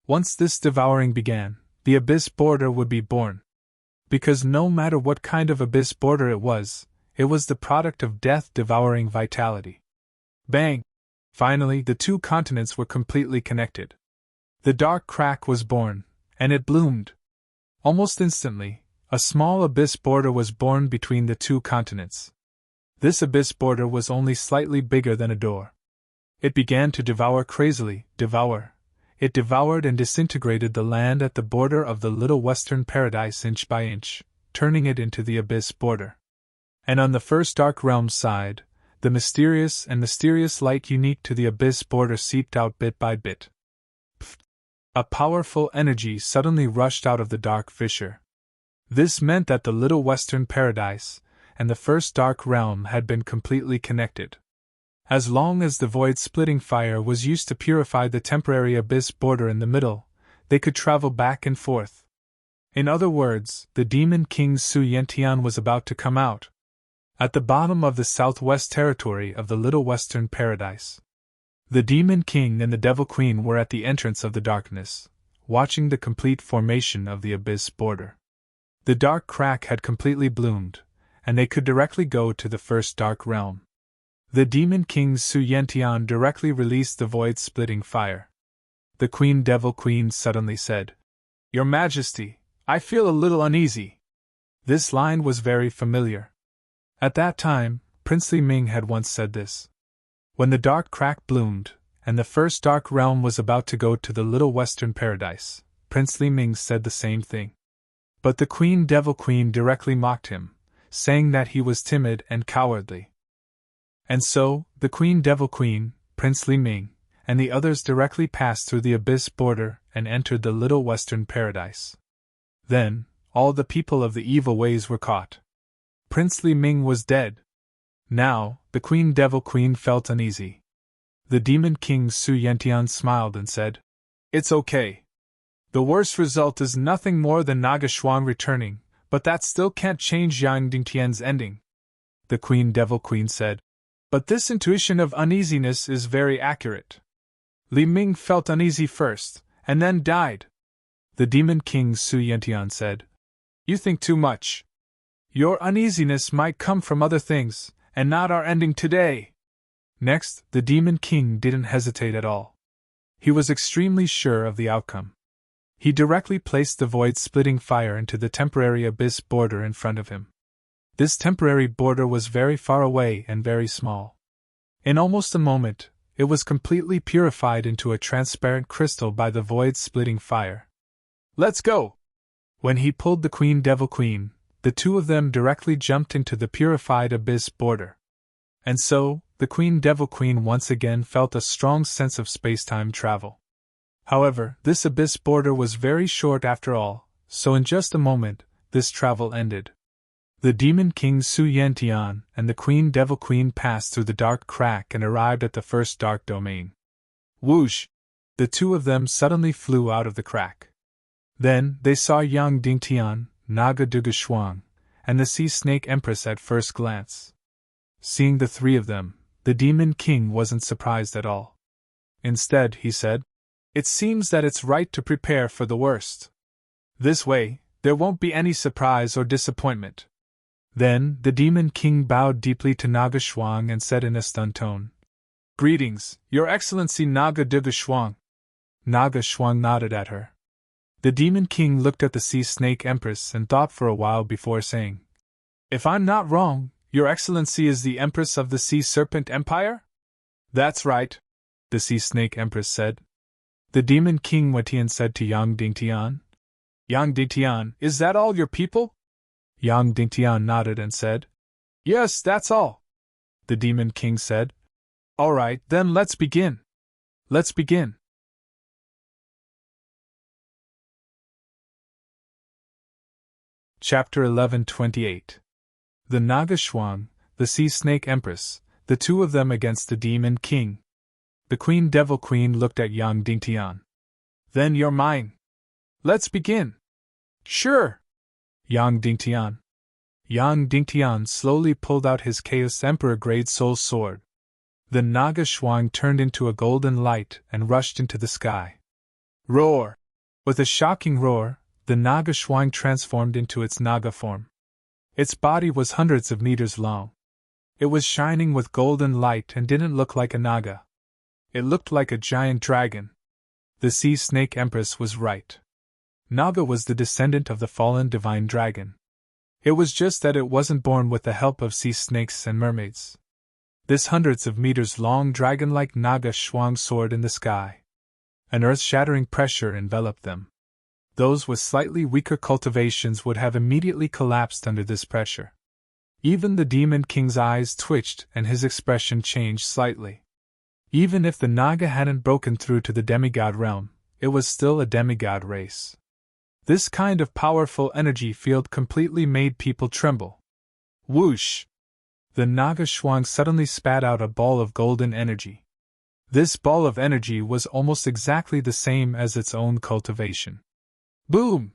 Once this devouring began, the abyss border would be born. Because no matter what kind of abyss border it was the product of death-devouring vitality. Bang! Finally, the two continents were completely connected. The dark crack was born, and it bloomed. Almost instantly, a small abyss border was born between the two continents. This abyss border was only slightly bigger than a door. It began to devour crazily, It devoured and disintegrated the land at the border of the little western paradise inch by inch, turning it into the abyss border. And on the first dark realm's side, the mysterious light unique to the abyss border seeped out bit by bit. Pfft! A powerful energy suddenly rushed out of the dark fissure. This meant that the little western paradise and the first dark realm had been completely connected. As long as the void-splitting fire was used to purify the temporary abyss border in the middle, they could travel back and forth. In other words, the Demon King Su Yentian was about to come out. At the bottom of the southwest territory of the Little Western Paradise. The Demon King and the Devil Queen were at the entrance of the darkness, watching the complete formation of the abyss border. The dark crack had completely bloomed, and they could directly go to the first dark realm. The Demon King Su Yentian directly released the void-splitting fire. The Queen Devil Queen suddenly said, "Your Majesty, I feel a little uneasy." This line was very familiar. At that time, Princely Ming had once said this. When the dark crack bloomed, and the first dark realm was about to go to the Little Western Paradise, Princely Ming said the same thing. But the Queen Devil Queen directly mocked him, saying that he was timid and cowardly. And so, the Queen Devil Queen, Princely Ming, and the others directly passed through the abyss border and entered the Little Western Paradise. Then, all the people of the evil ways were caught. Princely Ming was dead. Now, the Queen Devil Queen felt uneasy. The Demon King Su Yentian smiled and said, "It's okay. The worst result is nothing more than Naga Shuang returning, but that still can't change Yang Dingtian's ending." The Queen Devil Queen said, "But this intuition of uneasiness is very accurate. Li Ming felt uneasy first, and then died." The Demon King Su Yentian said, "You think too much. Your uneasiness might come from other things, and not our ending today." Next, the Demon King didn't hesitate at all. He was extremely sure of the outcome. He directly placed the void-splitting fire into the temporary abyss border in front of him. This temporary border was very far away and very small. In almost a moment, it was completely purified into a transparent crystal by the void-splitting fire. "Let's go!" When he pulled the Queen Devil Queen, the two of them directly jumped into the purified abyss border. And so, the Queen Devil Queen once again felt a strong sense of space-time travel. However, this abyss border was very short after all, so in just a moment, this travel ended. The Demon King Su Yentian and the Queen Devil Queen passed through the dark crack and arrived at the first dark domain. Whoosh! The two of them suddenly flew out of the crack. Then, they saw Yang Dingtian, Naga Duga Shuang, and the Sea Snake Empress at first glance. Seeing the three of them, the Demon King wasn't surprised at all. Instead, he said, "It seems that it's right to prepare for the worst. This way, there won't be any surprise or disappointment." Then, the Demon King bowed deeply to Naga Shuang and said in a stunned tone, "Greetings, Your Excellency Naga Duga Shuang." Naga Shuang nodded at her. The Demon King looked at the Sea Snake Empress and thought for a while before saying, "If I'm not wrong, Your Excellency is the Empress of the Sea Serpent Empire?" "That's right," the Sea Snake Empress said. The Demon King Wetian said to Yang Dingtian, "Yang Dingtian, is that all your people?" Yang Dingtian nodded and said, "Yes, that's all." The Demon King said, "All right, then let's begin. Let's begin." Chapter 11:28. The Naga Shuang, the Sea Snake Empress, the two of them against the Demon King. The Queen Devil Queen looked at Yang Dingtian. "Then you're mine. Let's begin." "Sure." Yang Dingtian. Yang Dingtian slowly pulled out his Chaos Emperor Grade Soul Sword. The Naga Shuang turned into a golden light and rushed into the sky. Roar! With a shocking roar, the Naga Shuang transformed into its Naga form. Its body was hundreds of meters long. It was shining with golden light and didn't look like a Naga. It looked like a giant dragon. The Sea Snake Empress was right. Naga was the descendant of the fallen divine dragon. It was just that it wasn't born with the help of sea snakes and mermaids. This hundreds of meters long dragon-like Naga Shuang soared in the sky. An earth-shattering pressure enveloped them. Those with slightly weaker cultivations would have immediately collapsed under this pressure. Even the Demon King's eyes twitched and his expression changed slightly. Even if the Naga hadn't broken through to the demigod realm, it was still a demigod race. This kind of powerful energy field completely made people tremble. Whoosh! The Naga Shuang suddenly spat out a ball of golden energy. This ball of energy was almost exactly the same as its own cultivation. Boom!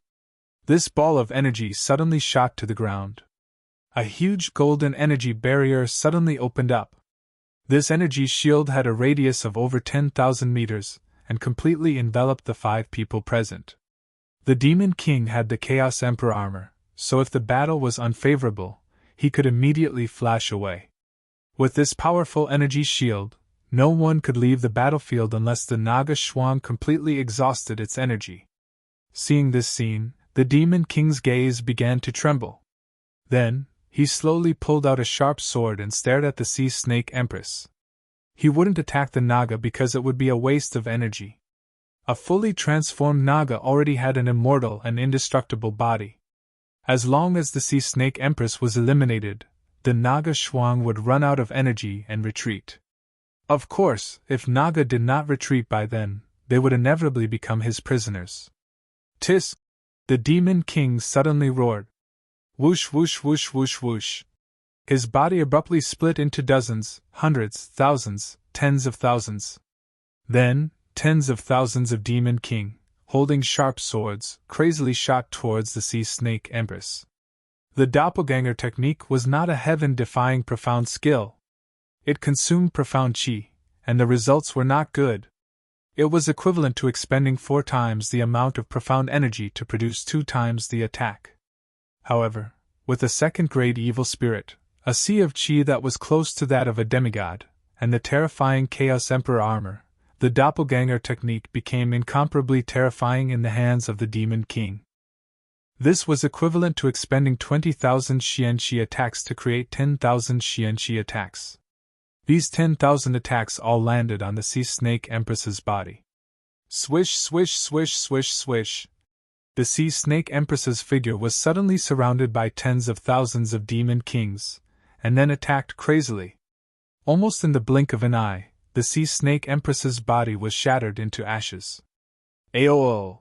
This ball of energy suddenly shot to the ground. A huge golden energy barrier suddenly opened up. This energy shield had a radius of over 10,000 meters and completely enveloped the 5 people present. The Demon King had the Chaos Emperor armor, so if the battle was unfavorable, he could immediately flash away. With this powerful energy shield, no one could leave the battlefield unless the Naga Shuang completely exhausted its energy. Seeing this scene, the Demon King's gaze began to tremble. Then, he slowly pulled out a sharp sword and stared at the Sea Snake Empress. He wouldn't attack the Naga because it would be a waste of energy. A fully transformed Naga already had an immortal and indestructible body. As long as the Sea Snake Empress was eliminated, the Naga Shuang would run out of energy and retreat. Of course, if Naga did not retreat by then, they would inevitably become his prisoners. Tis! The Demon King suddenly roared. Whoosh whoosh whoosh whoosh whoosh. His body abruptly split into dozens, hundreds, thousands, tens of thousands. Then, tens of thousands of Demon King, holding sharp swords, crazily shot towards the Sea Snake Empress. The doppelganger technique was not a heaven-defying profound skill. It consumed profound chi, and the results were not good. It was equivalent to expending 4 times the amount of profound energy to produce 2 times the attack. However, with a second-grade evil spirit, a sea of chi that was close to that of a demigod, and the terrifying Chaos Emperor armor, the doppelganger technique became incomparably terrifying in the hands of the Demon King. This was equivalent to expending 20,000 Xianqi attacks to create 10,000 Xianqi attacks. These 10,000 attacks all landed on the Sea Snake Empress's body. Swish, swish, swish, swish, swish. The Sea Snake Empress's figure was suddenly surrounded by tens of thousands of Demon Kings, and then attacked crazily. Almost in the blink of an eye, the Sea Snake Empress's body was shattered into ashes. Aoo!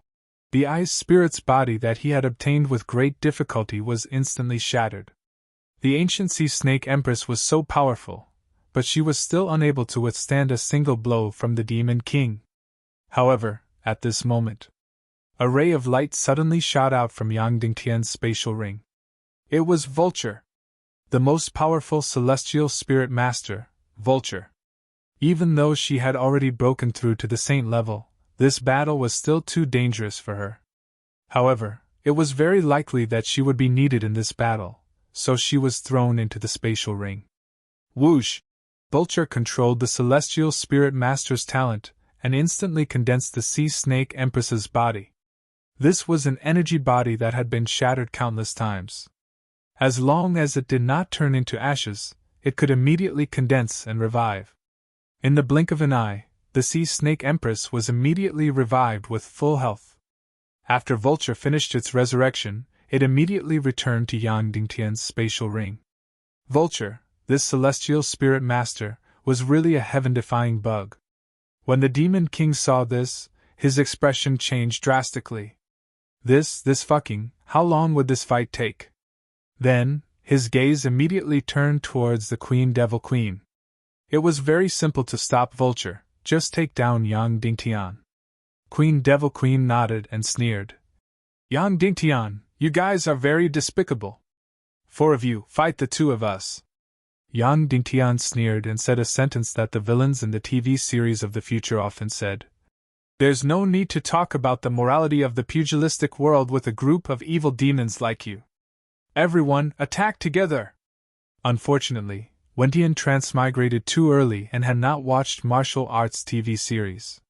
The ice spirit's body that he had obtained with great difficulty was instantly shattered. The ancient Sea Snake Empress was so powerful, but she was still unable to withstand a single blow from the Demon King. However, at this moment, a ray of light suddenly shot out from Yang Dingtian's spatial ring. It was Vulture, the most powerful celestial spirit master, Vulture. Even though she had already broken through to the saint level, this battle was still too dangerous for her. However, it was very likely that she would be needed in this battle, so she was thrown into the spatial ring. Whoosh! Vulture controlled the celestial spirit master's talent and instantly condensed the Sea Snake Empress's body. This was an energy body that had been shattered countless times. As long as it did not turn into ashes, it could immediately condense and revive. In the blink of an eye, the Sea Snake Empress was immediately revived with full health. After Vulture finished its resurrection, it immediately returned to Yang Dingtian's spatial ring. Vulture, this celestial spirit master, was really a heaven-defying bug. When the Demon King saw this, his expression changed drastically. This fucking, how long would this fight take? Then, his gaze immediately turned towards the Queen Devil Queen. It was very simple to stop Vulture, just take down Yang Dingtian. Queen Devil Queen nodded and sneered. Yang Dingtian, you guys are very despicable. 4 of you, fight the 2 of us. Yang Dingtian sneered and said a sentence that the villains in the TV series of the future often said. There's no need to talk about the morality of the pugilistic world with a group of evil demons like you. Everyone, attack together! Unfortunately, Wendian transmigrated too early and had not watched martial arts TV series.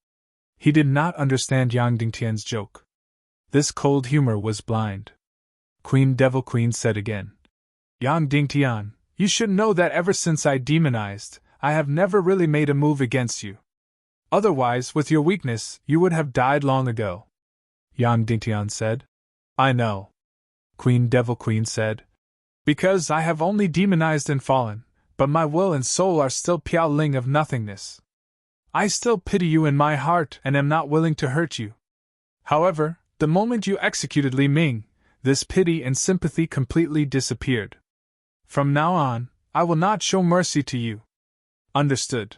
He did not understand Yang Dingtian's joke. This cold humor was blind. Queen Devil Queen said again. Yang Dingtian, you should know that ever since I demonized, I have never really made a move against you. Otherwise, with your weakness, you would have died long ago. Yang Dingtian said. I know. Queen Devil Queen said. Because I have only demonized and fallen, but my will and soul are still Piao Ling of nothingness. I still pity you in my heart and am not willing to hurt you. However, the moment you executed Li Ming, this pity and sympathy completely disappeared. From now on, I will not show mercy to you. Understood?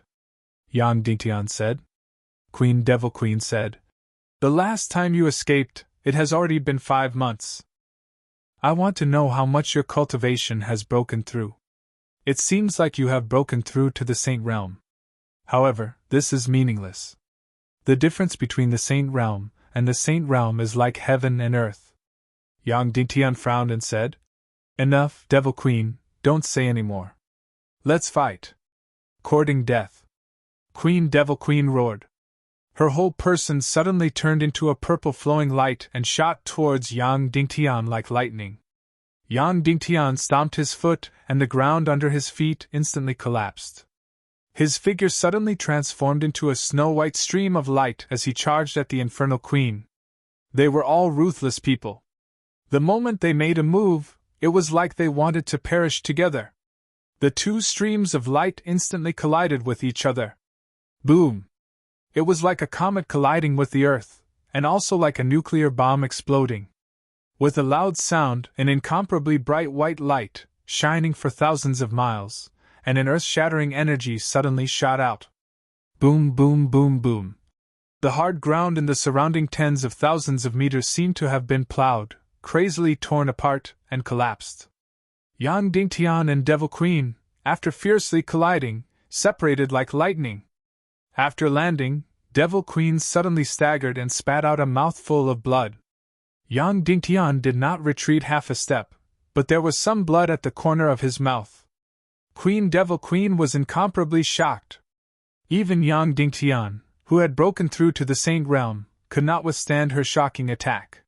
Yang Dingtian said. Queen Devil Queen said. The last time you escaped, it has already been 5 months. I want to know how much your cultivation has broken through. It seems like you have broken through to the Saint Realm. However, this is meaningless. The difference between the Saint Realm and the Saint Realm is like heaven and earth. Yang Dingtian frowned and said, Enough, Devil Queen, don't say any more. Let's fight. Courting death. Queen Devil Queen roared. Her whole person suddenly turned into a purple flowing light and shot towards Yang Dingtian like lightning. Yang Dingtian stomped his foot, and the ground under his feet instantly collapsed. His figure suddenly transformed into a snow-white stream of light as he charged at the Infernal Queen. They were all ruthless people. The moment they made a move, it was like they wanted to perish together. The 2 streams of light instantly collided with each other. Boom! It was like a comet colliding with the earth, and also like a nuclear bomb exploding. With a loud sound, an incomparably bright white light, shining for thousands of miles, and an earth-shattering energy suddenly shot out. Boom, boom, boom, boom. The hard ground in the surrounding tens of thousands of meters seemed to have been plowed, crazily torn apart, and collapsed. Yang Dingtian and Devil Queen, after fiercely colliding, separated like lightning. After landing, Devil Queen suddenly staggered and spat out a mouthful of blood. Yang Dingtian did not retreat half a step, but there was some blood at the corner of his mouth. Queen Devil Queen was incomparably shocked. Even Yang Dingtian, who had broken through to the Saint Realm, could not withstand her shocking attack.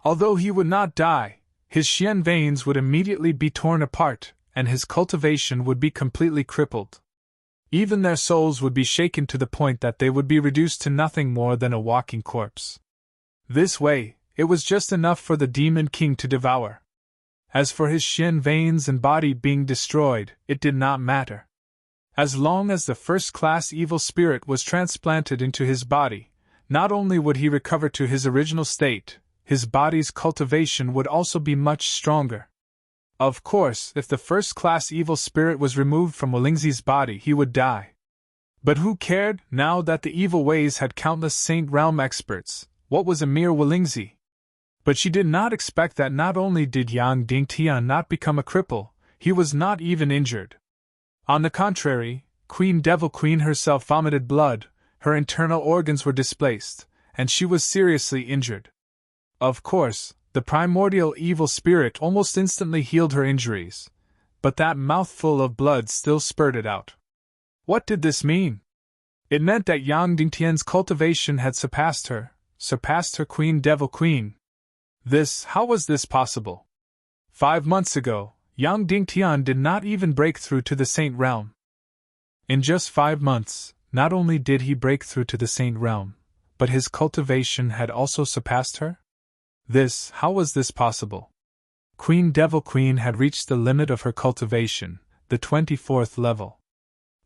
Although he would not die, his Xian veins would immediately be torn apart, and his cultivation would be completely crippled. Even their souls would be shaken to the point that they would be reduced to nothing more than a walking corpse. This way, it was just enough for the Demon King to devour. As for his Xian veins and body being destroyed, it did not matter. As long as the first-class evil spirit was transplanted into his body, not only would he recover to his original state, his body's cultivation would also be much stronger. Of course, if the first-class evil spirit was removed from Wolingzi's body, he would die. But who cared, now that the evil ways had countless Saint Realm experts? What was a mere Wolingzi? But she did not expect that not only did Yang Dingtian not become a cripple, he was not even injured. On the contrary, Queen Devil Queen herself vomited blood, her internal organs were displaced, and she was seriously injured. Of course, the primordial evil spirit almost instantly healed her injuries, but that mouthful of blood still spurted out. What did this mean? It meant that Yang Dingtian's cultivation had surpassed her Queen Devil Queen. How was this possible? 5 months ago, Yang Dingtian did not even break through to the Saint Realm. In just 5 months, not only did he break through to the Saint Realm, but his cultivation had also surpassed her? How was this possible? Queen Devil Queen had reached the limit of her cultivation, the 24th level.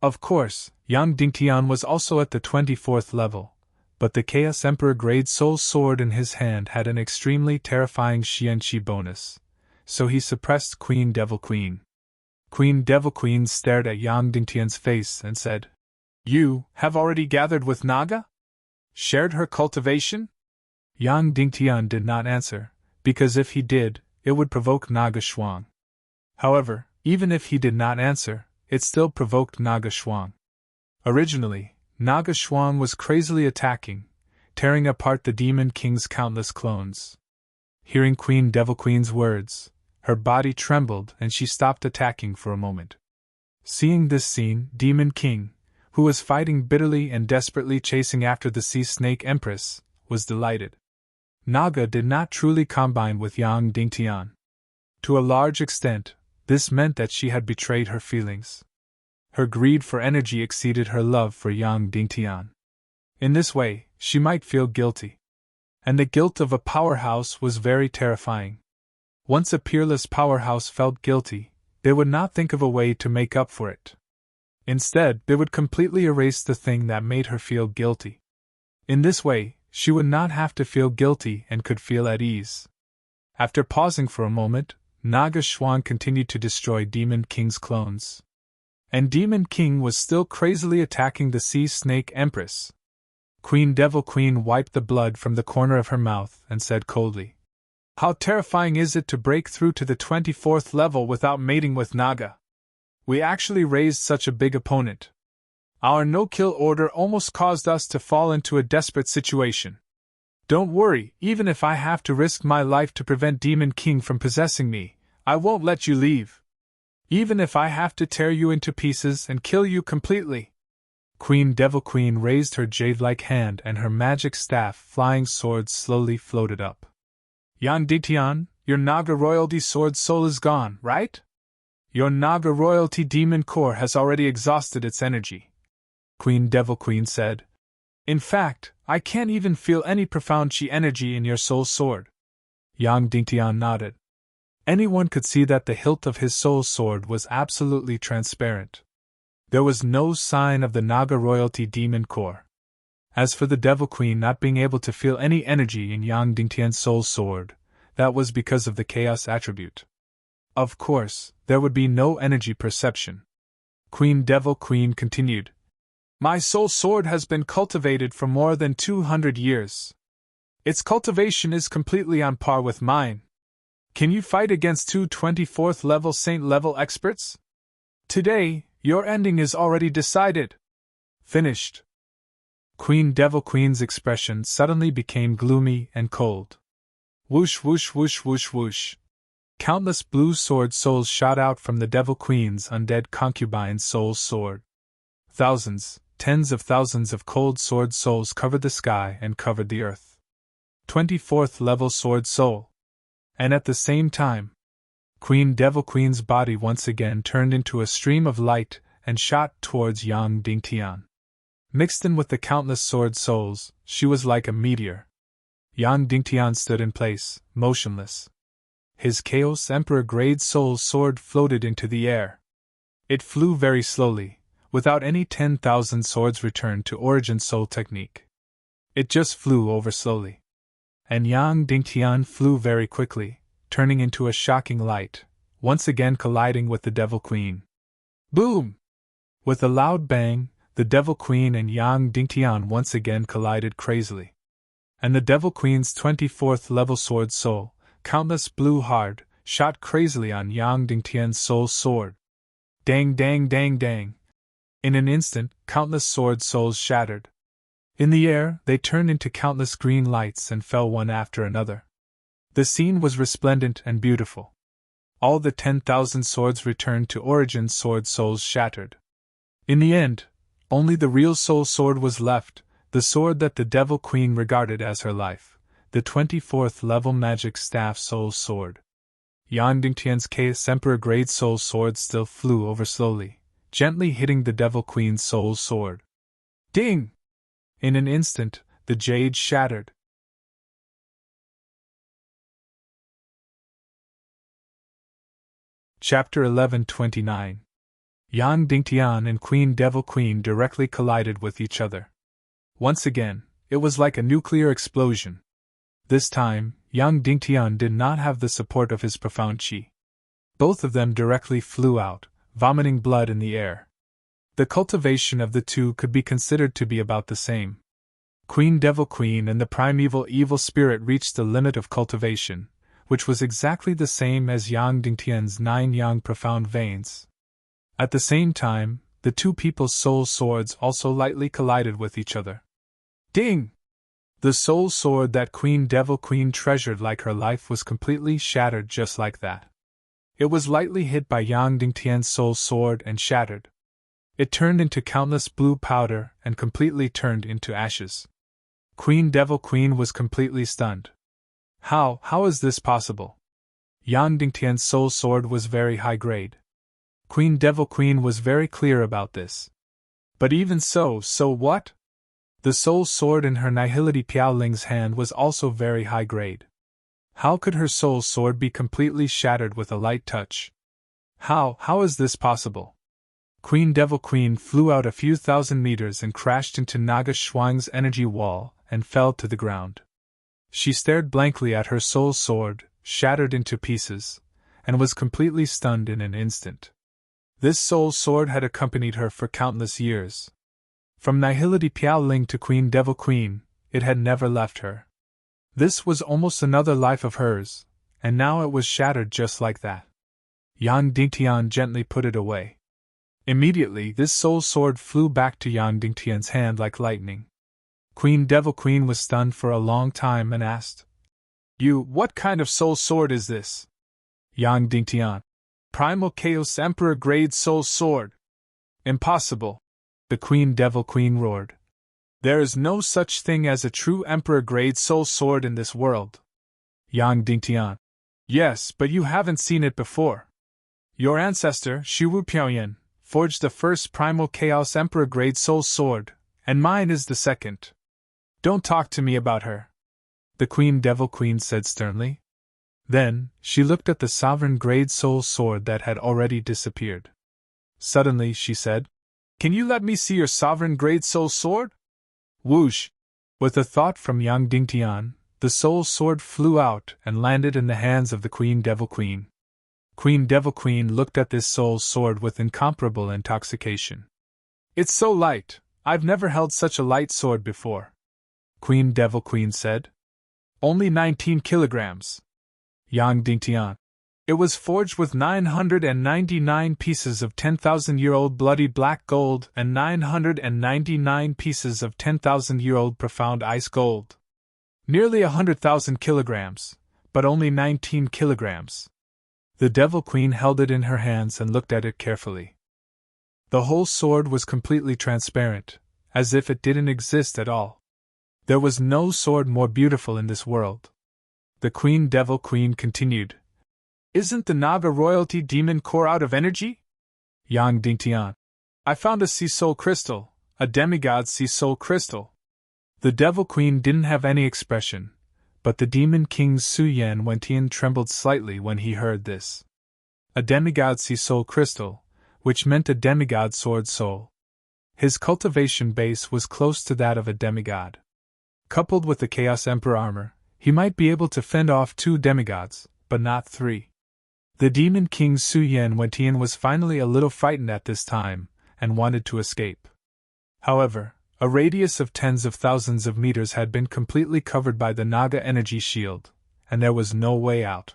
Of course, Yang Dingtian was also at the 24th level, but the Chaos Emperor Grade Soul Sword in his hand had an extremely terrifying Xianqi bonus, so he suppressed Queen Devil Queen. Queen Devil Queen stared at Yang Dingtian's face and said, "You have already gathered with Naga? Shared her cultivation?" Yang Dingtian did not answer, because if he did, it would provoke Naga Shuang. However, even if he did not answer, it still provoked Naga Shuang. Originally, Naga Shuang was crazily attacking, tearing apart the Demon King's countless clones. Hearing Queen Devil Queen's words, her body trembled and she stopped attacking for a moment. Seeing this scene, Demon King, who was fighting bitterly and desperately chasing after the Sea Snake Empress, was delighted. Naga did not truly combine with Yang Dingtian. To a large extent, this meant that she had betrayed her feelings. Her greed for energy exceeded her love for Yang Dingtian. In this way, she might feel guilty. And the guilt of a powerhouse was very terrifying. Once a peerless powerhouse felt guilty, they would not think of a way to make up for it. Instead, they would completely erase the thing that made her feel guilty. In this way, she would not have to feel guilty and could feel at ease. After pausing for a moment, Naga Shuang continued to destroy Demon King's clones. And Demon King was still crazily attacking the Sea Snake Empress. Queen Devil Queen wiped the blood from the corner of her mouth and said coldly, "How terrifying is it to break through to the 24th level without mating with Naga? We actually raised such a big opponent. Our no-kill order almost caused us to fall into a desperate situation. Don't worry, even if I have to risk my life to prevent Demon King from possessing me, I won't let you leave. Even if I have to tear you into pieces and kill you completely." Queen Devil Queen raised her jade-like hand and her magic staff flying sword slowly floated up. "Yan Ditian, your Naga royalty sword soul is gone, right? Your Naga royalty demon core has already exhausted its energy," Queen Devil Queen said. "In fact, I can't even feel any profound chi energy in your soul sword." Yang Dingtian nodded. Anyone could see that the hilt of his soul sword was absolutely transparent. There was no sign of the Naga royalty demon core. As for the Devil Queen not being able to feel any energy in Yang Dingtian's soul sword, that was because of the chaos attribute. Of course, there would be no energy perception. Queen Devil Queen continued, "My soul sword has been cultivated for more than 200 years. Its cultivation is completely on par with mine. Can you fight against two 24th level saint level experts? Today, your ending is already decided. Finished." Queen Devil Queen's expression suddenly became gloomy and cold. Whoosh whoosh whoosh whoosh whoosh. Countless blue sword souls shot out from the Devil Queen's undead concubine's soul sword. Thousands, tens of thousands of cold sword souls covered the sky and covered the earth. 24th level sword soul. And at the same time, Queen Devil Queen's body once again turned into a stream of light and shot towards Yang Dingtian. Mixed in with the countless sword souls, she was like a meteor. Yang Dingtian stood in place, motionless. His Chaos Emperor grade soul sword floated into the air. It flew very slowly, without any 10,000 swords returned to origin soul technique. It just flew over slowly. And Yang Dingtian flew very quickly, turning into a shocking light, once again colliding with the Devil Queen. Boom! With a loud bang, the Devil Queen and Yang Dingtian once again collided crazily. And the Devil Queen's 24th level sword soul, countless blue hard, shot crazily on Yang Dingtian's soul sword. Dang dang dang dang. In an instant, countless sword souls shattered. In the air, they turned into countless green lights and fell one after another. The scene was resplendent and beautiful. All the 10,000 swords returned to origin sword souls shattered. In the end, only the real soul sword was left, the sword that the Devil Queen regarded as her life, the 24th level magic staff soul sword. Yang Dingtian's Chaos Emperor grade soul sword still flew over slowly, gently hitting the Devil Queen's soul sword. Ding! In an instant, the jade shattered. Chapter 1129. Yang Dingtian and Queen Devil Queen directly collided with each other. Once again, it was like a nuclear explosion. This time, Yang Dingtian did not have the support of his profound qi. Both of them directly flew out, vomiting blood in the air. The cultivation of the two could be considered to be about the same. Queen Devil Queen and the primeval evil spirit reached the limit of cultivation, which was exactly the same as Yang Dingtian's 9 yang profound veins. At the same time, the two people's soul swords also lightly collided with each other. Ding! The soul sword that Queen Devil Queen treasured like her life was completely shattered just like that. It was lightly hit by Yang Dingtian's soul sword and shattered. It turned into countless blue powder and completely turned into ashes. Queen Devil Queen was completely stunned. How is this possible? Yang Dingtian's soul sword was very high grade. Queen Devil Queen was very clear about this. But even so what? The soul sword in her Nihility Piaoling's hand was also very high grade. How could her soul sword be completely shattered with a light touch? How is this possible? Queen Devil Queen flew out a few thousand meters and crashed into Naga Shuang's energy wall and fell to the ground. She stared blankly at her soul sword, shattered into pieces, and was completely stunned in an instant. This soul sword had accompanied her for countless years. From Nihility Piaoling to Queen Devil Queen, it had never left her. This was almost another life of hers, and now it was shattered just like that. Yang Dingtian gently put it away. Immediately, this soul sword flew back to Yang Dingtian's hand like lightning. Queen Devil Queen was stunned for a long time and asked, What kind of soul sword is this? Yang Dingtian. Primal Chaos Emperor Grade Soul Sword. Impossible. The Queen Devil Queen roared. There is no such thing as a true Emperor-grade soul sword in this world. Yang Dingtian. Yes, but you haven't seen it before. Your ancestor, Shiwu Piaoyan, forged the first Primal Chaos Emperor-grade soul sword, and mine is the second. Don't talk to me about her. The Queen Devil Queen said sternly. Then, she looked at the sovereign-grade soul sword that had already disappeared. Suddenly, she said, Can you let me see your sovereign-grade soul sword? Whoosh! With a thought from Yang Dingtian, the soul sword flew out and landed in the hands of the Queen Devil Queen. Queen Devil Queen looked at this soul sword with incomparable intoxication. It's so light, I've never held such a light sword before. Queen Devil Queen said. Only 19 kilograms. Yang Dingtian. It was forged with 999 pieces of 10,000-year-old bloody black gold and 999 pieces of 10,000-year-old profound ice gold. Nearly 100,000 kilograms, but only 19 kilograms. The Devil Queen held it in her hands and looked at it carefully. The whole sword was completely transparent, as if it didn't exist at all. There was no sword more beautiful in this world. The Queen Devil Queen continued. Isn't the Naga royalty demon core out of energy? Yang Dingtian. I found a sea soul crystal, a demigod sea soul crystal. The Devil Queen didn't have any expression, but the Demon King Su Yan Wentian trembled slightly when he heard this. A demigod sea soul crystal, which meant a demigod sword soul. His cultivation base was close to that of a demigod. Coupled with the Chaos Emperor armor, he might be able to fend off 2 demigods, but not 3. The Demon King Su Yan Wentian was finally a little frightened at this time, and wanted to escape. However, a radius of tens of thousands of meters had been completely covered by the Naga energy shield, and there was no way out.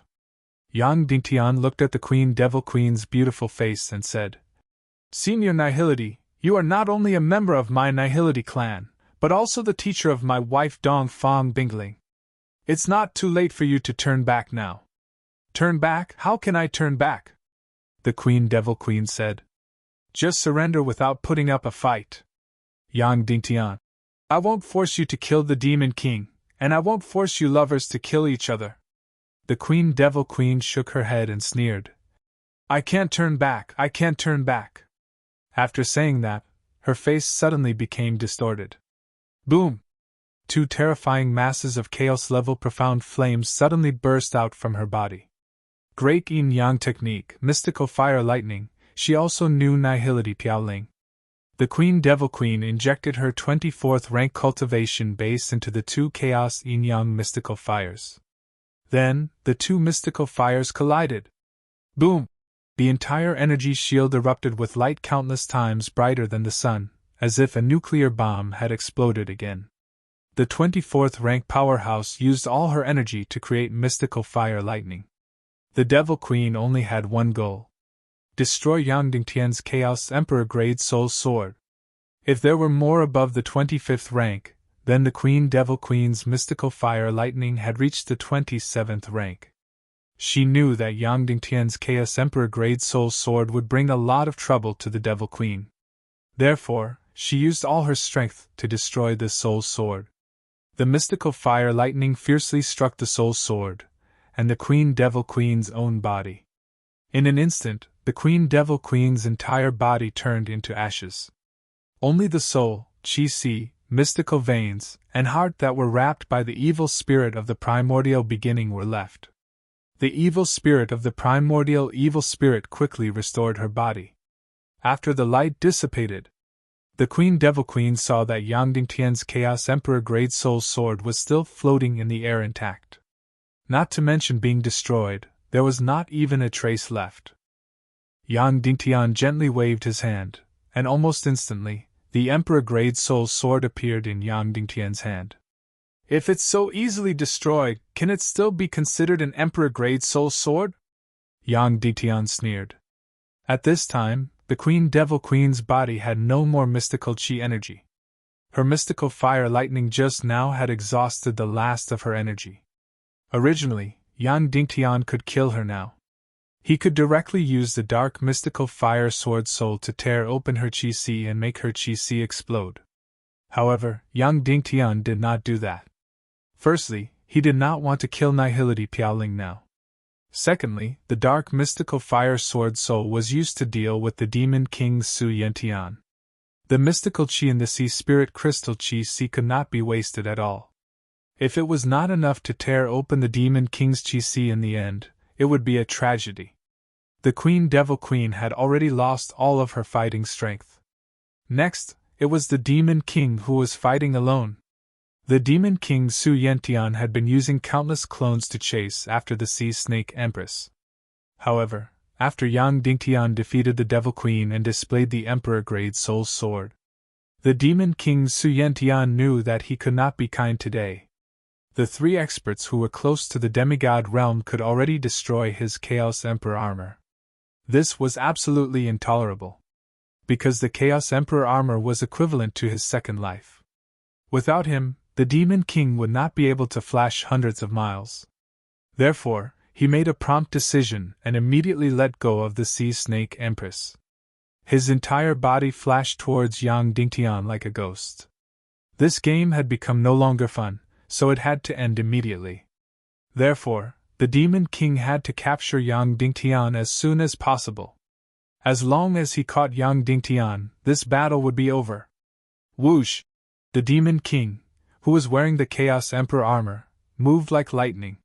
Yang Dingtian looked at the Queen Devil Queen's beautiful face and said, Senior Nihility, you are not only a member of my Nihility clan, but also the teacher of my wife Dong Fong Bingling. It's not too late for you to turn back now. Turn back? How can I turn back? The Queen Devil Queen said. Just surrender without putting up a fight. Yang Dingtian. I won't force you to kill the Demon King, and I won't force you lovers to kill each other. The Queen Devil Queen shook her head and sneered. I can't turn back, I can't turn back. After saying that, her face suddenly became distorted. Boom! 2 terrifying masses of chaos-level profound flames suddenly burst out from her body. Great Yin Yang technique, mystical fire lightning, she also knew Nihility Piaoling. The Queen Devil Queen injected her 24th rank cultivation base into the 2 chaos Yin Yang mystical fires. Then, the 2 mystical fires collided. Boom! The entire energy shield erupted with light countless times brighter than the sun, as if a nuclear bomb had exploded again. The 24th rank powerhouse used all her energy to create mystical fire lightning. The Devil Queen only had one goal: destroy Yang Dingtian's Chaos Emperor grade soul sword. If there were more above the 25th rank, then the Devil Queen's mystical fire lightning had reached the 27th rank. She knew that Yang Dingtian's Chaos Emperor grade soul sword would bring a lot of trouble to the Devil Queen. Therefore, she used all her strength to destroy the soul sword. The mystical fire lightning fiercely struck the soul sword, and the Devil Queen's own body. In an instant, the Devil Queen's entire body turned into ashes. Only the soul, chi, mystical veins, and heart that were wrapped by the evil spirit of the primordial beginning were left. The evil spirit of the primordial evil spirit quickly restored her body. After the light dissipated, the Devil Queen saw that Yang Dingtian's Chaos Emperor grade soul sword was still floating in the air intact. Not to mention being destroyed, there was not even a trace left. Yang Dingtian gently waved his hand, and almost instantly, the Emperor grade soul sword appeared in Yang Dingtian's hand. If it's so easily destroyed, can it still be considered an Emperor grade soul sword? Yang Dingtian sneered. At this time, the Devil Queen's body had no more mystical chi energy. Her mystical fire lightning just now had exhausted the last of her energy. Originally, Yang Dingtian could kill her now. He could directly use the dark mystical fire sword soul to tear open her chi and make her chi explode. However, Yang Dingtian did not do that. Firstly, he did not want to kill Nihility Piaoling now. Secondly, the dark mystical fire sword soul was used to deal with the Demon King Su Yentian. The mystical chi in the sea spirit crystal chi could not be wasted at all. If it was not enough to tear open the Demon King's chi in the end, it would be a tragedy. The Devil Queen had already lost all of her fighting strength. Next, it was the Demon King who was fighting alone. The Demon King Su Yentian had been using countless clones to chase after the Sea Snake Empress. However, after Yang Dingtian defeated the Devil Queen and displayed the Emperor grade soul sword, the Demon King Su Yentian knew that he could not be kind today. The three experts who were close to the demigod realm could already destroy his Chaos Emperor armor. This was absolutely intolerable, because the Chaos Emperor armor was equivalent to his second life. Without him, the Demon King would not be able to flash hundreds of miles. Therefore, he made a prompt decision and immediately let go of the Sea Snake Empress. His entire body flashed towards Yang Dingtian like a ghost. This game had become no longer fun, so it had to end immediately. Therefore, the Demon King had to capture Yang Dingtian as soon as possible. As long as he caught Yang Dingtian, this battle would be over. Whoosh! The Demon King, who was wearing the Chaos Emperor armor, moved like lightning.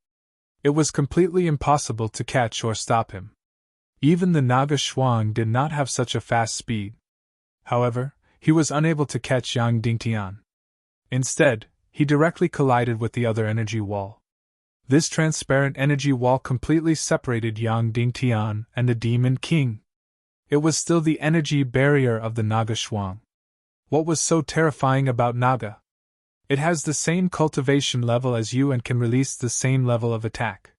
It was completely impossible to catch or stop him. Even the Naga Shuang did not have such a fast speed. However, he was unable to catch Yang Dingtian. Instead, he directly collided with the other energy wall. This transparent energy wall completely separated Yang Dingtian and the Demon King. It was still the energy barrier of the Naga Shuang. What was so terrifying about Naga? It has the same cultivation level as you and can release the same level of attack.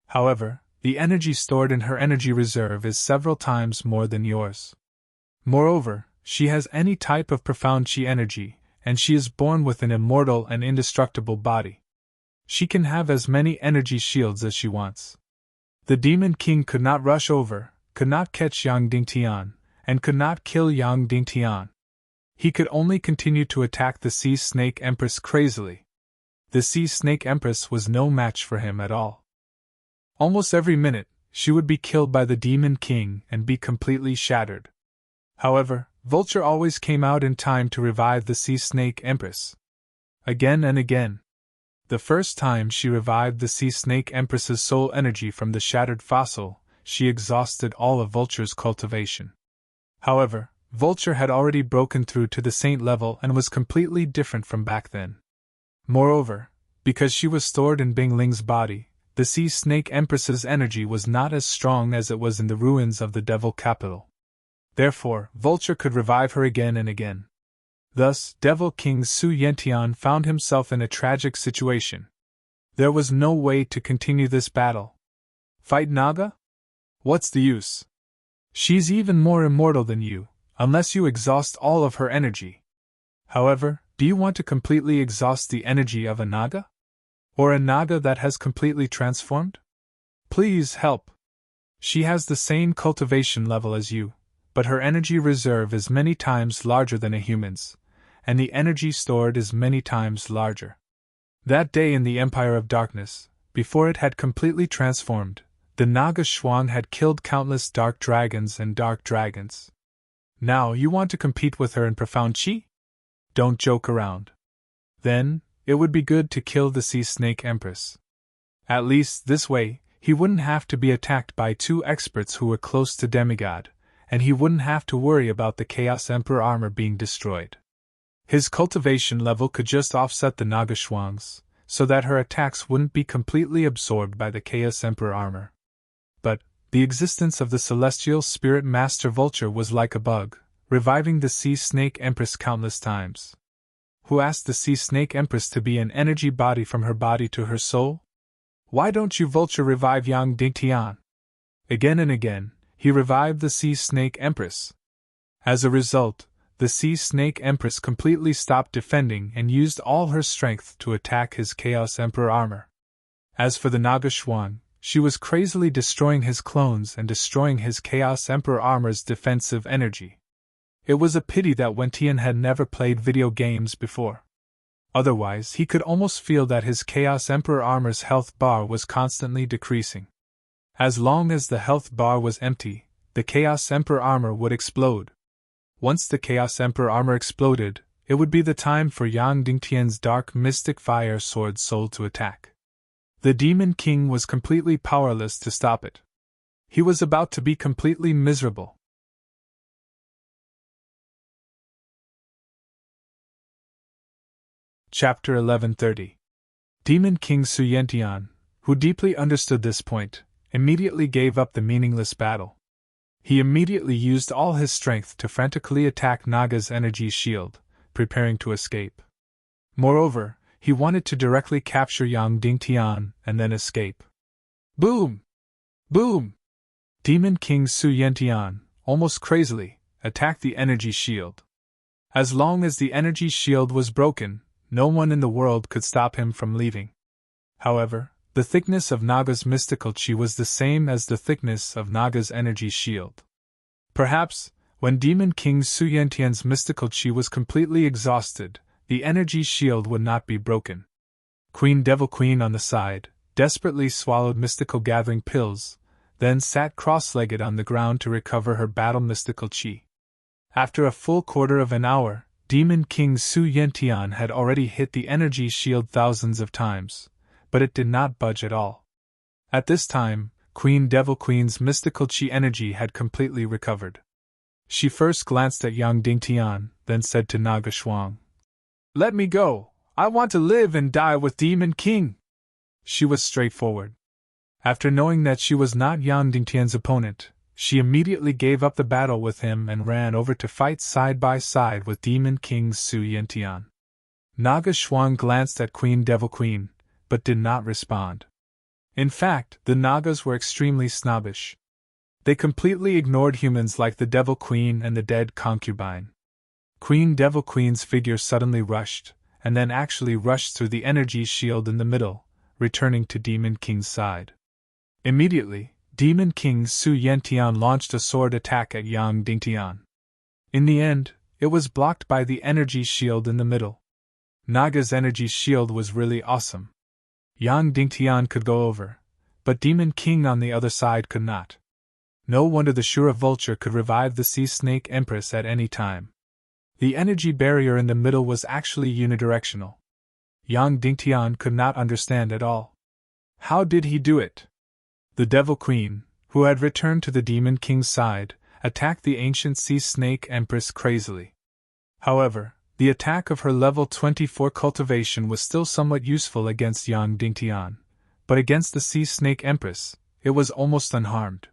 However, the energy stored in her energy reserve is several times more than yours. Moreover, she has any type of profound chi energy, and she is born with an immortal and indestructible body. She can have as many energy shields as she wants. The Demon King could not rush over, could not catch Yang Dingtian, and could not kill Yang Dingtian. He could only continue to attack the Sea Snake Empress crazily. The Sea Snake Empress was no match for him at all. Almost every minute, she would be killed by the Demon King and be completely shattered. However, Vulture always came out in time to revive the Sea Snake Empress. Again and again. The first time she revived the Sea Snake Empress's soul energy from the shattered fossil, she exhausted all of Vulture's cultivation. However, Vulture had already broken through to the saint level and was completely different from back then. Moreover, because she was stored in Bing Ling's body, the Sea Snake Empress's energy was not as strong as it was in the ruins of the Devil Capital. Therefore, Vulture could revive her again and again. Thus, Devil King Su Yentian found himself in a tragic situation. There was no way to continue this battle. Fight Naga? What's the use? She's even more immortal than you, unless you exhaust all of her energy. However, do you want to completely exhaust the energy of a Naga? Or a Naga that has completely transformed? Please help. She has the same cultivation level as you, but her energy reserve is many times larger than a human's, and the energy stored is many times larger. That day in the Empire of Darkness, before it had completely transformed, the Naga Shuang had killed countless dark dragons and dark dragons. Now you want to compete with her in profound chi? Don't joke around. Then, it would be good to kill the Sea Snake Empress. At least this way, he wouldn't have to be attacked by two experts who were close to demigod, and he wouldn't have to worry about the Chaos Emperor armor being destroyed. His cultivation level could just offset the Naga Shuang's, so that her attacks wouldn't be completely absorbed by the Chaos Emperor armor. But, the existence of the Celestial Spirit Master Vulture was like a bug, reviving the Sea Snake Empress countless times. Who asked the Sea Snake Empress to be an energy body from her body to her soul? Why don't you Vulture revive Yang Dingtian? Again and again, he revived the Sea Snake Empress. As a result, the Sea Snake Empress completely stopped defending and used all her strength to attack his Chaos Emperor armor. As for the Naga Shuang, she was crazily destroying his clones and destroying his Chaos Emperor armor's defensive energy. It was a pity that Wentian had never played video games before. Otherwise, he could almost feel that his Chaos Emperor armor's health bar was constantly decreasing. As long as the health bar was empty, the Chaos Emperor armor would explode. Once the Chaos Emperor armor exploded, it would be the time for Yang Dingtian's Dark Mystic Fire Sword Soul to attack. The Demon King was completely powerless to stop it. He was about to be completely miserable. Chapter 1130. Demon King Su Yentian, who deeply understood this point, immediately gave up the meaningless battle. He immediately used all his strength to frantically attack Naga's energy shield, preparing to escape. Moreover, he wanted to directly capture Yang Dingtian and then escape. Boom! Boom! Demon King Su Yentian, almost crazily, attacked the energy shield. As long as the energy shield was broken, no one in the world could stop him from leaving. However, the thickness of Naga's mystical chi was the same as the thickness of Naga's energy shield. Perhaps, when Demon King Su Yentian's mystical chi was completely exhausted, the energy shield would not be broken. Queen Devil Queen on the side, desperately swallowed mystical gathering pills, then sat cross-legged on the ground to recover her battle mystical chi. After a full quarter of an hour, Demon King Su Yentian had already hit the energy shield thousands of times, but it did not budge at all. At this time, Queen Devil Queen's mystical chi energy had completely recovered. She first glanced at Yang Dingtian, then said to Naga Shuang, "Let me go! I want to live and die with Demon King!" She was straightforward. After knowing that she was not Yang Dingtian's opponent, she immediately gave up the battle with him and ran over to fight side by side with Demon King Su Yentian. Naga Shuang glanced at Queen Devil Queen, but did not respond. In fact, the Nagas were extremely snobbish. They completely ignored humans like the Devil Queen and the dead concubine. Queen Devil Queen's figure suddenly rushed, and then actually rushed through the energy shield in the middle, returning to Demon King's side. Immediately, Demon King Su Yentian launched a sword attack at Yang Dingtian. In the end, it was blocked by the energy shield in the middle. Naga's energy shield was really awesome. Yang Dingtian could go over, but Demon King on the other side could not. No wonder the Shura Vulture could revive the Sea Snake Empress at any time. The energy barrier in the middle was actually unidirectional. Yang Dingtian could not understand at all. How did he do it? The Devil Queen, who had returned to the Demon King's side, attacked the ancient Sea Snake Empress crazily. However, the attack of her level 24 cultivation was still somewhat useful against Yang Dingtian, but against the Sea Snake Empress, it was almost unharmed.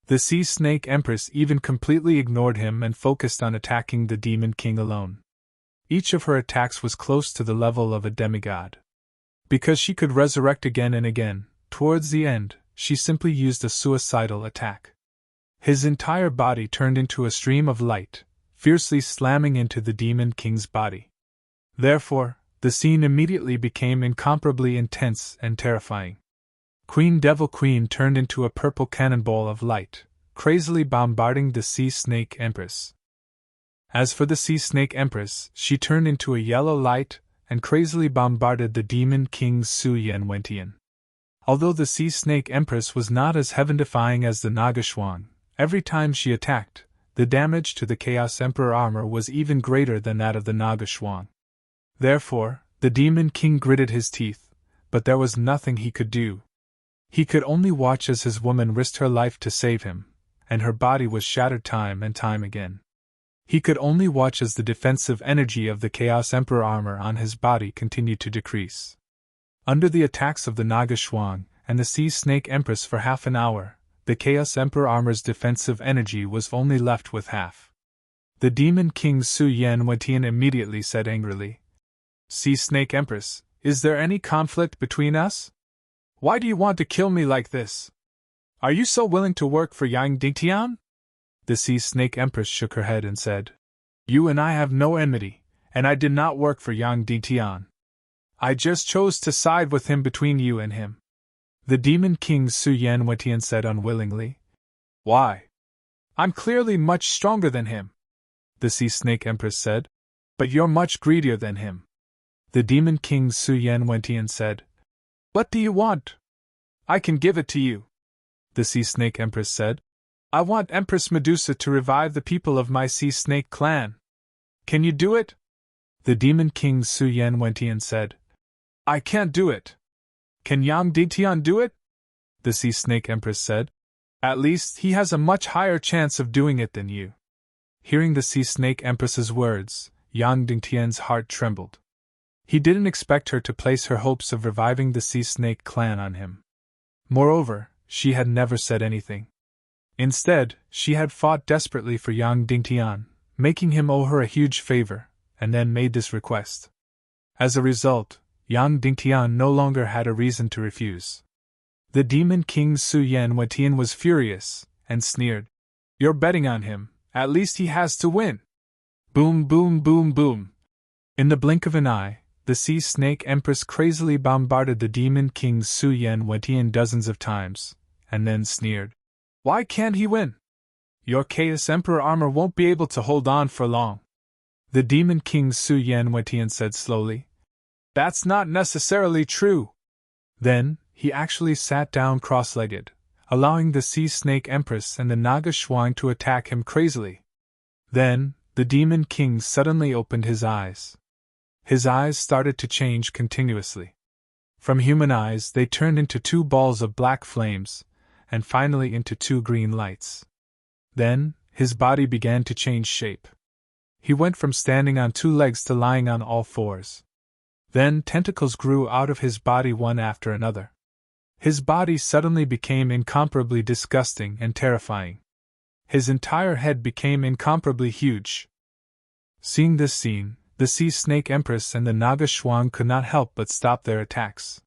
The Sea Snake Empress even completely ignored him and focused on attacking the Demon King alone. Each of her attacks was close to the level of a demigod. Because she could resurrect again and again, towards the end, she simply used a suicidal attack. His entire body turned into a stream of light, fiercely slamming into the Demon King's body. Therefore, the scene immediately became incomparably intense and terrifying. Queen Devil Queen turned into a purple cannonball of light, crazily bombarding the Sea Snake Empress. As for the Sea Snake Empress, she turned into a yellow light and crazily bombarded the Demon King Su Yen Wentian. Although the Sea Snake Empress was not as heaven-defying as the Naga Shuang, every time she attacked, the damage to the Chaos Emperor armor was even greater than that of the Naga Shuang. Therefore, the Demon King gritted his teeth, but there was nothing he could do. He could only watch as his woman risked her life to save him, and her body was shattered time and time again. He could only watch as the defensive energy of the Chaos Emperor armor on his body continued to decrease. Under the attacks of the Naga Shuang and the Sea Snake Empress for half an hour, the Chaos Emperor armor's defensive energy was only left with half. The Demon King Su Yen Wentian immediately said angrily, "Sea Snake Empress, is there any conflict between us? Why do you want to kill me like this? Are you so willing to work for Yang Dingtian?" The Sea Snake Empress shook her head and said, "You and I have no enmity, and I did not work for Yang Dingtian. I just chose to side with him between you and him." The Demon King Su Yen Wentian said unwillingly, "Why? I'm clearly much stronger than him." The Sea Snake Empress said, "But you're much greedier than him." The Demon King Su Yen Wentian said, "What do you want? I can give it to you." The Sea Snake Empress said, "I want Empress Medusa to revive the people of my Sea Snake clan. Can you do it?" The Demon King Su Yen Wentian said, "I can't do it." "Can Yang Dingtian do it?" The Sea Snake Empress said, "At least he has a much higher chance of doing it than you." Hearing the Sea Snake Empress's words, Yang Dingtian's heart trembled. He didn't expect her to place her hopes of reviving the Sea Snake clan on him. Moreover, she had never said anything. Instead, she had fought desperately for Yang Dingtian, making him owe her a huge favor, and then made this request. As a result, Yang Dingtian no longer had a reason to refuse. The Demon King Su Yen Wentian was furious, and sneered, "You're betting on him, at least he has to win." Boom, boom, boom, boom. In the blink of an eye, the Sea Snake Empress crazily bombarded the Demon King Su Yen Wentian dozens of times, and then sneered, "Why can't he win? Your Chaos Emperor armor won't be able to hold on for long." The Demon King Su Yen Wentian said slowly, "That's not necessarily true." Then, he actually sat down cross-legged, allowing the Sea Snake Empress and the Naga Shuang to attack him crazily. Then, the Demon King suddenly opened his eyes. His eyes started to change continuously. From human eyes they turned into two balls of black flames, and finally into two green lights. Then, his body began to change shape. He went from standing on two legs to lying on all fours. Then tentacles grew out of his body one after another. His body suddenly became incomparably disgusting and terrifying. His entire head became incomparably huge. Seeing this scene, the Sea Snake Empress and the Naga Shuang could not help but stop their attacks.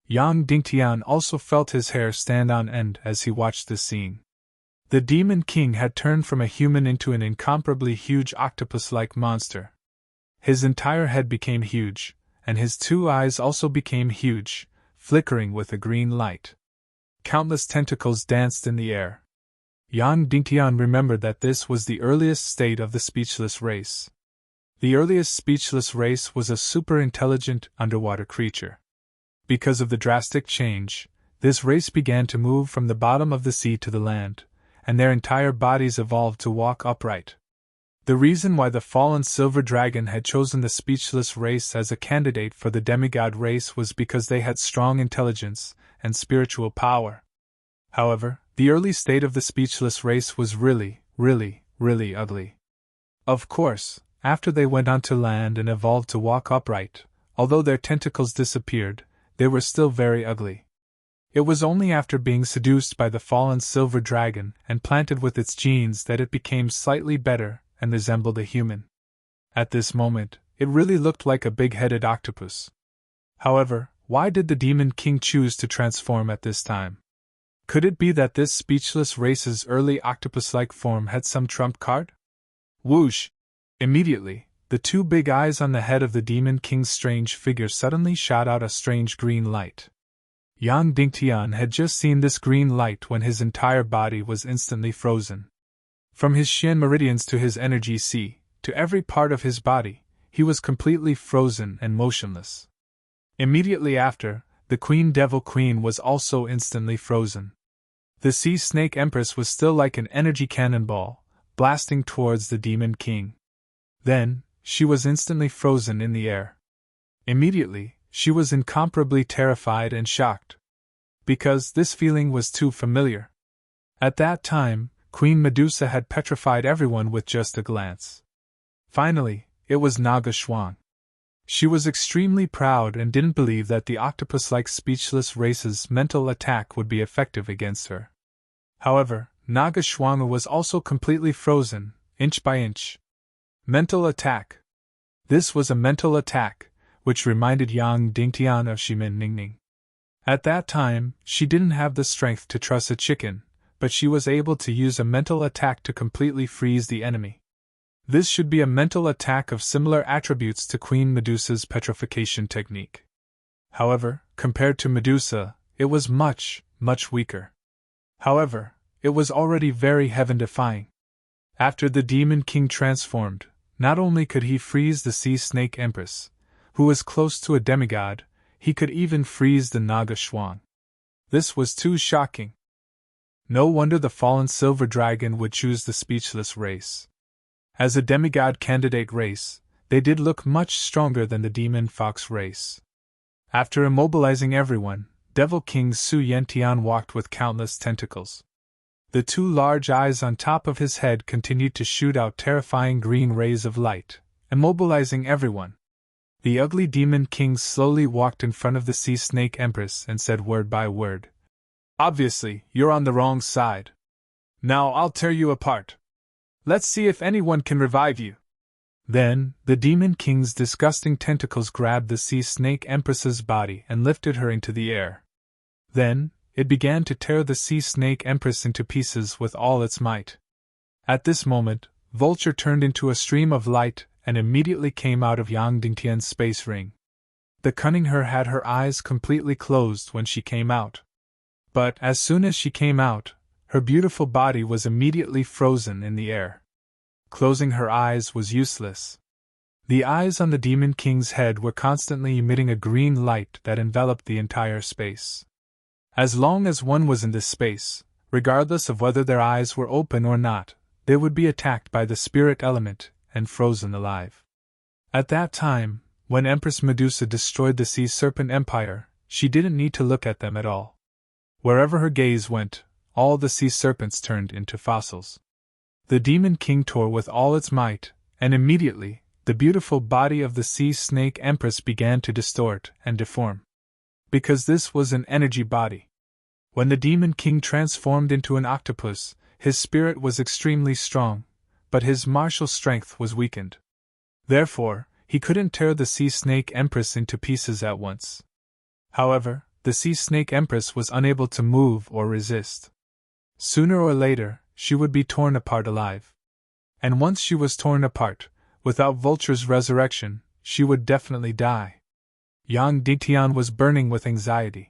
Yang Dingtian also felt his hair stand on end as he watched this scene. The Demon King had turned from a human into an incomparably huge octopus-like monster. His entire head became huge, and his two eyes also became huge, flickering with a green light. Countless tentacles danced in the air. Yang Dingtian remembered that this was the earliest state of the speechless race. The earliest speechless race was a super-intelligent underwater creature. Because of the drastic change, this race began to move from the bottom of the sea to the land, and their entire bodies evolved to walk upright. The reason why the fallen silver dragon had chosen the speechless race as a candidate for the demigod race was because they had strong intelligence and spiritual power. However, the early state of the speechless race was really, really, really ugly. Of course, after they went onto land and evolved to walk upright, although their tentacles disappeared, they were still very ugly. It was only after being seduced by the fallen silver dragon and planted with its genes that it became slightly better and resembled a human. At this moment, It really looked like a big-headed octopus. However, why did the Demon King choose to transform at this time? Could it be that this speechless race's early octopus-like form had some trump card? Whoosh! Immediately, the two big eyes on the head of the Demon King's strange figure suddenly shot out a strange green light. Yang Dingtian had just seen this green light when his entire body was instantly frozen. From his Xian meridians to his energy sea, to every part of his body, he was completely frozen and motionless. Immediately after, the Queen Devil Queen was also instantly frozen. The Sea Snake Empress was still like an energy cannonball, blasting towards the Demon King. Then, she was instantly frozen in the air. Immediately, she was incomparably terrified and shocked. Because this feeling was too familiar. At that time, Queen Medusa had petrified everyone with just a glance. Finally, it was Naga Shuang. She was extremely proud and didn't believe that the octopus-like speechless race's mental attack would be effective against her. However, Naga Shuang was also completely frozen, inch by inch. Mental attack. This was a mental attack, which reminded Yang Dingtian of Shimin Ningning. At that time, she didn't have the strength to truss a chicken, but she was able to use a mental attack to completely freeze the enemy. This should be a mental attack of similar attributes to Queen Medusa's petrification technique. However, compared to Medusa, it was much, much weaker. However, it was already very heaven-defying. After the Demon King transformed, not only could he freeze the Sea Snake Empress, who was close to a demigod, he could even freeze the Naga Shuang. This was too shocking. No wonder the fallen silver dragon would choose the speechless race. As a demigod candidate race, they did look much stronger than the demon fox race. After immobilizing everyone, Devil King Su Yentian walked with countless tentacles. The two large eyes on top of his head continued to shoot out terrifying green rays of light, immobilizing everyone. The ugly Demon King slowly walked in front of the Sea Snake Empress and said word by word, "Obviously, you're on the wrong side. Now I'll tear you apart. Let's see if anyone can revive you." Then, the Demon King's disgusting tentacles grabbed the Sea Snake Empress's body and lifted her into the air. Then, it began to tear the Sea Snake Empress into pieces with all its might. At this moment, Vulture turned into a stream of light and immediately came out of Yang Dingtian's space ring. The cunning her had her eyes completely closed when she came out. But as soon as she came out, her beautiful body was immediately frozen in the air. Closing her eyes was useless. The eyes on the Demon King's head were constantly emitting a green light that enveloped the entire space. As long as one was in this space, regardless of whether their eyes were open or not, they would be attacked by the spirit element and frozen alive. At that time, when Empress Medusa destroyed the Sea Serpent Empire, she didn't need to look at them at all. Wherever her gaze went, all the sea serpents turned into fossils. The Demon King tore with all its might, and immediately, the beautiful body of the Sea Snake Empress began to distort and deform. Because this was an energy body. When the Demon King transformed into an octopus, his spirit was extremely strong, but his martial strength was weakened. Therefore, he couldn't tear the Sea Snake Empress into pieces at once. However, the Sea Snake Empress was unable to move or resist. Sooner or later, she would be torn apart alive. And once she was torn apart, without Vulture's resurrection, she would definitely die. Yang Dingtian was burning with anxiety.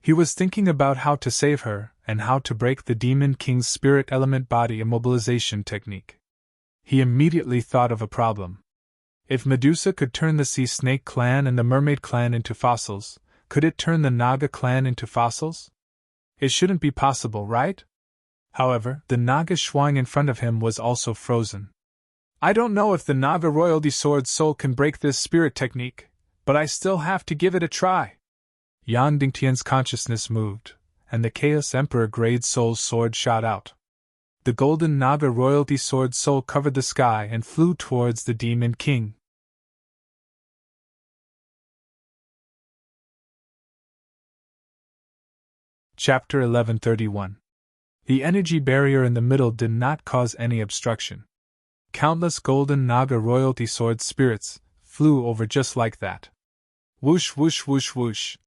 He was thinking about how to save her and how to break the Demon King's spirit element body immobilization technique. He immediately thought of a problem. If Medusa could turn the Sea Snake clan and the Mermaid clan into fossils, could it turn the Naga clan into fossils? It shouldn't be possible, right? However, the Naga Shuang in front of him was also frozen. I don't know if the Naga Royalty Sword Soul can break this spirit technique, but I still have to give it a try. Yang Dingtian's consciousness moved, and the Chaos Emperor Grade Soul's sword shot out. The golden Naga Royalty Sword Soul covered the sky and flew towards the Demon King. Chapter 1131. The energy barrier in the middle did not cause any obstruction. Countless golden Naga royalty sword spirits, flew over just like that. Whoosh whoosh whoosh whoosh.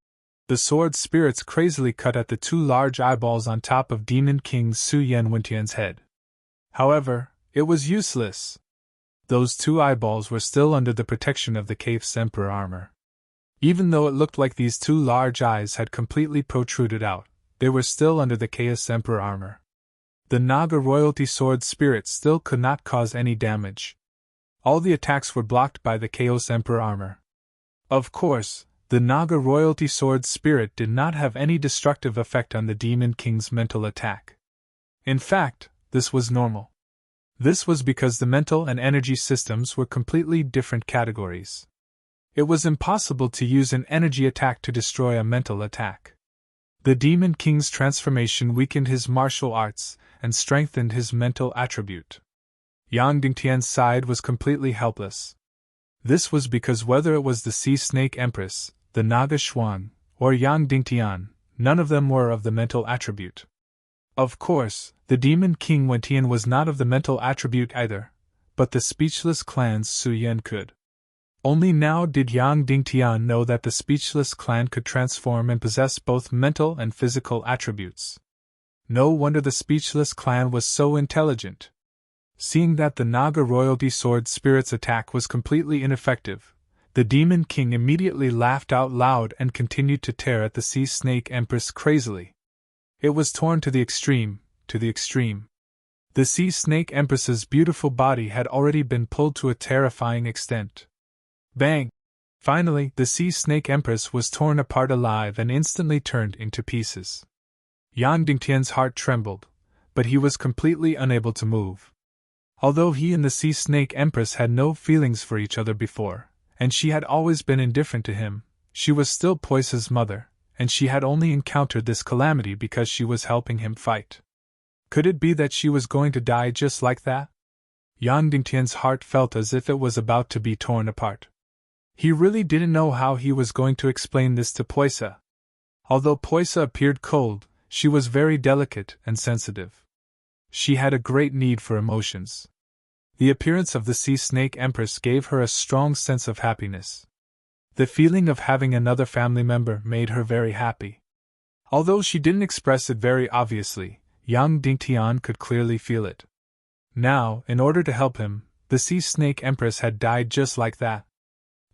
The sword spirits crazily cut at the two large eyeballs on top of Demon King Su Yen Wintian's head. However, it was useless. Those two eyeballs were still under the protection of the Chaos Emperor armor. Even though it looked like these two large eyes had completely protruded out, they were still under the Chaos Emperor armor. The Naga royalty sword spirit still could not cause any damage. All the attacks were blocked by the Chaos Emperor armor. Of course, the Naga royalty sword spirit did not have any destructive effect on the Demon King's mental attack. In fact, this was normal. This was because the mental and energy systems were completely different categories. It was impossible to use an energy attack to destroy a mental attack. The Demon King's transformation weakened his martial arts and strengthened his mental attribute. Yang Dingtian's side was completely helpless. This was because whether it was the Sea Snake Empress, the Naga Shuang, or Yang Dingtian, none of them were of the mental attribute. Of course, the Demon King Wentian was not of the mental attribute either, but the Speechless Clan's Su Yan could. Only now did Yang Dingtian know that the Speechless Clan could transform and possess both mental and physical attributes. No wonder the Speechless Clan was so intelligent. Seeing that the Naga royalty sword spirit's attack was completely ineffective, the Demon King immediately laughed out loud and continued to tear at the Sea Snake Empress crazily. It was torn to the extreme, to the extreme. The Sea Snake Empress's beautiful body had already been pulled to a terrifying extent. Bang! Finally, the Sea Snake Empress was torn apart alive and instantly turned into pieces. Yang Dingtian's heart trembled, but he was completely unable to move. Although he and the Sea Snake Empress had no feelings for each other before, and she had always been indifferent to him, she was still Poisa's mother, and she had only encountered this calamity because she was helping him fight. Could it be that she was going to die just like that? Yang Dingtian's heart felt as if it was about to be torn apart. He really didn't know how he was going to explain this to Poisa. Although Poisa appeared cold, she was very delicate and sensitive. She had a great need for emotions. The appearance of the Sea Snake Empress gave her a strong sense of happiness. The feeling of having another family member made her very happy. Although she didn't express it very obviously, Yang Dingtian could clearly feel it. Now, in order to help him, the Sea Snake Empress had died just like that.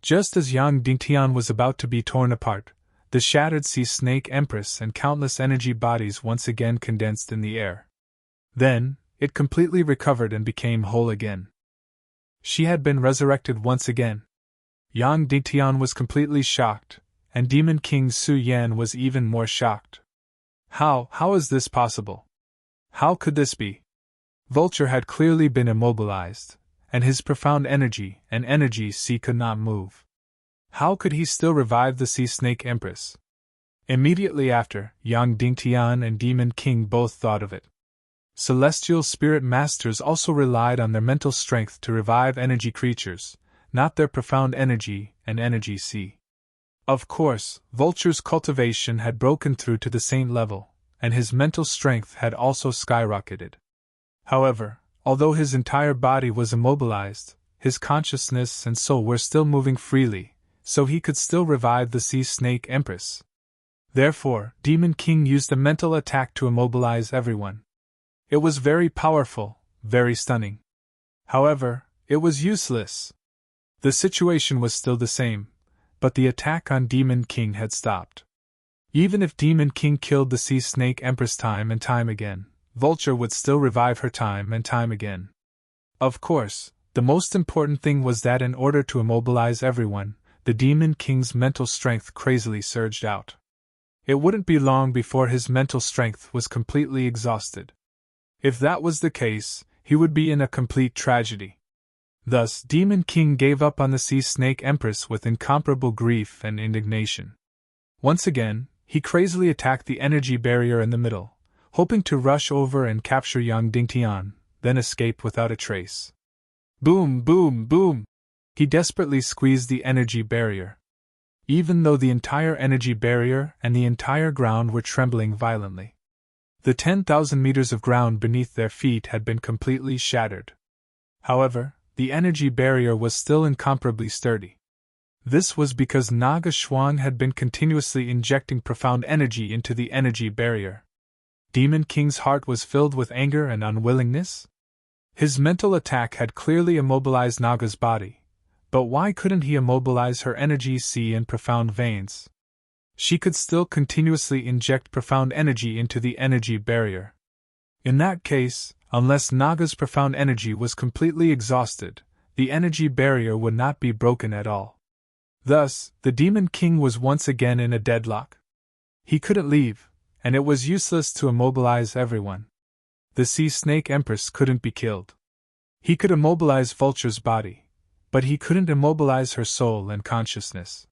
Just as Yang Dingtian was about to be torn apart, the shattered Sea Snake Empress and countless energy bodies once again condensed in the air. Then, it completely recovered and became whole again. She had been resurrected once again. Yang Dingtian was completely shocked, and Demon King Su Yan was even more shocked. How is this possible? How could this be? Vulture had clearly been immobilized, and his profound energy and energy sea could not move. How could he still revive the Sea Snake Empress? Immediately after, Yang Dingtian and Demon King both thought of it. Celestial spirit masters also relied on their mental strength to revive energy creatures, not their profound energy and energy sea. Of course, Vulture's cultivation had broken through to the saint level, and his mental strength had also skyrocketed. However, although his entire body was immobilized, his consciousness and soul were still moving freely, so he could still revive the Sea Snake Empress. Therefore, Demon King used a mental attack to immobilize everyone. It was very powerful, very stunning. However, it was useless. The situation was still the same, but the attack on Demon King had stopped. Even if Demon King killed the Sea Snake Empress time and time again, Vulture would still revive her time and time again. Of course, the most important thing was that in order to immobilize everyone, the Demon King's mental strength crazily surged out. It wouldn't be long before his mental strength was completely exhausted. If that was the case, he would be in a complete tragedy. Thus, Demon King gave up on the Sea Snake Empress with incomparable grief and indignation. Once again, he crazily attacked the energy barrier in the middle, hoping to rush over and capture Yang Dingtian, then escape without a trace. Boom, boom, boom! He desperately squeezed the energy barrier. Even though the entire energy barrier and the entire ground were trembling violently. The 10,000 meters of ground beneath their feet had been completely shattered. However, the energy barrier was still incomparably sturdy. This was because Naga Shuang had been continuously injecting profound energy into the energy barrier. Demon King's heart was filled with anger and unwillingness. His mental attack had clearly immobilized Naga's body, but why couldn't he immobilize her energy sea in profound veins? She could still continuously inject profound energy into the energy barrier. In that case, unless Naga's profound energy was completely exhausted, the energy barrier would not be broken at all. Thus, the Demon King was once again in a deadlock. He couldn't leave, and it was useless to immobilize everyone. The Sea Snake Empress couldn't be killed. He could immobilize Vulture's body, but he couldn't immobilize her soul and consciousness.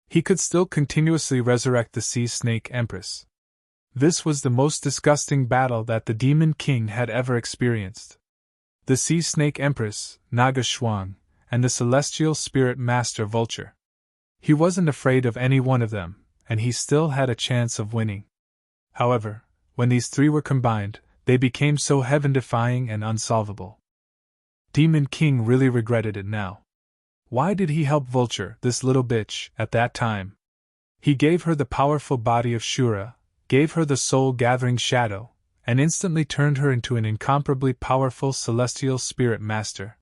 He could still continuously resurrect the Sea Snake Empress. This was the most disgusting battle that the Demon King had ever experienced. The Sea Snake Empress, Naga Shuang, and the Celestial Spirit Master Vulture. He wasn't afraid of any one of them, and he still had a chance of winning. However, when these three were combined, they became so heaven-defying and unsolvable. Demon King really regretted it now. Why did he help Vulture, this little bitch, at that time? He gave her the powerful body of Shura, gave her the soul-gathering shadow, and instantly turned her into an incomparably powerful celestial spirit master.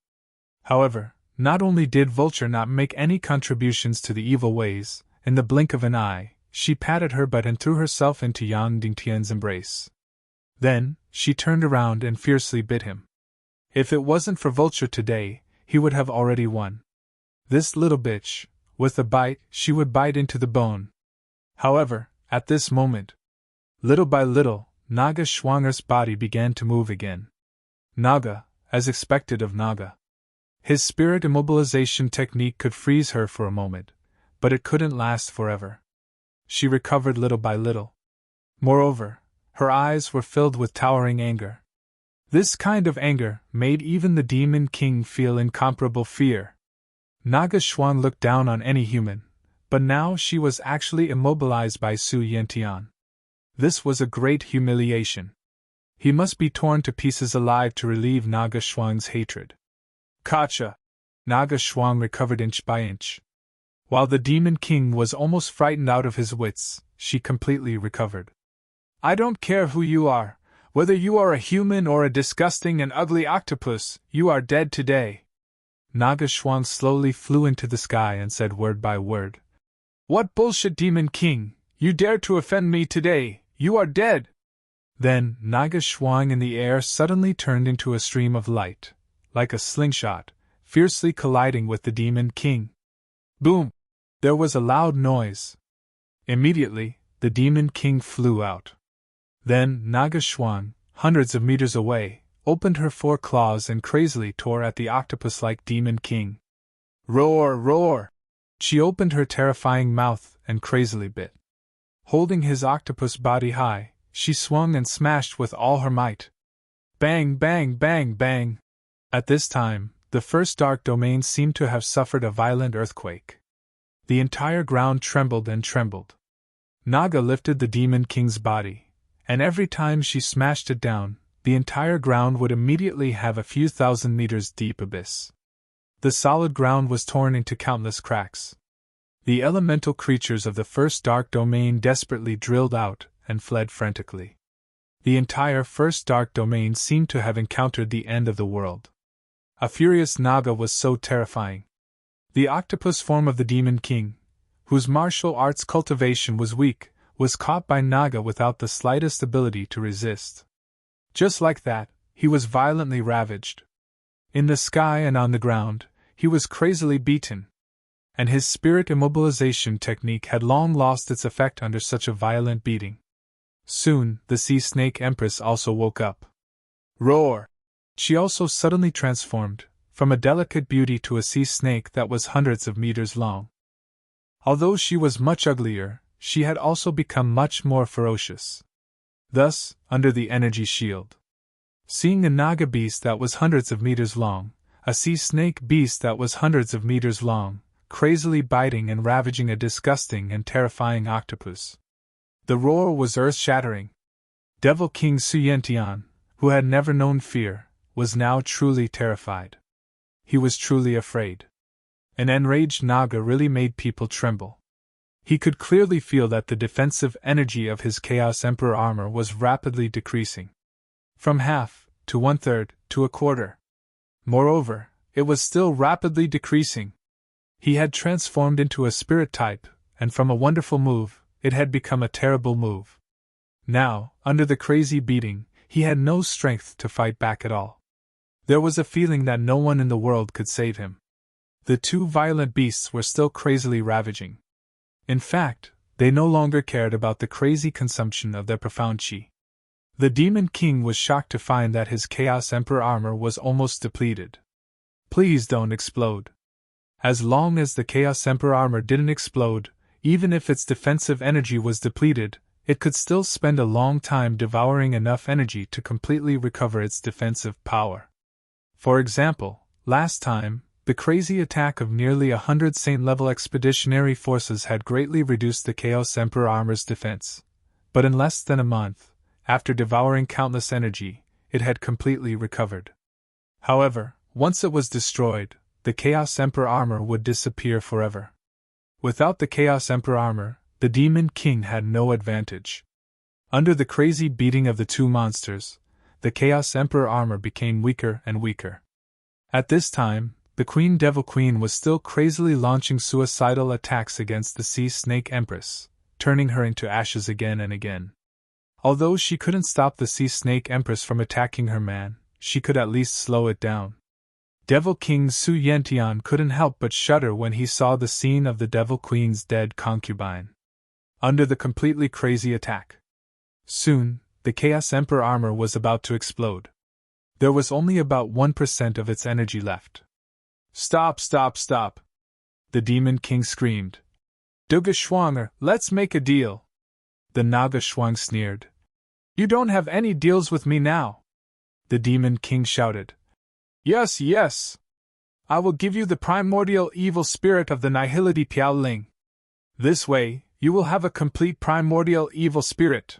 However, not only did Vulture not make any contributions to the evil ways, in the blink of an eye, she patted her butt and threw herself into Yang Dingtian's embrace. Then, she turned around and fiercely bit him. If it wasn't for Vulture today, he would have already won. This little bitch, with a bite, she would bite into the bone. However, at this moment, little by little, Naga Shuang's body began to move again. Naga, as expected of Naga. His spirit immobilization technique could freeze her for a moment, but it couldn't last forever. She recovered little by little. Moreover, her eyes were filled with towering anger. This kind of anger made even the Demon King feel incomparable fear. Naga Shuang looked down on any human, but now she was actually immobilized by Su Yentian. This was a great humiliation. He must be torn to pieces alive to relieve Naga Shuang's hatred. Kacha! Naga Shuang recovered inch by inch. While the Demon King was almost frightened out of his wits, she completely recovered. I don't care who you are, whether you are a human or a disgusting and ugly octopus, you are dead today. Naga Shuang slowly flew into the sky and said word by word. What bullshit, Demon King! You dare to offend me today! You are dead! Then, Naga Shuang in the air suddenly turned into a stream of light, like a slingshot, fiercely colliding with the Demon King. Boom! There was a loud noise. Immediately, the Demon King flew out. Then, Naga Shuang, hundreds of meters away, opened her four claws and crazily tore at the octopus-like Demon King. Roar, roar! She opened her terrifying mouth and crazily bit. Holding his octopus body high, she swung and smashed with all her might. Bang, bang, bang, bang! At this time, the first dark domain seemed to have suffered a violent earthquake. The entire ground trembled and trembled. Naga lifted the Demon King's body, and every time she smashed it down, the entire ground would immediately have a few thousand meters deep abyss. The solid ground was torn into countless cracks. The elemental creatures of the first dark domain desperately drilled out and fled frantically. The entire first dark domain seemed to have encountered the end of the world. A furious Naga was so terrifying. The octopus form of the Demon King, whose martial arts cultivation was weak, was caught by Naga without the slightest ability to resist. Just like that, he was violently ravaged. In the sky and on the ground, he was crazily beaten. And his spirit immobilization technique had long lost its effect under such a violent beating. Soon, the Sea Snake Empress also woke up. Roar! She also suddenly transformed, from a delicate beauty to a sea snake that was hundreds of meters long. Although she was much uglier, she had also become much more ferocious. Thus, under the energy shield, seeing a Naga beast that was hundreds of meters long, a sea snake beast that was hundreds of meters long, crazily biting and ravaging a disgusting and terrifying octopus. The roar was earth-shattering. Devil King Su Yentian, who had never known fear, was now truly terrified. He was truly afraid. An enraged Naga really made people tremble. He could clearly feel that the defensive energy of his Chaos Emperor armor was rapidly decreasing. From half, to 1/3, to a quarter. Moreover, it was still rapidly decreasing. He had transformed into a spirit type, and from a wonderful move, it had become a terrible move. Now, under the crazy beating, he had no strength to fight back at all. There was a feeling that no one in the world could save him. The two violent beasts were still crazily ravaging. In fact, they no longer cared about the crazy consumption of their profound chi. The Demon King was shocked to find that his Chaos Emperor armor was almost depleted. Please don't explode. As long as the Chaos Emperor armor didn't explode, even if its defensive energy was depleted, it could still spend a long time devouring enough energy to completely recover its defensive power. For example, last time, the crazy attack of nearly 100 Saint-level expeditionary forces had greatly reduced the Chaos Emperor armor's defense. But in less than a month, after devouring countless energy, it had completely recovered. However, once it was destroyed, the Chaos Emperor armor would disappear forever. Without the Chaos Emperor armor, the Demon King had no advantage. Under the crazy beating of the two monsters, the Chaos Emperor armor became weaker and weaker. At this time, the Queen Devil Queen was still crazily launching suicidal attacks against the Sea Snake Empress, turning her into ashes again and again. Although she couldn't stop the Sea Snake Empress from attacking her man, she could at least slow it down. Devil King Su Yentian couldn't help but shudder when he saw the scene of the Devil Queen's dead concubine. Under the completely crazy attack. Soon, the Chaos Emperor armor was about to explode. There was only about 1% of its energy left. Stop, stop, stop! The Demon King screamed. Duga Schwanger, let's make a deal! The Naga Schwang sneered. You don't have any deals with me now! The Demon King shouted. Yes, yes! I will give you the primordial evil spirit of the Nihility Piao Ling. This way, you will have a complete primordial evil spirit.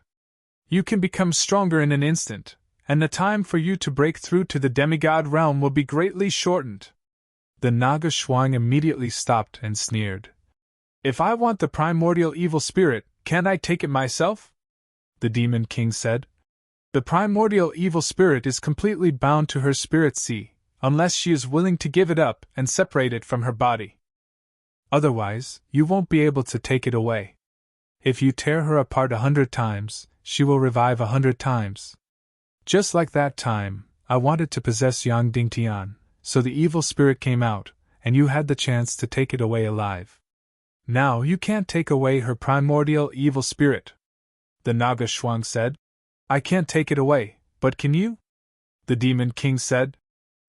You can become stronger in an instant, and the time for you to break through to the demigod realm will be greatly shortened. The Naga Schwang immediately stopped and sneered. If I want the primordial evil spirit, can't I take it myself? The Demon King said. The primordial evil spirit is completely bound to her spirit sea, unless she is willing to give it up and separate it from her body. Otherwise, you won't be able to take it away. If you tear her apart 100 times, she will revive 100 times. Just like that time, I wanted to possess Yang Dingtian, so the evil spirit came out, and you had the chance to take it away alive. Now you can't take away her primordial evil spirit. The Naga Schwang said. I can't take it away, but can you? The Demon King said.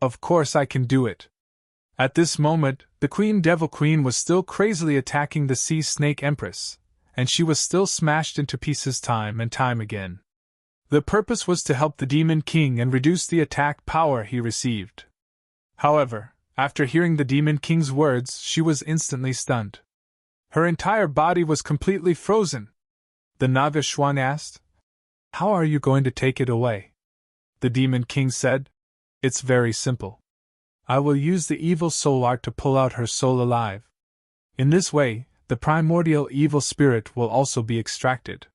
Of course I can do it. At this moment, the Queen Devil Queen was still crazily attacking the Sea Snake Empress, and she was still smashed into pieces time and time again. The purpose was to help the Demon King and reduce the attack power he received. However, after hearing the Demon King's words, she was instantly stunned. Her entire body was completely frozen. The Naga Schwang asked, How are you going to take it away? The Demon King said, It's very simple. I will use the evil soul art to pull out her soul alive. In this way, the primordial evil spirit will also be extracted.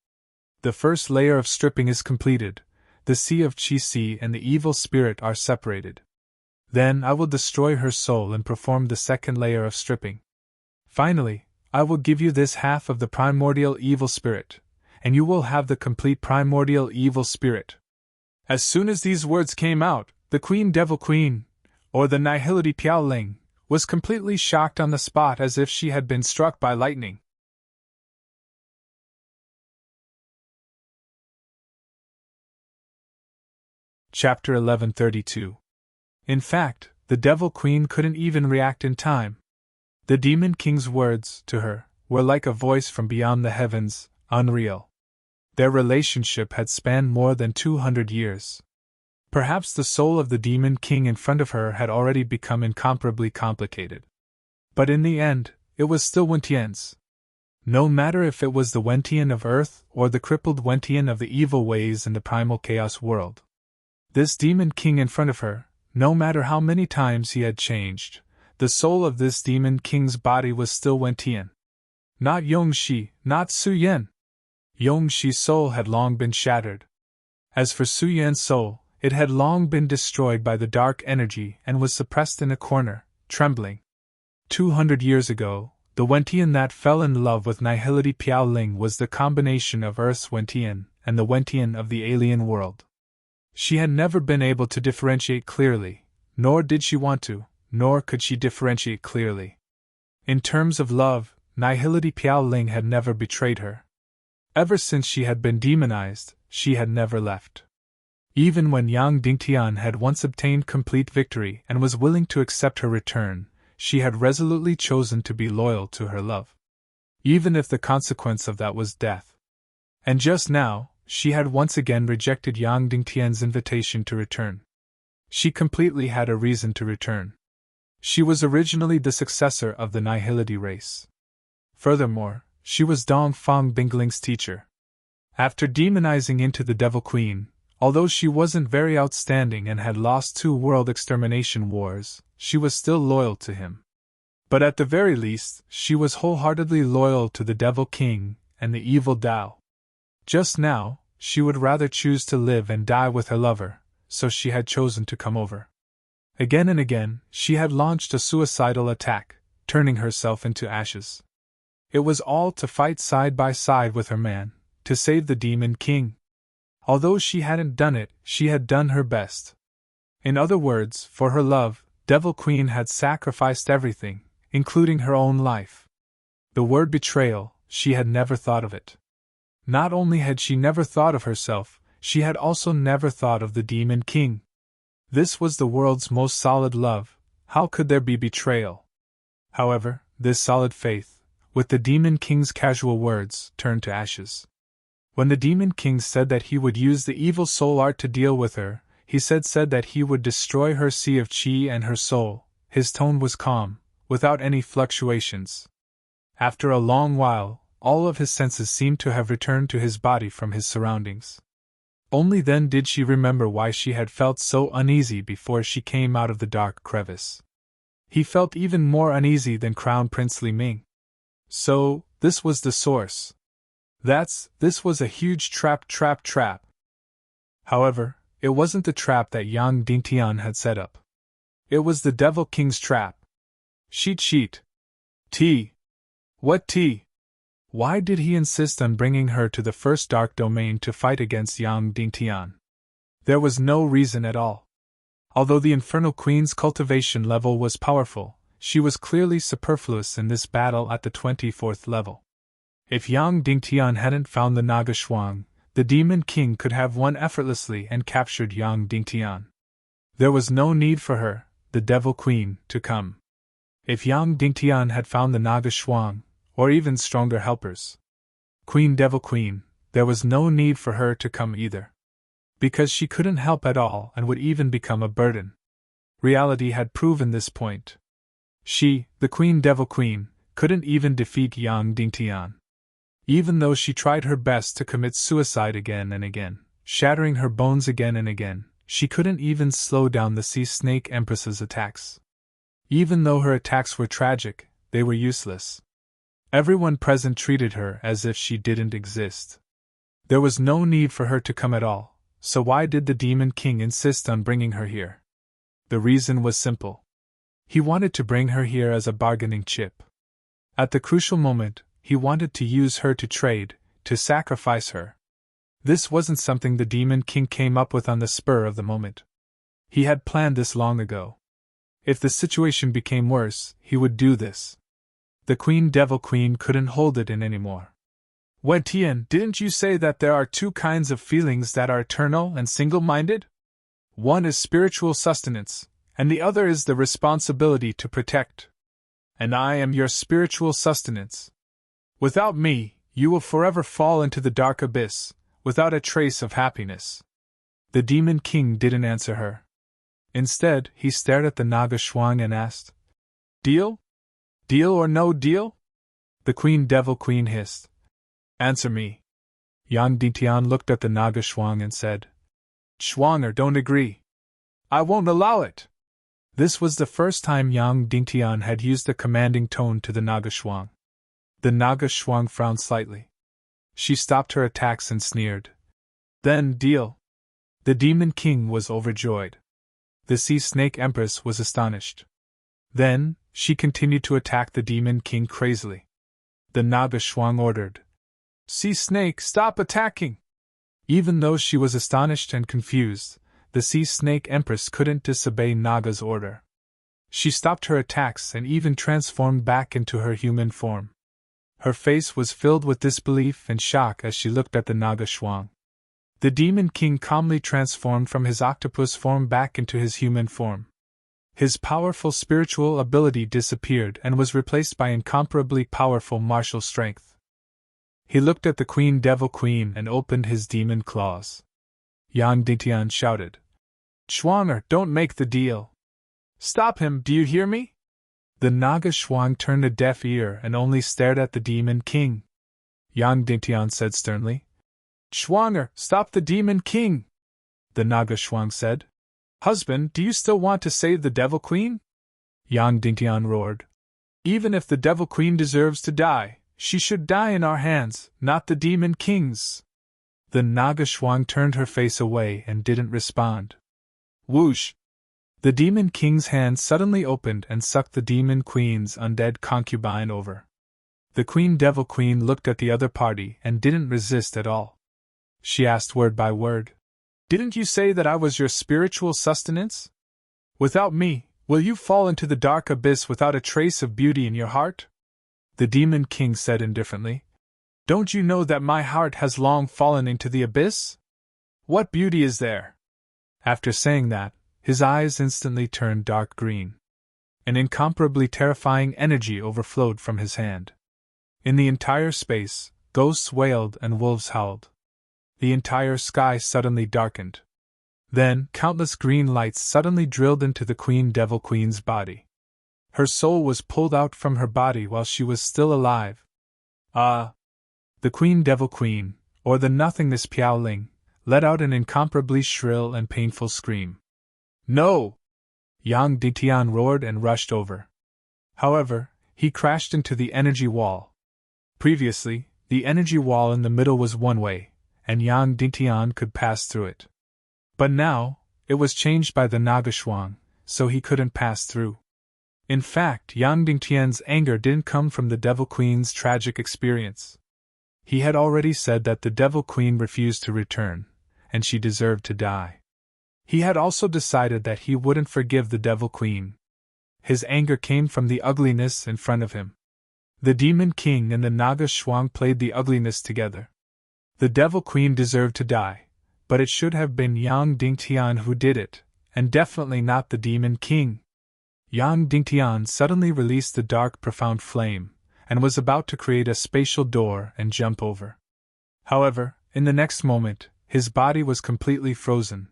The first layer of stripping is completed, the sea of Chi Si and the evil spirit are separated. Then I will destroy her soul and perform the second layer of stripping. Finally, I will give you this half of the primordial evil spirit, and you will have the complete primordial evil spirit. As soon as these words came out, the Queen Devil Queen, or the Nihility Piao Ling, was completely shocked on the spot as if she had been struck by lightning. Chapter 1132. In fact, the Devil Queen couldn't even react in time. The Demon King's words, to her, were like a voice from beyond the heavens, unreal. Their relationship had spanned more than 200 years. Perhaps the soul of the Demon King in front of her had already become incomparably complicated. But in the end, it was still Wentian's. No matter if it was the Wentian of Earth or the crippled Wentian of the evil ways in the primal chaos world. This Demon King in front of her, no matter how many times he had changed, the soul of this demon king's body was still Wentian. Not Yongxi, not Su Yan. Yongxi's soul had long been shattered. As for Su Yan's soul, it had long been destroyed by the dark energy and was suppressed in a corner, trembling. 200 years ago, the Wentian that fell in love with Nihility Piaoling was the combination of Earth's Wentian and the Wentian of the alien world. She had never been able to differentiate clearly, nor did she want to, nor could she differentiate clearly. In terms of love, Nihility Piaoling had never betrayed her. Ever since she had been demonized, she had never left. Even when Yang Dingtian had once obtained complete victory and was willing to accept her return, she had resolutely chosen to be loyal to her love, even if the consequence of that was death. And just now, she had once again rejected Yang Dingtian's invitation to return. She completely had a reason to return. She was originally the successor of the Nihility race. Furthermore, she was Dong Fang Bingling's teacher. After demonizing into the Devil Queen, although she wasn't very outstanding and had lost 2 world extermination wars, she was still loyal to him. But at the very least, she was wholeheartedly loyal to the Devil King and the evil Dao. Just now, she would rather choose to live and die with her lover, so she had chosen to come over. Again and again, she had launched a suicidal attack, turning herself into ashes. It was all to fight side by side with her man, to save the Demon King. Although she hadn't done it, she had done her best. In other words, for her love, Devil Queen had sacrificed everything, including her own life. The word betrayal, she had never thought of it. Not only had she never thought of herself, she had also never thought of the Demon King. This was the world's most solid love, how could there be betrayal? However, this solid faith, with the Demon King's casual words, turned to ashes. When the Demon King said that he would use the evil soul art to deal with her, he said that he would destroy her sea of qi and her soul. His tone was calm, without any fluctuations. After a long while, all of his senses seemed to have returned to his body from his surroundings. Only then did she remember why she had felt so uneasy before she came out of the dark crevice. He felt even more uneasy than Crown Prince Li Ming. So, this was the source. This was a huge trap. However, it wasn't the trap that Yang Dingtian had set up. It was the Devil King's trap. Sheet. T. What T? Why did he insist on bringing her to the first dark domain to fight against Yang Dingtian? There was no reason at all. Although the Infernal Queen's cultivation level was powerful, she was clearly superfluous in this battle at the 24th level. If Yang Dingtian hadn't found the Naga Shuang, the Demon King could have won effortlessly and captured Yang Dingtian. There was no need for her, the Devil Queen, to come. If Yang Dingtian had found the Naga Shuang, or even stronger helpers, Devil Queen, there was no need for her to come either. Because she couldn't help at all and would even become a burden. Reality had proven this point. She, the Devil Queen, couldn't even defeat Yang Dingtian. Even though she tried her best to commit suicide again and again, shattering her bones again and again, she couldn't even slow down the Sea Snake Empress's attacks. Even though her attacks were tragic, they were useless. Everyone present treated her as if she didn't exist. There was no need for her to come at all, so why did the Demon King insist on bringing her here? The reason was simple. He wanted to bring her here as a bargaining chip. At the crucial moment, he wanted to use her to trade, to sacrifice her. This wasn't something the Demon King came up with on the spur of the moment. He had planned this long ago. If the situation became worse, he would do this. The Devil Queen couldn't hold it in anymore. Wentian, didn't you say that there are 2 kinds of feelings that are eternal and single-minded? One is spiritual sustenance, and the other is the responsibility to protect. And I am your spiritual sustenance. Without me, you will forever fall into the dark abyss, without a trace of happiness. The Demon King didn't answer her. Instead, he stared at the Naga Shuang and asked, Deal? Deal or no deal? The Devil Queen hissed. Answer me. Yang Dingtian looked at the Naga Shuang and said, Shuanger don't agree. I won't allow it. This was the first time Yang Dingtian had used a commanding tone to the Naga Shuang. The Naga Shuang frowned slightly. She stopped her attacks and sneered. Then deal. The Demon King was overjoyed. The Sea Snake Empress was astonished. Then, she continued to attack the Demon King crazily. The Naga Shuang ordered, "Sea Snake, stop attacking!" Even though she was astonished and confused, the Sea Snake Empress couldn't disobey Naga's order. She stopped her attacks and even transformed back into her human form. Her face was filled with disbelief and shock as she looked at the Naga Shuang. The Demon King calmly transformed from his octopus form back into his human form. His powerful spiritual ability disappeared and was replaced by incomparably powerful martial strength. He looked at the Queen Devil Queen and opened his demon claws. Yang Dingtian shouted, "Shuanger, don't make the deal! Stop him, do you hear me?" The Naga Shuang turned a deaf ear and only stared at the Demon King. Yang Dingtian said sternly, "Shuanger, stop the Demon King!" The Naga Shuang said, "Husband, do you still want to save the Devil Queen?" Yang Dingtian roared, "Even if the Devil Queen deserves to die, she should die in our hands, not the Demon King's." The Naga Shuang turned her face away and didn't respond. Whoosh! The Demon King's hand suddenly opened and sucked the Demon Queen's undead concubine over. The Queen Devil Queen looked at the other party and didn't resist at all. She asked word by word, "Didn't you say that I was your spiritual sustenance? Without me, will you fall into the dark abyss without a trace of beauty in your heart?" The Demon King said indifferently, "Don't you know that my heart has long fallen into the abyss? What beauty is there?" After saying that, his eyes instantly turned dark green. An incomparably terrifying energy overflowed from his hand. In the entire space, ghosts wailed and wolves howled. The entire sky suddenly darkened. Then, countless green lights suddenly drilled into the Queen Devil Queen's body. Her soul was pulled out from her body while she was still alive. The Queen Devil Queen, or the nothingness Piaoling, let out an incomparably shrill and painful scream. "No!" Yang Dingtian roared and rushed over. However, he crashed into the energy wall. Previously, the energy wall in the middle was one way, and Yang Dingtian could pass through it. But now, it was changed by the Naga Shuang, so he couldn't pass through. In fact, Yang Dingtian's anger didn't come from the Devil Queen's tragic experience. He had already said that the Devil Queen refused to return, and she deserved to die. He had also decided that he wouldn't forgive the Devil Queen. His anger came from the ugliness in front of him. The Demon King and the Naga Shuang played the ugliness together. The Devil Queen deserved to die, but it should have been Yang Dingtian who did it, and definitely not the Demon King. Yang Dingtian suddenly released the dark, profound flame, and was about to create a spatial door and jump over. However, in the next moment, his body was completely frozen.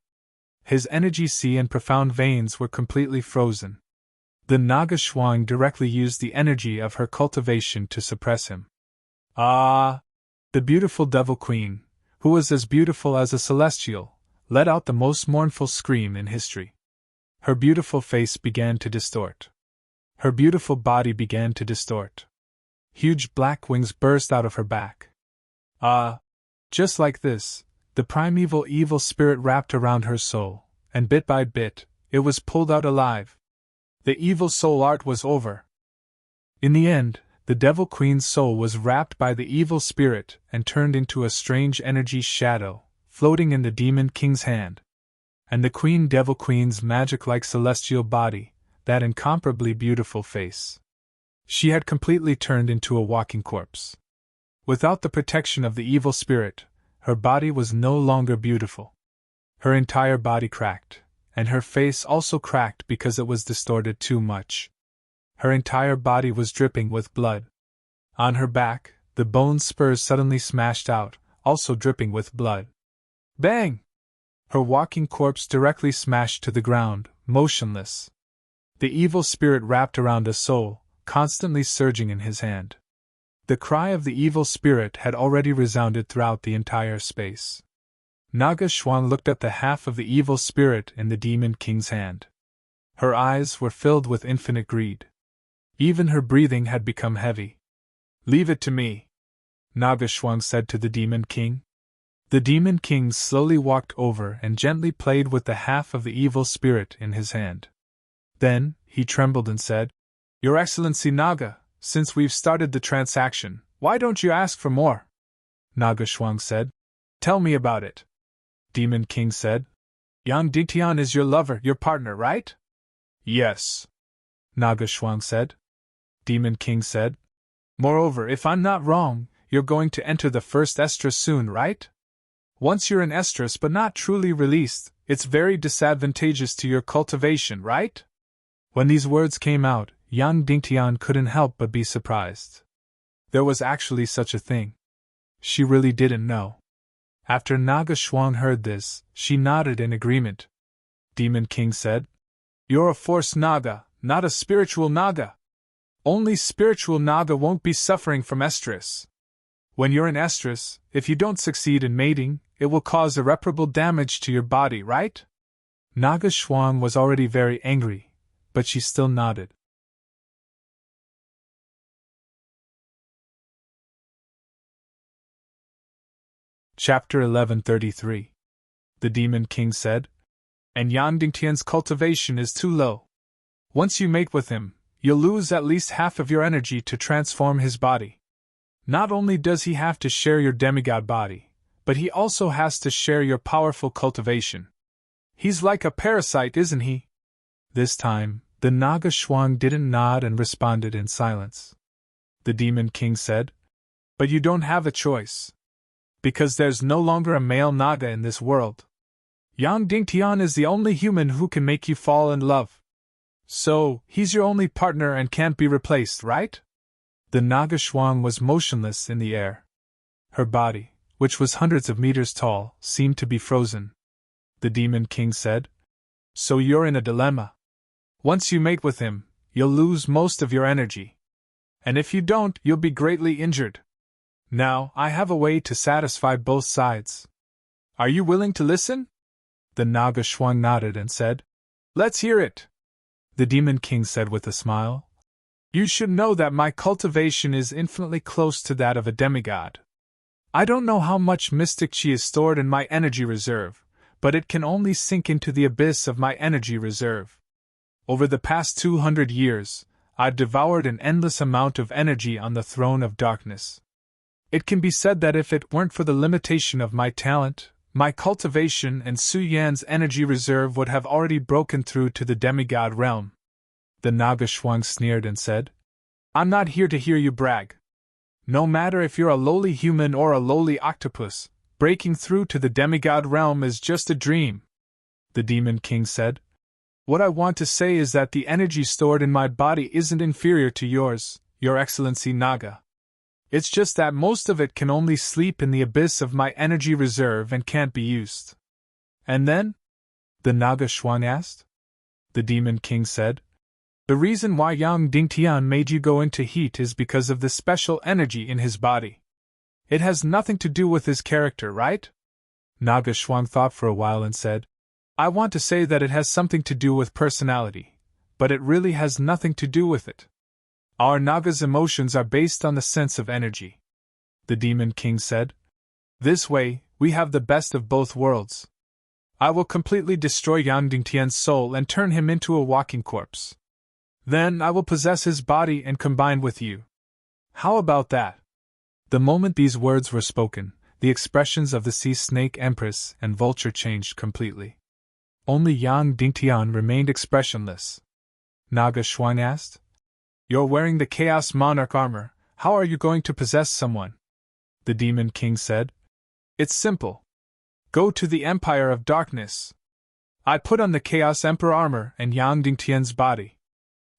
His energy sea and profound veins were completely frozen. The Naga Shuang directly used the energy of her cultivation to suppress him. The beautiful Devil Queen, who was as beautiful as a celestial, let out the most mournful scream in history. Her beautiful face began to distort. Her beautiful body began to distort. Huge black wings burst out of her back. Just like this, the primeval evil spirit wrapped around her soul, and bit by bit, it was pulled out alive. The evil soul art was over. In the end, the Devil Queen's soul was wrapped by the evil spirit and turned into a strange energy shadow, floating in the Demon King's hand. And the Queen Devil Queen's magic-like celestial body, that incomparably beautiful face. She had completely turned into a walking corpse. Without the protection of the evil spirit, her body was no longer beautiful. Her entire body cracked, and her face also cracked because it was distorted too much. Her entire body was dripping with blood. On her back, the bone spurs suddenly smashed out, also dripping with blood. Bang! Her walking corpse directly smashed to the ground, motionless. The evil spirit wrapped around a soul, constantly surging in his hand. The cry of the evil spirit had already resounded throughout the entire space. Naga Shuang looked at the half of the evil spirit in the Demon King's hand. Her eyes were filled with infinite greed. Even her breathing had become heavy. "Leave it to me," Naga Shuang said to the Demon King. The Demon King slowly walked over and gently played with the half of the evil spirit in his hand. Then, he trembled and said, "Your Excellency Naga, since we've started the transaction, why don't you ask for more?" Naga Shuang said, "Tell me about it." Demon King said, "Yang Dingtian is your lover, your partner, right?" "Yes," Naga Shuang said. Demon King said, "Moreover, if I'm not wrong, you're going to enter the first estrus soon, right? Once you're in estrus but not truly released, it's very disadvantageous to your cultivation, right?" When these words came out, Yang Dingtian couldn't help but be surprised. There was actually such a thing. She really didn't know. After Naga Shuang heard this, she nodded in agreement. Demon King said, "You're a force Naga, not a spiritual Naga. Only spiritual Naga won't be suffering from estrus. When you're in estrus, if you don't succeed in mating, it will cause irreparable damage to your body, right?" Naga Shuang was already very angry, but she still nodded. Chapter 1133. The Demon King said, "And Yan Dingtian's cultivation is too low. Once you mate with him, you'll lose at least half of your energy to transform his body. Not only does he have to share your demigod body, but he also has to share your powerful cultivation. He's like a parasite, isn't he?" This time, the Naga Shuang didn't nod and responded in silence. The Demon King said, "But you don't have a choice. Because there's no longer a male Naga in this world. Yang Dingtian is the only human who can make you fall in love. So, he's your only partner and can't be replaced, right?" The Naga Shuang was motionless in the air. Her body, which was hundreds of meters tall, seemed to be frozen. The Demon King said, "So you're in a dilemma. Once you mate with him, you'll lose most of your energy. And if you don't, you'll be greatly injured. Now, I have a way to satisfy both sides. Are you willing to listen?" The Naga Shuang nodded and said, "Let's hear it." The Demon King said with a smile, "You should know that my cultivation is infinitely close to that of a demigod. I don't know how much mystic chi is stored in my energy reserve, but it can only sink into the abyss of my energy reserve. Over the past 200 years, I've devoured an endless amount of energy on the throne of darkness. It can be said that if it weren't for the limitation of my talent, my cultivation and Su Yan's energy reserve would have already broken through to the demigod realm." The Naga Shuang sneered and said, "I'm not here to hear you brag. No matter if you're a lowly human or a lowly octopus, breaking through to the demigod realm is just a dream." The Demon King said, "What I want to say is that the energy stored in my body isn't inferior to yours, Your Excellency Naga. It's just that most of it can only sleep in the abyss of my energy reserve and can't be used." "And then?" the Naga Shuang asked. The Demon King said, "The reason why Yang Dingtian made you go into heat is because of the special energy in his body. It has nothing to do with his character, right?" Naga Shuang thought for a while and said, "I want to say that it has something to do with personality, but it really has nothing to do with it. Our Naga's emotions are based on the sense of energy." The Demon King said, "This way, we have the best of both worlds. I will completely destroy Yang Dingtian's soul and turn him into a walking corpse. Then I will possess his body and combine with you. How about that?" The moment these words were spoken, the expressions of the Sea Snake Empress and Vulture changed completely. Only Yang Dingtian remained expressionless. Naga Shuang asked, "You're wearing the Chaos Monarch armor, how are you going to possess someone?" The Demon King said, "It's simple. Go to the Empire of Darkness. I put on the Chaos Emperor armor and Yang Dingtian's body.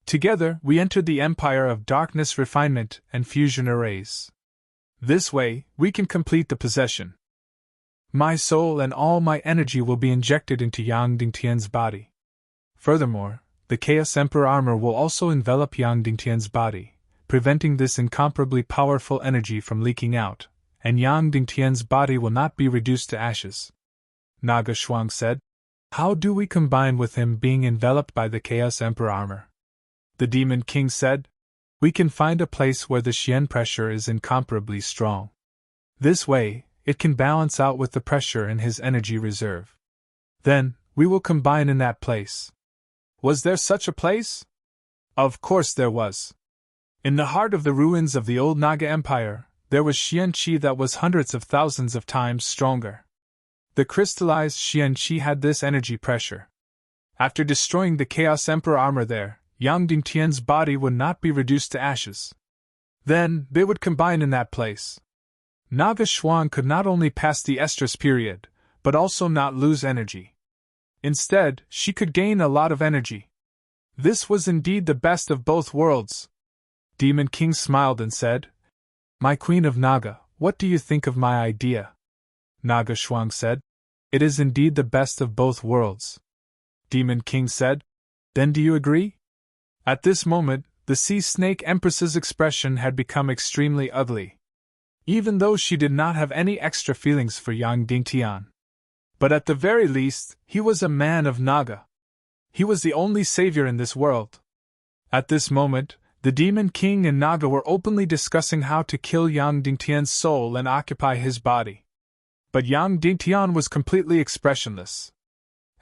Together, we entered the Empire of Darkness refinement and fusion arrays. This way, we can complete the possession. My soul and all my energy will be injected into Yang Dingtian's body. Furthermore, the Chaos Emperor armor will also envelop Yang Dingtian's body, preventing this incomparably powerful energy from leaking out, and Yang Dingtian's body will not be reduced to ashes." Naga Shuang said, How do we combine with him being enveloped by the Chaos Emperor armor? The Demon King said. We can find a place where the Xian pressure is incomparably strong. This way, it can balance out with the pressure in his energy reserve. Then, we will combine in that place. Was there such a place? Of course there was. In the heart of the ruins of the old Naga Empire, there was Xian Qi that was hundreds of thousands of times stronger. The crystallized Xian Qi had this energy pressure. After destroying the Chaos Emperor armor there, Yang Dingtian's body would not be reduced to ashes. Then, they would combine in that place. Naga Shuang could not only pass the estrus period, but also not lose energy. Instead, she could gain a lot of energy. This was indeed the best of both worlds. Demon King smiled and said, My Queen of Naga, what do you think of my idea? Naga Shuang said, It is indeed the best of both worlds. Demon King said, Then do you agree? At this moment, the Sea Snake Empress's expression had become extremely ugly. Even though she did not have any extra feelings for Yang Dingtian. But at the very least, he was a man of Naga. He was the only savior in this world. At this moment, the Demon King and Naga were openly discussing how to kill Yang Dingtian's soul and occupy his body. But Yang Dingtian was completely expressionless.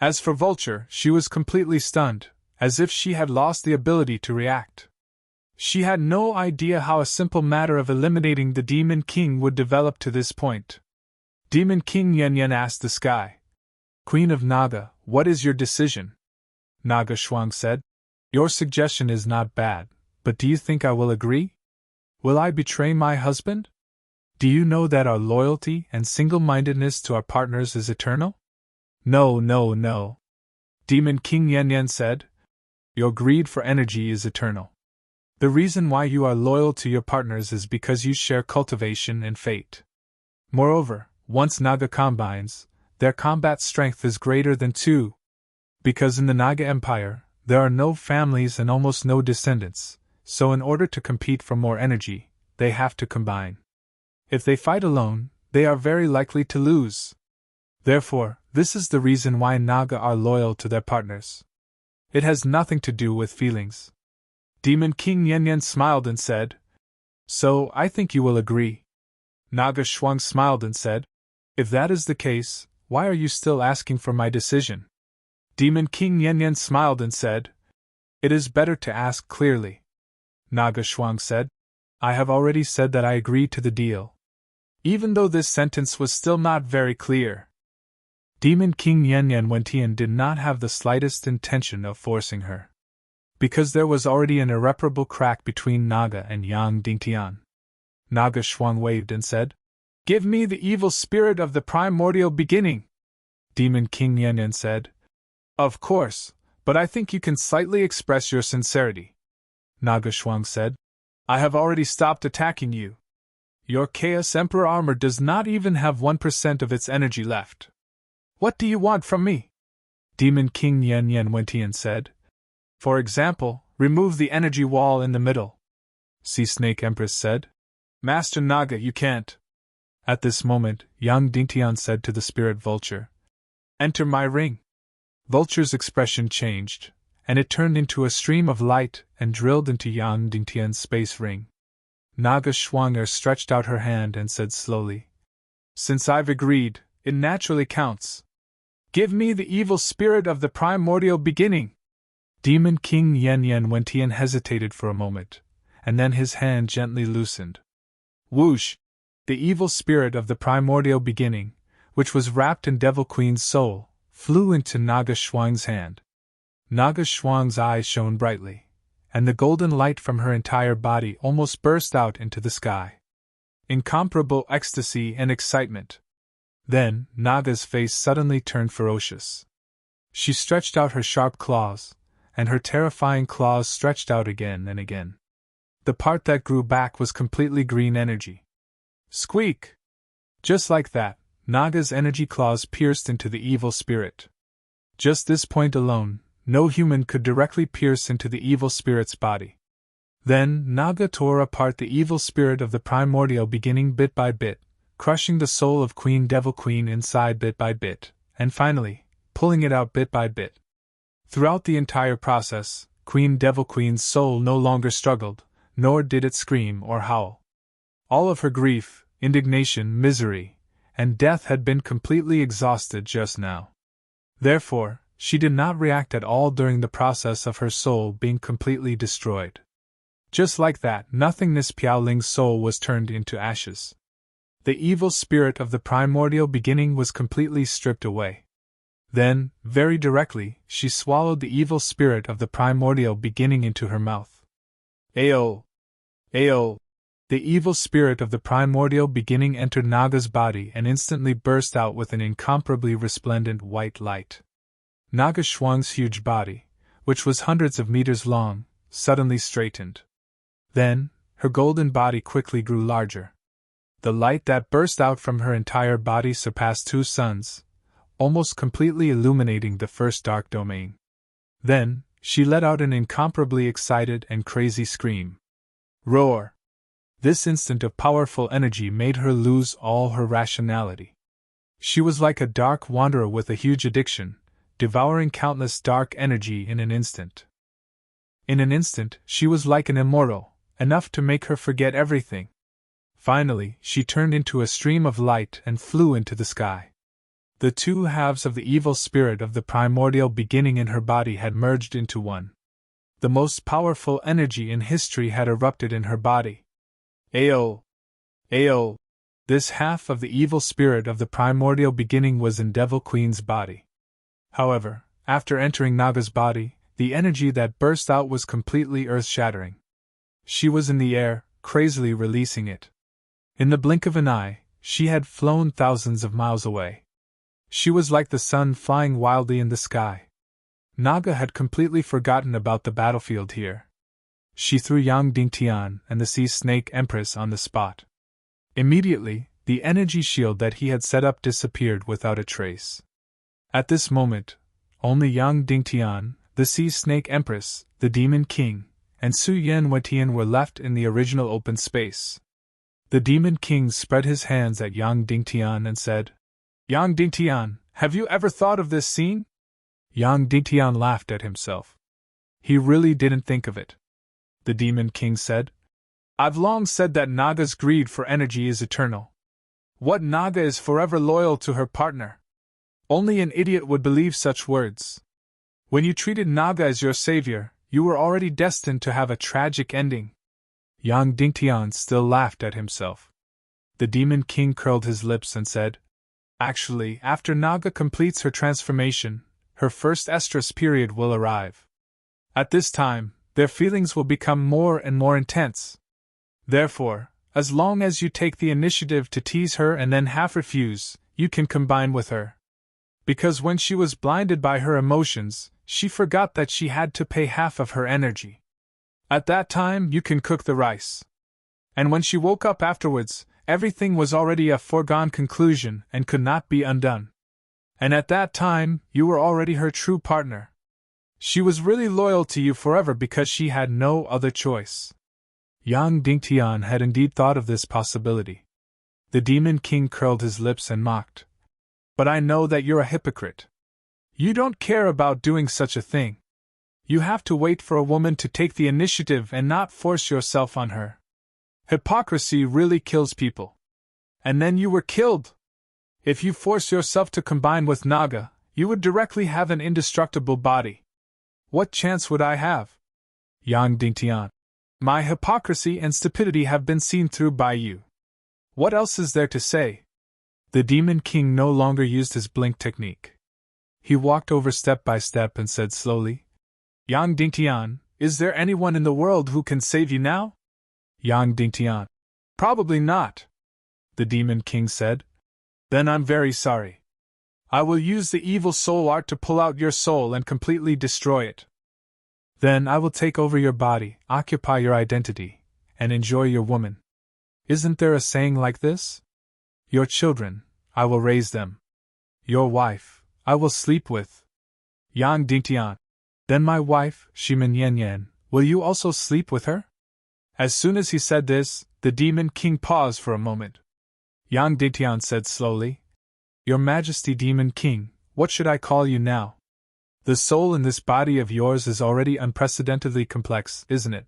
As for Vulture, she was completely stunned, as if she had lost the ability to react. She had no idea how a simple matter of eliminating the Demon King would develop to this point. Demon King Yan Yan asked the sky, Queen of Naga, what is your decision? Naga Shuang said, Your suggestion is not bad, but do you think I will agree? Will I betray my husband? Do you know that our loyalty and single-mindedness to our partners is eternal? No, no, no. Demon King Yan Yan said, Your greed for energy is eternal. The reason why you are loyal to your partners is because you share cultivation and fate. Moreover, once Naga combines, their combat strength is greater than 2. Because in the Naga Empire, there are no families and almost no descendants, so in order to compete for more energy, they have to combine. If they fight alone, they are very likely to lose. Therefore, this is the reason why Naga are loyal to their partners. It has nothing to do with feelings. Demon King Yan Yan smiled and said, So, I think you will agree. Naga Shuang smiled and said, If that is the case, why are you still asking for my decision? Demon King Yan Yan smiled and said, It is better to ask clearly. Naga Shuang said, I have already said that I agree to the deal. Even though this sentence was still not very clear. Demon King Yan Yan Wentian did not have the slightest intention of forcing her. Because there was already an irreparable crack between Naga and Yang Dingtian. Naga Shuang waved and said, Give me the evil spirit of the primordial beginning. Demon King Yan Yan said, Of course, but I think you can slightly express your sincerity. Naga Shuang said, I have already stopped attacking you. Your Chaos Emperor armor does not even have 1% of its energy left. What do you want from me? Demon King Yan Yan Wentian said, For example, remove the energy wall in the middle. Sea Snake Empress said, Master Naga, you can't. At this moment, Yang Dingtian said to the spirit Vulture, Enter my ring. Vulture's expression changed, and it turned into a stream of light and drilled into Yang Dingtian's space ring. Naga Shuang stretched out her hand and said slowly, Since I've agreed, it naturally counts. Give me the evil spirit of the primordial beginning. Demon King Yan Yan Wentian hesitated for a moment, and then his hand gently loosened. Whoosh! The evil spirit of the primordial beginning, which was wrapped in Devil Queen's soul, flew into Naga Shuang's hand. Naga Shuang's eyes shone brightly, and the golden light from her entire body almost burst out into the sky. Incomparable ecstasy and excitement. Then, Naga's face suddenly turned ferocious. She stretched out her sharp claws, and her terrifying claws stretched out again and again. The part that grew back was completely green energy. Squeak! Just like that, Naga's energy claws pierced into the evil spirit. Just this point alone, no human could directly pierce into the evil spirit's body. Then, Naga tore apart the evil spirit of the primordial beginning bit by bit, crushing the soul of Queen Devil Queen inside bit by bit, and finally, pulling it out bit by bit. Throughout the entire process, Queen Devil Queen's soul no longer struggled, nor did it scream or howl. All of her grief, indignation, misery, and death had been completely exhausted just now. Therefore, she did not react at all during the process of her soul being completely destroyed. Just like that, nothingness Piaoling's soul was turned into ashes. The evil spirit of the primordial beginning was completely stripped away. Then, very directly, she swallowed the evil spirit of the primordial beginning into her mouth. Ayo! Ayo! The evil spirit of the primordial beginning entered Naga's body and instantly burst out with an incomparably resplendent white light. Naga Shuang's huge body, which was hundreds of meters long, suddenly straightened. Then, her golden body quickly grew larger. The light that burst out from her entire body surpassed 2 suns, almost completely illuminating the first dark domain. Then, she let out an incomparably excited and crazy scream. Roar! This instant of powerful energy made her lose all her rationality. She was like a dark wanderer with a huge addiction, devouring countless dark energy in an instant. In an instant, she was like an immortal, enough to make her forget everything. Finally, she turned into a stream of light and flew into the sky. The 2 halves of the evil spirit of the primordial beginning in her body had merged into one. The most powerful energy in history had erupted in her body. Ayo! Ayo! This half of the evil spirit of the primordial beginning was in Devil Queen's body. However, after entering Naga's body, the energy that burst out was completely earth-shattering. She was in the air, crazily releasing it. In the blink of an eye, she had flown thousands of miles away. She was like the sun flying wildly in the sky. Naga had completely forgotten about the battlefield here. She threw Yang Dingtian and the Sea Snake Empress on the spot. Immediately, the energy shield that he had set up disappeared without a trace. At this moment, only Yang Dingtian, the Sea Snake Empress, the Demon King, and Su Yen Wetian were left in the original open space. The Demon King spread his hands at Yang Dingtian and said, Yang Dingtian, have you ever thought of this scene? Yang Dingtian laughed at himself. He really didn't think of it. The Demon King said, I've long said that Naga's greed for energy is eternal. What Naga is forever loyal to her partner? Only an idiot would believe such words. When you treated Naga as your savior, you were already destined to have a tragic ending. Yang Dingtian still laughed at himself. The Demon King curled his lips and said, Actually, after Naga completes her transformation, her first estrus period will arrive. At this time, their feelings will become more and more intense. Therefore, as long as you take the initiative to tease her and then half refuse, you can combine with her. Because when she was blinded by her emotions, she forgot that she had to pay half of her energy. At that time, you can cook the rice. And when she woke up afterwards, everything was already a foregone conclusion and could not be undone. And at that time, you were already her true partner. She was really loyal to you forever because she had no other choice. Yang Dingtian had indeed thought of this possibility. The Demon King curled his lips and mocked. But I know that you're a hypocrite. You don't care about doing such a thing. You have to wait for a woman to take the initiative and not force yourself on her. Hypocrisy really kills people. And then you were killed. If you force yourself to combine with Naga, you would directly have an indestructible body. What chance would I have? Yang Dingtian. My hypocrisy and stupidity have been seen through by you. What else is there to say? The Demon King no longer used his blink technique. He walked over step by step and said slowly, Yang Dingtian, is there anyone in the world who can save you now? Yang Dingtian. Probably not. The Demon King said. Then I'm very sorry. I will use the evil soul art to pull out your soul and completely destroy it. Then I will take over your body, occupy your identity, and enjoy your woman. Isn't there a saying like this? Your children, I will raise them. Your wife, I will sleep with. Yang Dingtian. Then my wife, Shimin Yan Yan, will you also sleep with her? As soon as he said this, the Demon King paused for a moment. Yang Dingtian said slowly, Your Majesty Demon King, what should I call you now? The soul in this body of yours is already unprecedentedly complex, isn't it?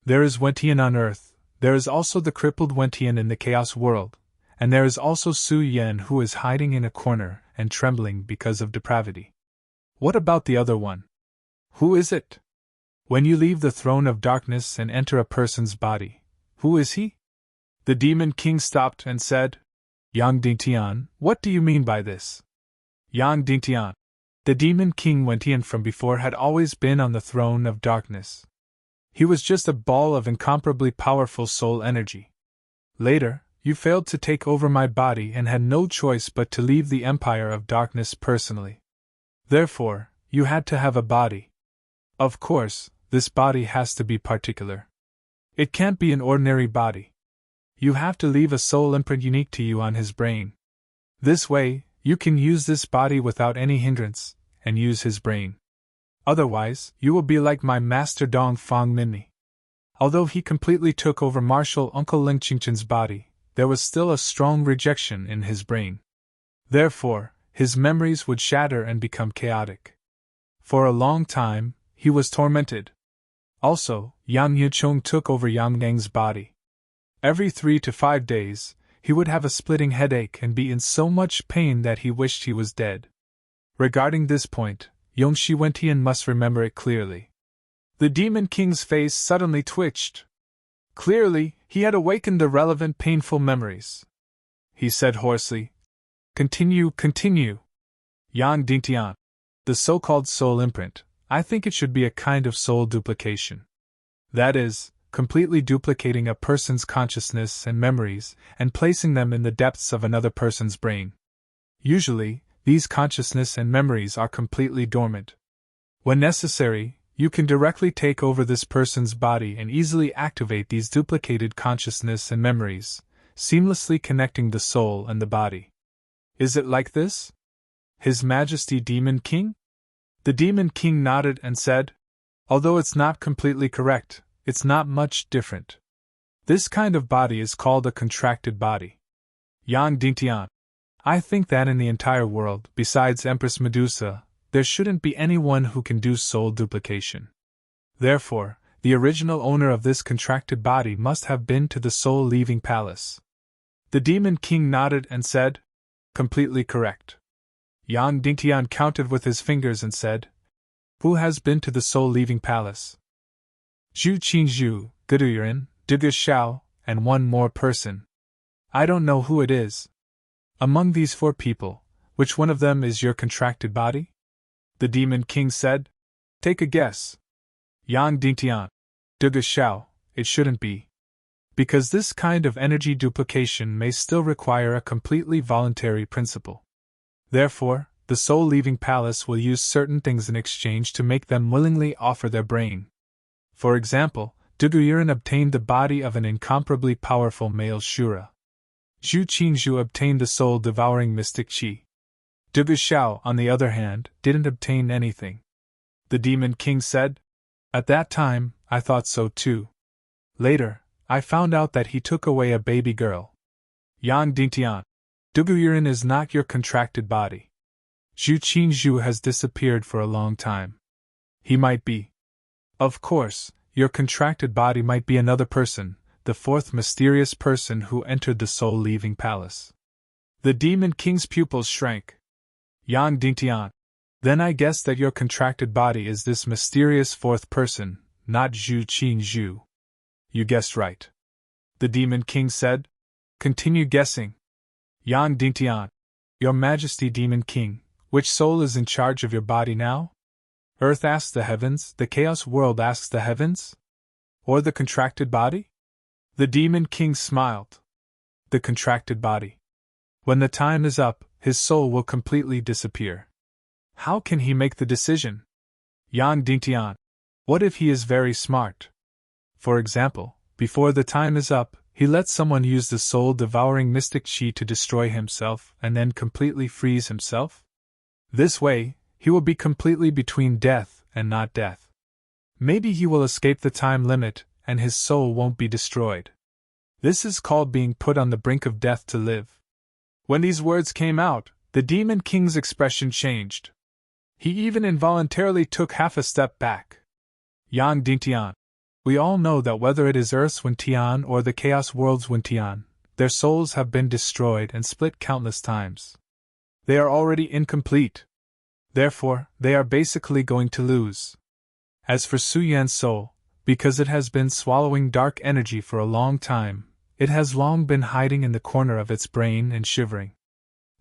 There is Wentian on Earth, there is also the crippled Wentian in the Chaos world, and there is also Su Yen who is hiding in a corner and trembling because of depravity. What about the other one? Who is it? When you leave the throne of darkness and enter a person's body, who is he? The Demon King stopped and said, Yang Dingtian, what do you mean by this? Yang Dingtian. The Demon King Wentian from before had always been on the throne of darkness. He was just a ball of incomparably powerful soul energy. Later, you failed to take over my body and had no choice but to leave the empire of darkness personally. Therefore, you had to have a body. Of course, this body has to be particular. It can't be an ordinary body. You have to leave a soul imprint unique to you on his brain. This way, you can use this body without any hindrance, and use his brain. Otherwise, you will be like my master Dong Fang Minmi. Although he completely took over Marshal Uncle Ling Qingchen's body, there was still a strong rejection in his brain. Therefore, his memories would shatter and become chaotic. For a long time, he was tormented. Also, Yang Yuchong took over Yang Nang's body. Every 3 to 5 days, he would have a splitting headache and be in so much pain that he wished he was dead. Regarding this point, Yongshi Wentian must remember it clearly. The Demon King's face suddenly twitched. Clearly, he had awakened the relevant painful memories. He said hoarsely, Continue. Yang Dingtian. The so-called soul imprint, I think it should be a kind of soul duplication. That is, completely duplicating a person's consciousness and memories and placing them in the depths of another person's brain. Usually, these consciousness and memories are completely dormant. When necessary, you can directly take over this person's body and easily activate these duplicated consciousness and memories, seamlessly connecting the soul and the body. Is it like this? His Majesty Demon King? The Demon King nodded and said, Although it's not completely correct, it's not much different. This kind of body is called a contracted body. Yang Dingtian. I think that in the entire world, besides Empress Medusa, there shouldn't be anyone who can do soul duplication. Therefore, the original owner of this contracted body must have been to the soul-leaving palace. The Demon King nodded and said, Completely correct. Yang Dingtian counted with his fingers and said, Who has been to the soul-leaving palace? Zhu Qingzhu, Guduyin, Diga Xiao, and one more person. I don't know who it is. Among these 4 people, which one of them is your contracted body? The Demon King said, Take a guess. Yang Dingtian. Diga Xiao, it shouldn't be. Because this kind of energy duplication may still require a completely voluntary principle. Therefore, the soul-leaving palace will use certain things in exchange to make them willingly offer their brain. For example, Duguyiren obtained the body of an incomparably powerful male Shura. Zhu Qingzhu obtained the soul-devouring mystic Qi. Dugu Xiao, on the other hand, didn't obtain anything. The Demon King said, At that time, I thought so too. Later, I found out that he took away a baby girl. Yang Dingtian. Duguyiren is not your contracted body. Zhu Qingzhu has disappeared for a long time. He might be. Of course, your contracted body might be another person, the 4th mysterious person who entered the soul-leaving palace. The Demon King's pupils shrank. Yang Dingtian. Then I guess that your contracted body is this mysterious 4th person, not Zhu Qingzhu. You guessed right. The Demon King said. Continue guessing. Yang Dingtian. Your Majesty Demon King, which soul is in charge of your body now? Earth asks the heavens, the Chaos world asks the heavens? Or the contracted body? The Demon King smiled. The contracted body. When the time is up, his soul will completely disappear. How can he make the decision? Yang Dingtian. What if he is very smart? For example, before the time is up, he lets someone use the soul-devouring mystic Qi to destroy himself and then completely freeze himself? This way, he will be completely between death and not death. Maybe he will escape the time limit, and his soul won't be destroyed. This is called being put on the brink of death to live. When these words came out, The Demon King's expression changed. He even involuntarily took half a step back. Yang Dingtian. We all know that whether it is Earth's Wintian or the Chaos World's Wintian, their souls have been destroyed and split countless times. They are already incomplete. Therefore, they are basically going to lose. As for Su Yan's soul, because it has been swallowing dark energy for a long time, it has long been hiding in the corner of its brain and shivering.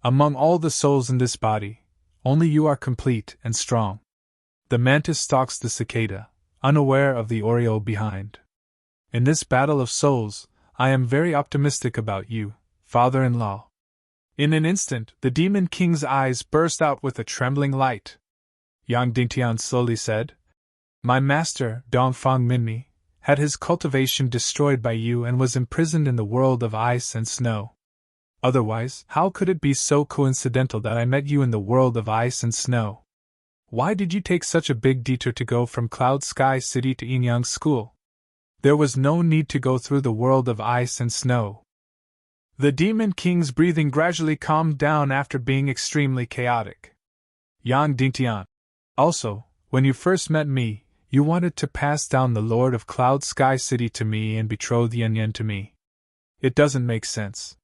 Among all the souls in this body, only you are complete and strong. The mantis stalks the cicada, unaware of the oriole behind. In this battle of souls, I am very optimistic about you, father-in-law. In an instant, the Demon King's eyes burst out with a trembling light. Yang Dingtian slowly said, My master, Dongfang Minmi, had his cultivation destroyed by you and was imprisoned in the world of ice and snow. Otherwise, how could it be so coincidental that I met you in the world of ice and snow? Why did you take such a big detour to go from Cloud Sky City to Inyang's school? There was no need to go through the world of ice and snow. The Demon King's breathing gradually calmed down after being extremely chaotic. Yang Dingtian. Also, when you first met me, you wanted to pass down the Lord of Cloud Sky City to me and betroth Yan to me. It doesn't make sense.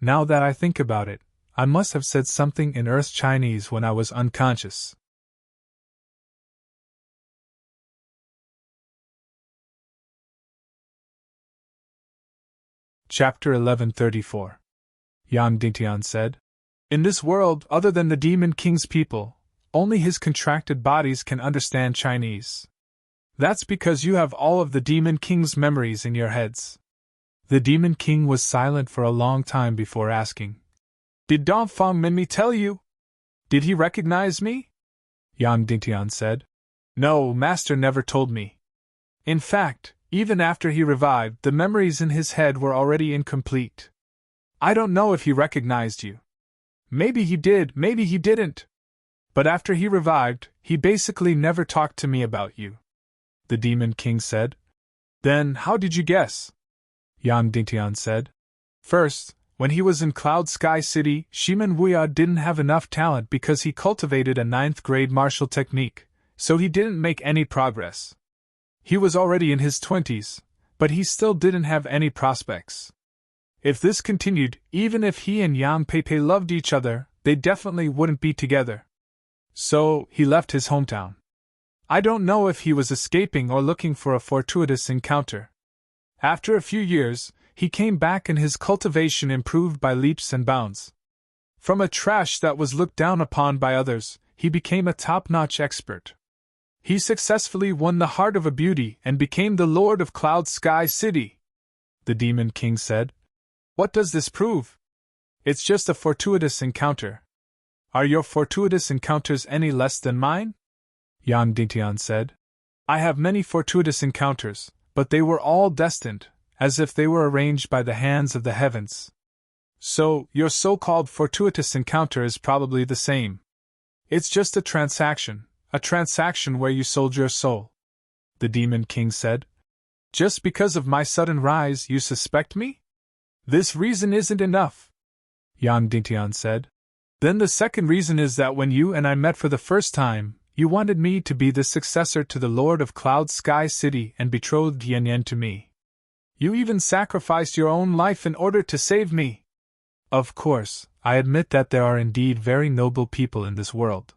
Now that I think about it, I must have said something in Earth Chinese when I was unconscious. Chapter 1134. Yang Dingtian said, In this world, other than the Demon King's people, only his contracted bodies can understand Chinese. That's because you have all of the Demon King's memories in your heads. The Demon King was silent for a long time before asking, Did Dongfang Minmi tell you? Did he recognize me? Yang Dingtian said, No, master never told me. In fact, even after he revived, the memories in his head were already incomplete. I don't know if he recognized you. Maybe he did, maybe he didn't. But after he revived, he basically never talked to me about you. The Demon King said. Then how did you guess? Yang Dingtian said. First, when he was in Cloud Sky City, Shimen Wuya didn't have enough talent because he cultivated a 9th grade martial technique, so he didn't make any progress. He was already in his 20s, but he still didn't have any prospects. If this continued, even if he and Yang Peipei loved each other, they definitely wouldn't be together. So, he left his hometown. I don't know if he was escaping or looking for a fortuitous encounter. After a few years, he came back and his cultivation improved by leaps and bounds. From a trash that was looked down upon by others, he became a top-notch expert. He successfully won the heart of a beauty and became the Lord of Cloud Sky City. The Demon King said. What does this prove? It's just a fortuitous encounter. Are your fortuitous encounters any less than mine? Yang Dingtian said. I have many fortuitous encounters, but they were all destined, as if they were arranged by the hands of the heavens. So, your so-called fortuitous encounter is probably the same. It's just a transaction where you sold your soul. The Demon King said. Just because of my sudden rise, you suspect me? This reason isn't enough. Yang Dingtian said. Then the second reason is that when you and I met for the first time, you wanted me to be the successor to the Lord of Cloud Sky City and betrothed Yan to me. You even sacrificed your own life in order to save me. Of course, I admit that there are indeed very noble people in this world.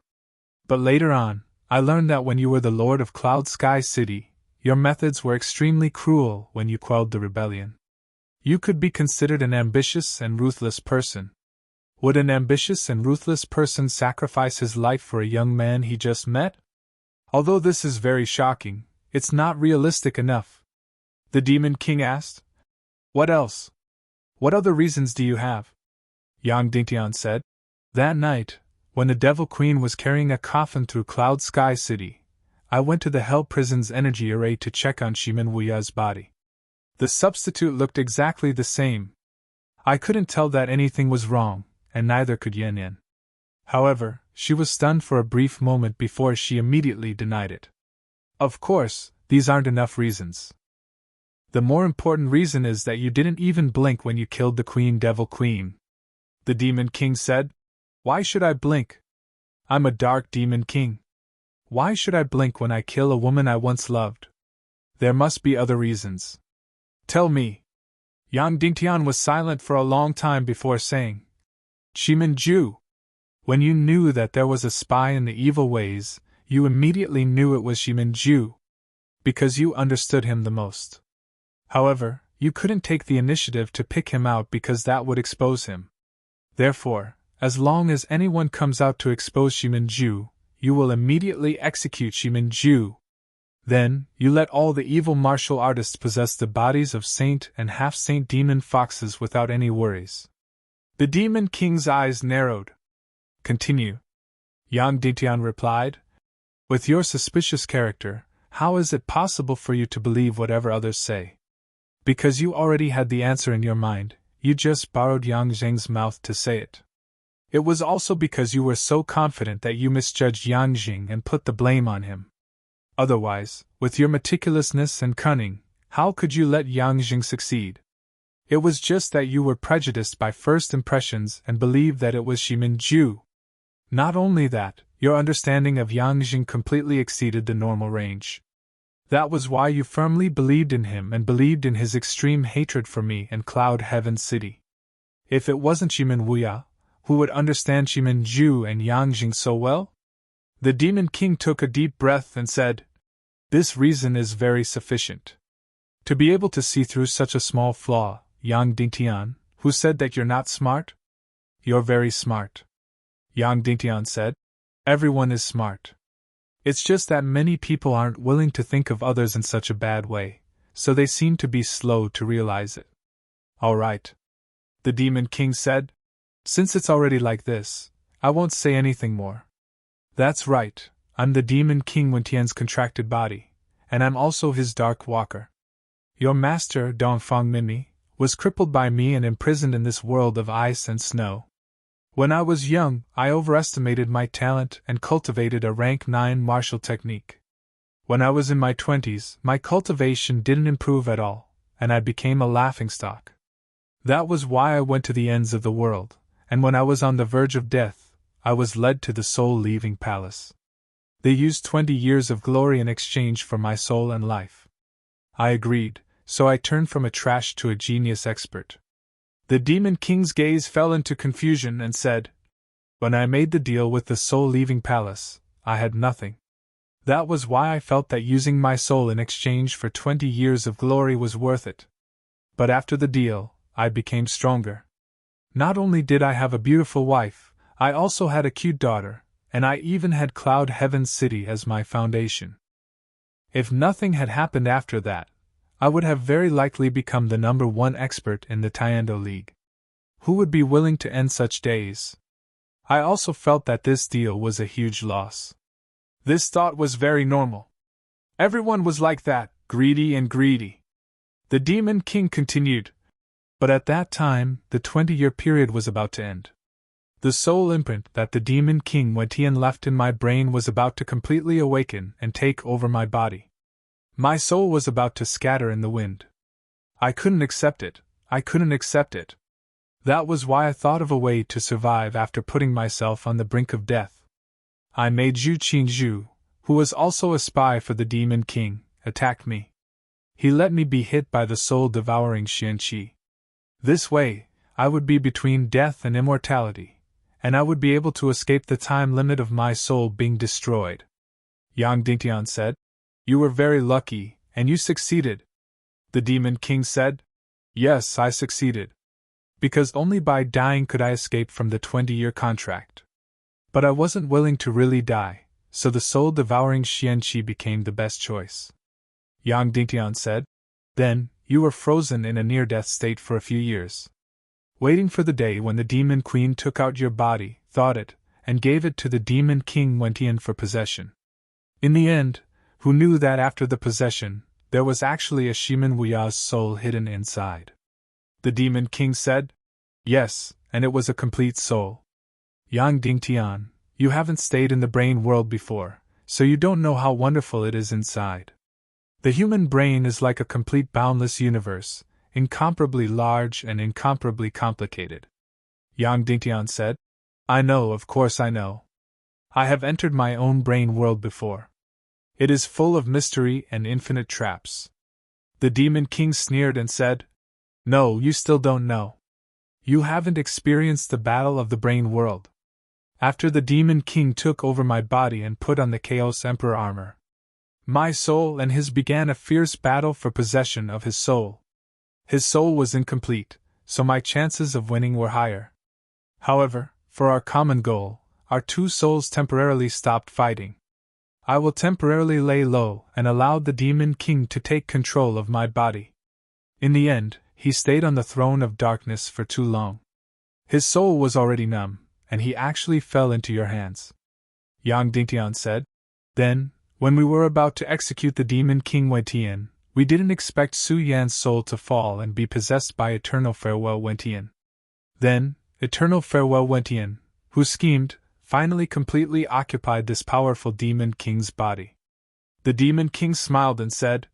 But later on, I learned that when you were the Lord of Cloud Sky City, your methods were extremely cruel when you quelled the rebellion. You could be considered an ambitious and ruthless person. Would an ambitious and ruthless person sacrifice his life for a young man he just met? Although this is very shocking, it's not realistic enough. The Demon King asked. What else? What other reasons do you have? Yang Dingtian said. That night, when the Devil Queen was carrying a coffin through Cloud Sky City, I went to the Hell Prison's energy array to check on Shimen Wuya's body. The substitute looked exactly the same. I couldn't tell that anything was wrong, and neither could Yan. However, she was stunned for a brief moment before she immediately denied it. Of course, these aren't enough reasons. The more important reason is that you didn't even blink when you killed the Devil Queen. The Demon King said. Why should I blink? I'm a dark demon king. Why should I blink when I kill a woman I once loved? There must be other reasons. Tell me. Yang Dingtian was silent for a long time before saying, Shimin Ju. When you knew that there was a spy in the evil ways, you immediately knew it was Shimin Ju, because you understood him the most. However, you couldn't take the initiative to pick him out because that would expose him. Therefore, as long as anyone comes out to expose Shimin Ju, you will immediately execute Shimin Ju. Then, you let all the evil martial artists possess the bodies of saint and half-saint demon foxes without any worries. The demon king's eyes narrowed. Continue. Yang Dingtian replied. With your suspicious character, how is it possible for you to believe whatever others say? Because you already had the answer in your mind, you just borrowed Yang Zheng's mouth to say it. It was also because you were so confident that you misjudged Yang Jing and put the blame on him. Otherwise, with your meticulousness and cunning, how could you let Yang Jing succeed? It was just that you were prejudiced by first impressions and believed that it was Shimin Ju. Not only that, your understanding of Yang Jing completely exceeded the normal range. That was why you firmly believed in him and believed in his extreme hatred for me and Cloud Heaven City. If it wasn't Shimin Wuya, who would understand Shimin Ju and Yang Jing so well? The Demon King took a deep breath and said, This reason is very sufficient. To be able to see through such a small flaw, Yang Dingtian, who said that you're not smart? You're very smart. Yang Dingtian said, Everyone is smart. It's just that many people aren't willing to think of others in such a bad way, so they seem to be slow to realize it. All right. The Demon King said, Since it's already like this, I won't say anything more. That's right, I'm the Demon King Wentian's contracted body, and I'm also his Dark Walker. Your master, Dongfang Mimi, was crippled by me and imprisoned in this world of ice and snow. When I was young, I overestimated my talent and cultivated a rank 9 martial technique. When I was in my 20s, my cultivation didn't improve at all, and I became a laughingstock. That was why I went to the ends of the world, and when I was on the verge of death, I was led to the soul-leaving palace. They used 20 years of glory in exchange for my soul and life. I agreed, so I turned from a trash to a genius expert. The Demon King's gaze fell into confusion and said, When I made the deal with the soul-leaving palace, I had nothing. That was why I felt that using my soul in exchange for 20 years of glory was worth it. But after the deal, I became stronger. Not only did I have a beautiful wife, I also had a cute daughter, and I even had Cloud Heaven City as my foundation. If nothing had happened after that, I would have very likely become the number 1 expert in the Tiando League. Who would be willing to end such days? I also felt that this deal was a huge loss. This thought was very normal. Everyone was like that, greedy and greedy. The Demon King continued. But at that time, the 20-year period was about to end. The soul imprint that the Demon King Wentian left in my brain was about to completely awaken and take over my body. My soul was about to scatter in the wind. I couldn't accept it. That was why I thought of a way to survive after putting myself on the brink of death. I made Zhu Qingzhu, who was also a spy for the Demon King, attack me. He let me be hit by the soul-devouring Xianqi. This way, I would be between death and immortality, and I would be able to escape the time limit of my soul being destroyed. Yang Dingtian said, You were very lucky, and you succeeded. The Demon King said, Yes, I succeeded. Because only by dying could I escape from the 20-year contract. But I wasn't willing to really die, so the soul-devouring Xianqi became the best choice. Yang Dingtian said, Then, you were frozen in a near-death state for a few years, waiting for the day when the Demon Queen took out your body, thawed it, and gave it to the Demon King Wentian for possession. In the end, who knew that after the possession, there was actually a Shimin Wuya's soul hidden inside? The Demon King said, Yes, and it was a complete soul. Yang Dingtian, you haven't stayed in the brain world before, so you don't know how wonderful it is inside. The human brain is like a complete boundless universe, incomparably large and incomparably complicated. Yang Dingtian said, I know, of course I know. I have entered my own brain world before. It is full of mystery and infinite traps. The Demon King sneered and said, No, you still don't know. You haven't experienced the battle of the brain world. After the Demon King took over my body and put on the Chaos Emperor armor, my soul and his began a fierce battle for possession of his soul. His soul was incomplete, so my chances of winning were higher. However, for our common goal, our two souls temporarily stopped fighting. I will temporarily lay low and allowed the Demon King to take control of my body. In the end, he stayed on the throne of darkness for too long. His soul was already numb, and he actually fell into your hands. Yang Dingtian said. Then, when we were about to execute the Demon King Wentian, we didn't expect Su Yan's soul to fall and be possessed by Eternal Farewell Wentian. Then, Eternal Farewell Wentian, who schemed, finally completely occupied this powerful Demon King's body. The Demon King smiled and said,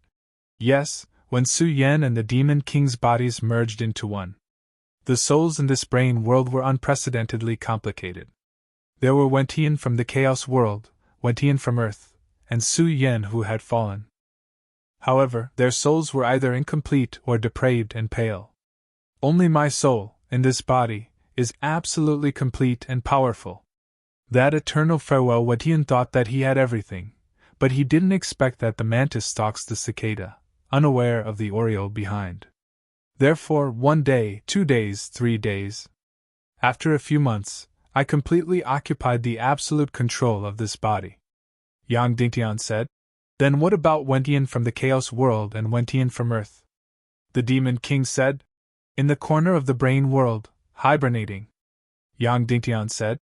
Yes, when Su Yan and the Demon King's bodies merged into one. The souls in this brain world were unprecedentedly complicated. There were Wentian from the Chaos world, Wentian from Earth, and Su Yan who had fallen. However, their souls were either incomplete or depraved and pale. Only my soul, in this body, is absolutely complete and powerful. That Eternal Farewell Wentian thought that he had everything, but he didn't expect that the mantis stalks the cicada, unaware of the oriole behind. Therefore, 1 day, 2 days, 3 days. After a few months, I completely occupied the absolute control of this body. Yang Dingtian said. Then what about Wentian from the Chaos world and Wentian from Earth? The Demon King said. In the corner of the brain world, hibernating. Yang Dingtian said.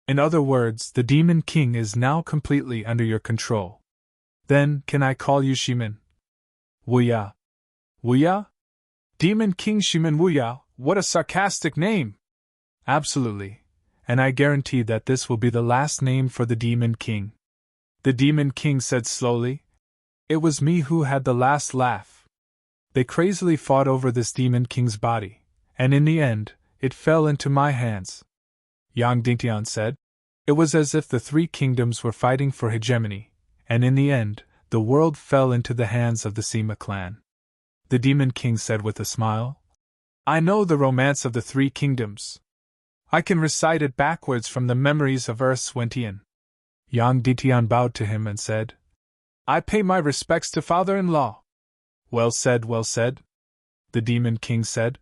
In other words, the Demon King is now completely under your control. Then, can I call you Shimin? Wuya. Wuya? Demon King Shimin Wuya, what a sarcastic name! Absolutely, and I guarantee that this will be the last name for the Demon King. The Demon King said slowly. It was me who had the last laugh. They crazily fought over this Demon King's body, and in the end, it fell into my hands. Yang Dingtian said. It was as if the 3 kingdoms were fighting for hegemony, and in the end, the world fell into the hands of the Sima clan. The Demon King said with a smile. I know the romance of the 3 kingdoms. I can recite it backwards from the memories of Earth's Wentian. Yang Dingtian bowed to him and said, I pay my respects to father-in-law. Well said, well said. The Demon King said.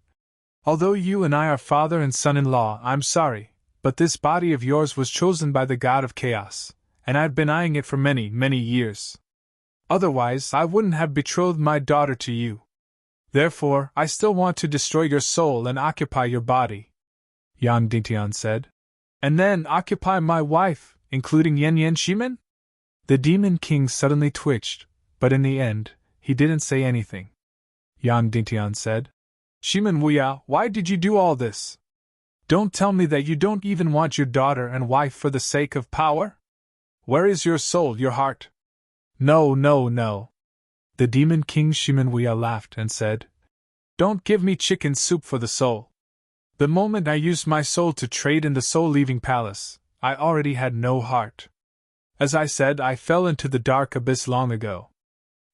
Although you and I are father and son-in-law, I'm sorry, but this body of yours was chosen by the god of chaos, and I've been eyeing it for many, many years. Otherwise, I wouldn't have betrothed my daughter to you. Therefore, I still want to destroy your soul and occupy your body. Yang Dingtian said. And then occupy my wife, including Yan Yan Shimin? The Demon King suddenly twitched, but in the end, he didn't say anything. Yang Dingtian said. Shimin Wuya, why did you do all this? Don't tell me that you don't even want your daughter and wife for the sake of power? Where is your soul, your heart? No, no, no. The Demon King Shimin Wuya laughed and said, Don't give me chicken soup for the soul. The moment I used my soul to trade in the soul-leaving palace, I already had no heart. As I said, I fell into the dark abyss long ago.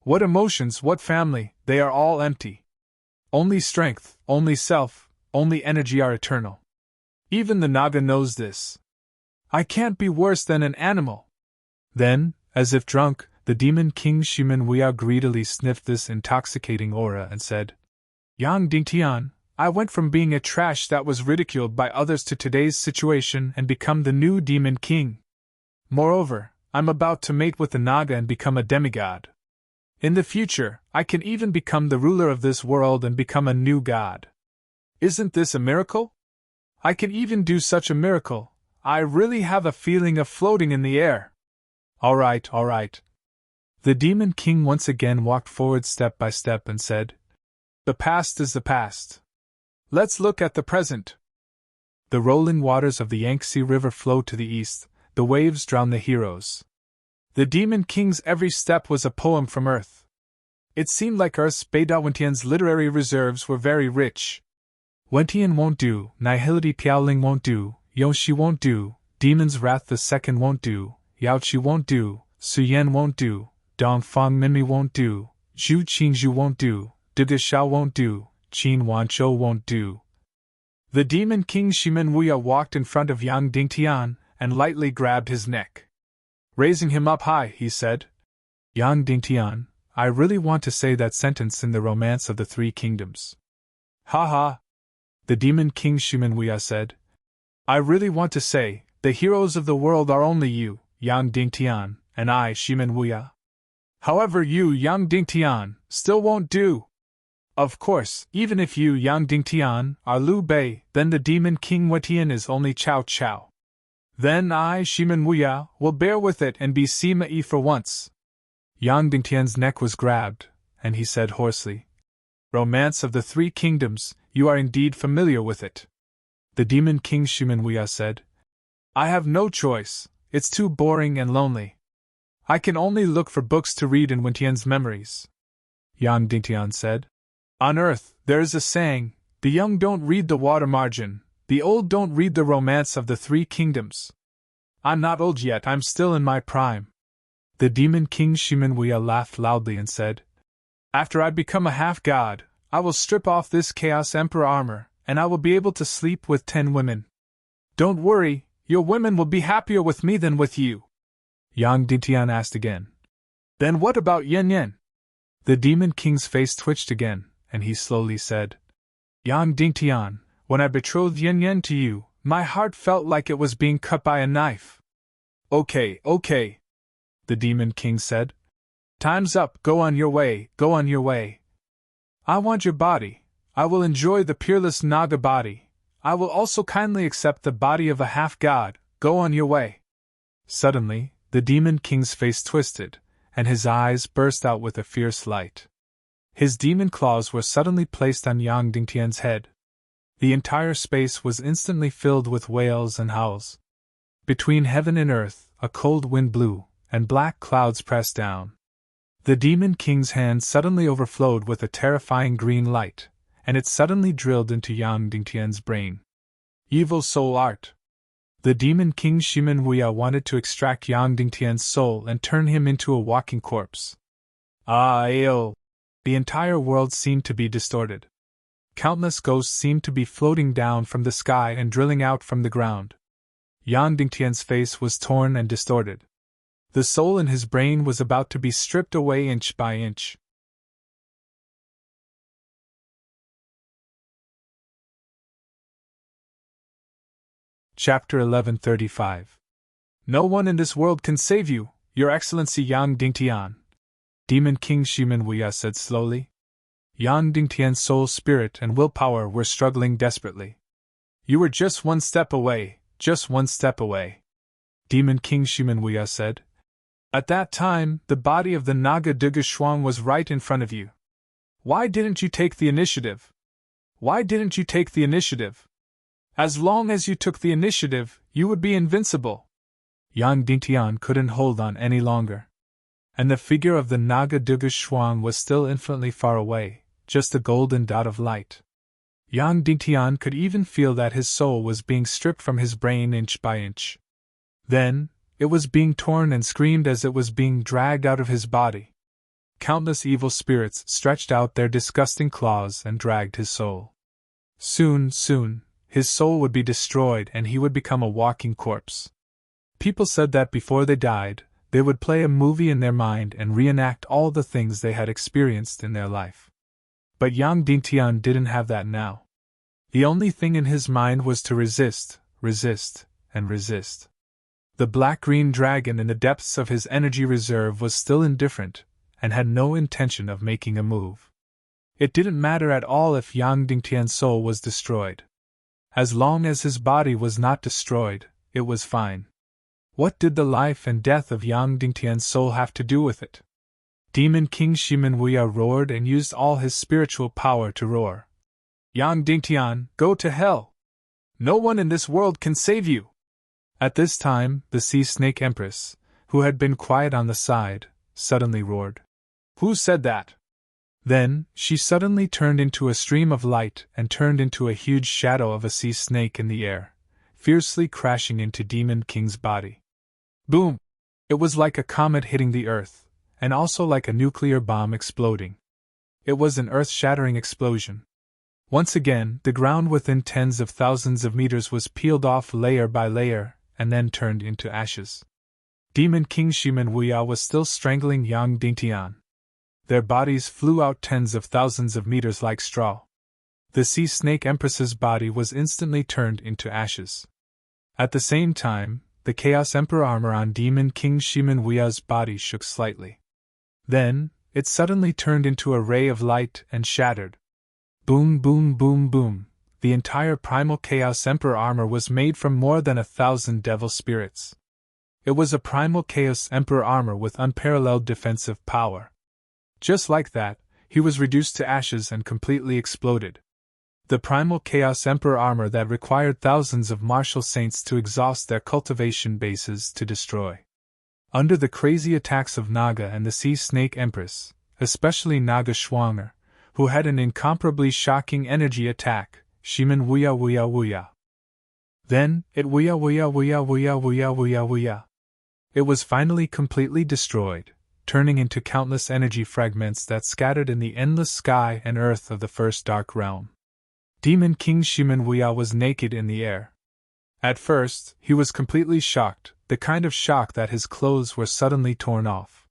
What emotions, what family, they are all empty. Only strength, only self, only energy are eternal. Even the Naga knows this. I can't be worse than an animal. Then, as if drunk, the Demon King Shimin Wuya greedily sniffed this intoxicating aura and said, Yang Dingtian, I went from being a trash that was ridiculed by others to today's situation and become the new Demon King. Moreover, I'm about to mate with the Naga and become a demigod. In the future, I can even become the ruler of this world and become a new god. Isn't this a miracle? I can even do such a miracle. I really have a feeling of floating in the air. All right, all right. The Demon King once again walked forward step by step and said, The past is the past. Let's look at the present. The rolling waters of the Yangtze River flow to the east, the waves drown the heroes. The Demon King's every step was a poem from Earth. It seemed like Earth's Beida Wentian's literary reserves were very rich. Wentian won't do, Nihility Piaoling won't do, Yonshi won't do, Demon's Wrath the Second won't do, Yaochi won't do, Suyen won't do, Dongfang Minmi won't do, Zhu Qingzhu won't do, Didishao won't do, Qin Wanzhou won't do. The Demon King Shimen Wuya walked in front of Yang Dingtian and lightly grabbed his neck. Raising him up high, he said, Yang Dingtian, I really want to say that sentence in the Romance of the Three Kingdoms. Ha ha! The Demon King Shimen Wuya said, I really want to say, the heroes of the world are only you, Yang Dingtian, and I, Shimen Wuya. However, you, Yang Dingtian, still won't do. Of course, even if you, Yang Dingtian, are Liu Bei, then the Demon King Wetian is only Cao Cao. Then I, Shimen Wuya, will bear with it and be Sima Yi for once. Yang Dingtian's neck was grabbed, and he said hoarsely, Romance of the Three Kingdoms, you are indeed familiar with it. The Demon King Shimen Wuya said, I have no choice, it's too boring and lonely. I can only look for books to read in Wentian's memories. Yang Dingtian said, On earth, there is a saying, the young don't read the water margin, the old don't read the Romance of the Three Kingdoms. I'm not old yet, I'm still in my prime. The Demon King Shimen Wuya laughed loudly and said, After I become a half-god, I will strip off this Chaos Emperor armor, and I will be able to sleep with 10 women. Don't worry, your women will be happier with me than with you. Yang Dingtian asked again. Then what about Yan Yan? The Demon King's face twitched again, and he slowly said, Yang Dingtian, when I betrothed Yan Yan to you, my heart felt like it was being cut by a knife. Okay, the Demon King said. Time's up, go on your way, go on your way. I want your body. I will enjoy the peerless Naga body. I will also kindly accept the body of a half-god, go on your way. Suddenly, the Demon King's face twisted, and his eyes burst out with a fierce light. His demon claws were suddenly placed on Yang Dingtian's head. The entire space was instantly filled with wails and howls. Between heaven and earth, a cold wind blew, and black clouds pressed down. The Demon King's hand suddenly overflowed with a terrifying green light, and it suddenly drilled into Yang Dingtian's brain. Evil soul art. The Demon King Shimen Wuya wanted to extract Yang Dingtian's soul and turn him into a walking corpse. The entire world seemed to be distorted. Countless ghosts seemed to be floating down from the sky and drilling out from the ground. Yang Dingtian's face was torn and distorted. The soul in his brain was about to be stripped away inch by inch. Chapter 1135. No one in this world can save you, Your Excellency Yang Dingtian. Demon King Shimen Wuya said slowly. Yang Dingtian's soul, spirit, and willpower were struggling desperately. You were just one step away, just one step away. Demon King Shimen Wuya said. At that time, the body of the Naga Duga Shuang was right in front of you. Why didn't you take the initiative? Why didn't you take the initiative? As long as you took the initiative, you would be invincible. Yang Dingtian couldn't hold on any longer. And the figure of the Naga Duga Shuang was still infinitely far away, just a golden dot of light. Yang Dingtian could even feel that his soul was being stripped from his brain inch by inch. Then, it was being torn and screamed as it was being dragged out of his body. Countless evil spirits stretched out their disgusting claws and dragged his soul. Soon, his soul would be destroyed and he would become a walking corpse. People said that before they died, they would play a movie in their mind and reenact all the things they had experienced in their life. But Yang Dingtian didn't have that now. The only thing in his mind was to resist, and resist. The black-green dragon in the depths of his energy reserve was still indifferent, and had no intention of making a move. It didn't matter at all if Yang Dingtian's soul was destroyed. As long as his body was not destroyed, it was fine. What did the life and death of Yang Dingtian's soul have to do with it? Demon King Shimen Wuya roared and used all his spiritual power to roar. Yang Dingtian, go to hell! No one in this world can save you! At this time, the Sea Snake Empress, who had been quiet on the side, suddenly roared. Who said that? Then, she suddenly turned into a stream of light and turned into a huge shadow of a sea snake in the air, fiercely crashing into Demon King's body. Boom! It was like a comet hitting the earth, and also like a nuclear bomb exploding. It was an earth-shattering explosion. Once again, the ground within tens of thousands of meters was peeled off layer by layer, and then turned into ashes. Demon King Shimen Wuya was still strangling Yang Dingtian. Their bodies flew out tens of thousands of meters like straw. The Sea Snake Empress's body was instantly turned into ashes. At the same time, the Chaos Emperor armor on Demon King Shimen Wuya's body shook slightly. Then, it suddenly turned into a ray of light and shattered. Boom, boom, boom, boom. The entire primal Chaos Emperor armor was made from more than 1,000 devil spirits. It was a primal Chaos Emperor armor with unparalleled defensive power. Just like that, he was reduced to ashes and completely exploded. The primal Chaos Emperor armor that required thousands of martial saints to exhaust their cultivation bases to destroy. Under the crazy attacks of Naga and the Sea Snake Empress, especially Naga Schwanger, who had an incomparably shocking energy attack, Shimen Wuya Wuya Wuya. Then, it Wuya Wuya Wuya Wuya Wuya Wuya Wuya. It was finally completely destroyed, turning into countless energy fragments that scattered in the endless sky and earth of the first Dark Realm. Demon King Shimen Wuya was naked in the air. At first, he was completely shocked, the kind of shock that his clothes were suddenly torn off.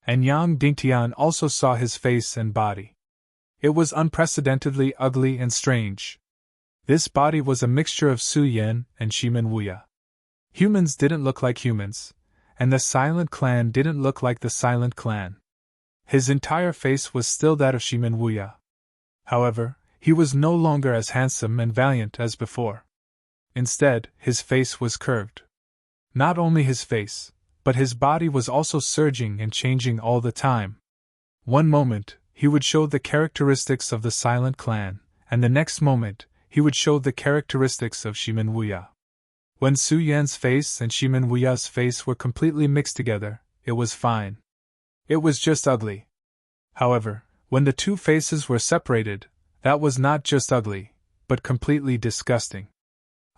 And Yang Dingtian also saw his face and body. It was unprecedentedly ugly and strange. This body was a mixture of Su Yen and Shimen Wuya. Humans didn't look like humans, and the Silent Clan didn't look like the Silent Clan. His entire face was still that of Shimen Wuya. However, he was no longer as handsome and valiant as before. Instead, his face was curved. Not only his face, but his body was also surging and changing all the time. One moment, he would show the characteristics of the Silent Clan, and the next moment, he would show the characteristics of Shimen Wuya. When Su Yan's face and Shimen Wuya's face were completely mixed together, it was fine. It was just ugly. However, when the two faces were separated, that was not just ugly, but completely disgusting.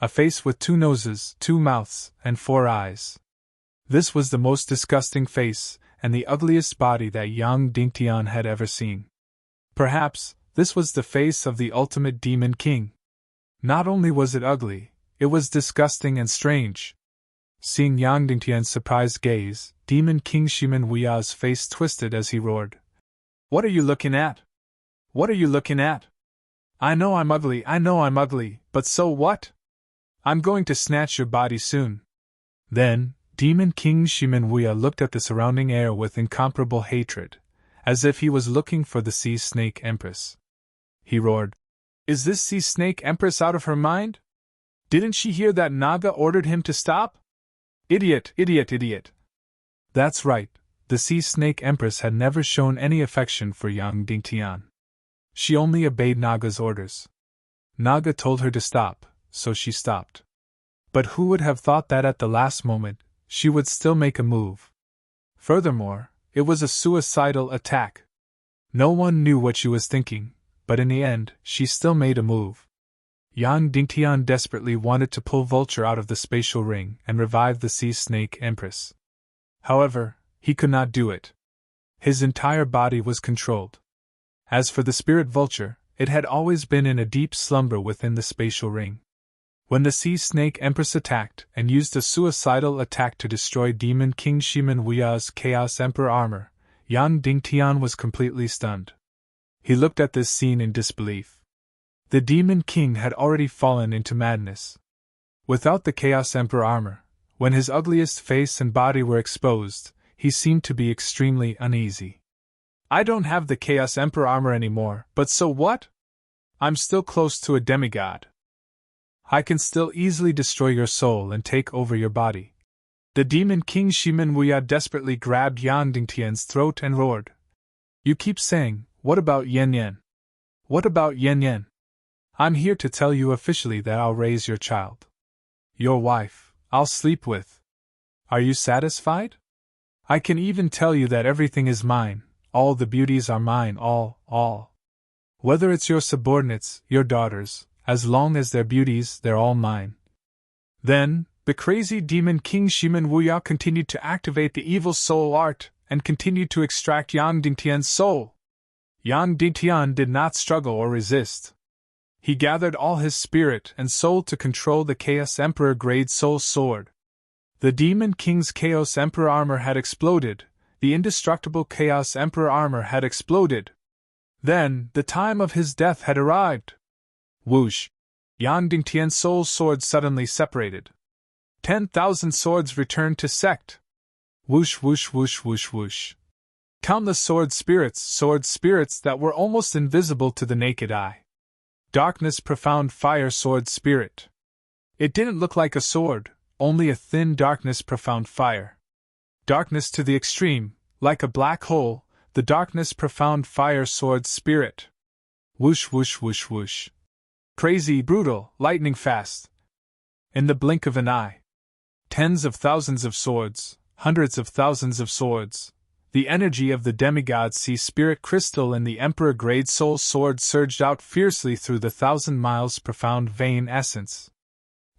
A face with 2 noses, 2 mouths, and 4 eyes. This was the most disgusting face, and the ugliest body that Yang Dingtian had ever seen. Perhaps, this was the face of the ultimate Demon King. Not only was it ugly, it was disgusting and strange. Seeing Yang Dingtian's surprised gaze, Demon King Shimen Wuya's face twisted as he roared. "What are you looking at? What are you looking at? I know I'm ugly, but so what? I'm going to snatch your body soon." Then, Demon King Shimen Wuya looked at the surrounding air with incomparable hatred, as if he was looking for the Sea Snake Empress. He roared, "Is this Sea Snake Empress out of her mind? Didn't she hear that Naga ordered him to stop? Idiot, idiot, idiot." That's right, the Sea Snake Empress had never shown any affection for Yang Dingtian. She only obeyed Naga's orders. Naga told her to stop, so she stopped. But who would have thought that at the last moment, she would still make a move? Furthermore, it was a suicidal attack. No one knew what she was thinking, but in the end, she still made a move. Yang Dingtian desperately wanted to pull Vulture out of the spatial ring and revive the Sea Snake Empress. However, he could not do it. His entire body was controlled. As for the spirit Vulture, it had always been in a deep slumber within the spatial ring. When the Sea Snake Empress attacked and used a suicidal attack to destroy Demon King Shimen Wuya's Chaos Emperor armor, Yang Dingtian was completely stunned. He looked at this scene in disbelief. The Demon King had already fallen into madness. Without the Chaos Emperor armor, when his ugliest face and body were exposed, he seemed to be extremely uneasy. "I don't have the Chaos Emperor armor anymore, but so what? I'm still close to a demigod. I can still easily destroy your soul and take over your body." The Demon King Shimen Wuya desperately grabbed Yang Dingtian's throat and roared. "You keep saying, what about Yen Yen? What about Yen Yen? I'm here to tell you officially that I'll raise your child. Your wife, I'll sleep with. Are you satisfied? I can even tell you that everything is mine, all the beauties are mine, all. Whether it's your subordinates, your daughters, as long as they're beauties, they're all mine. Then, the crazy demon King Shimen Wuya continued to activate the evil soul art and continued to extract Yang Dingtian's soul. Yang Dingtian did not struggle or resist. He gathered all his spirit and soul to control the Chaos Emperor Grade Soul Sword. The Demon King's Chaos Emperor armor had exploded. The indestructible Chaos Emperor armor had exploded. Then, the time of his death had arrived. Whoosh! Yang Dingtian's soul sword suddenly separated. 10,000 swords returned to sect. Whoosh whoosh whoosh whoosh whoosh. Countless sword spirits that were almost invisible to the naked eye. Darkness profound fire sword spirit. It didn't look like a sword, only a thin darkness profound fire. Darkness to the extreme, like a black hole, the darkness profound fire sword spirit. Whoosh whoosh whoosh whoosh. Crazy, brutal, lightning fast. In the blink of an eye. Tens of thousands of swords, hundreds of thousands of swords. The energy of the demigod sea spirit crystal in the Emperor Grade Soul Sword surged out fiercely through the 1,000 miles profound vein essence.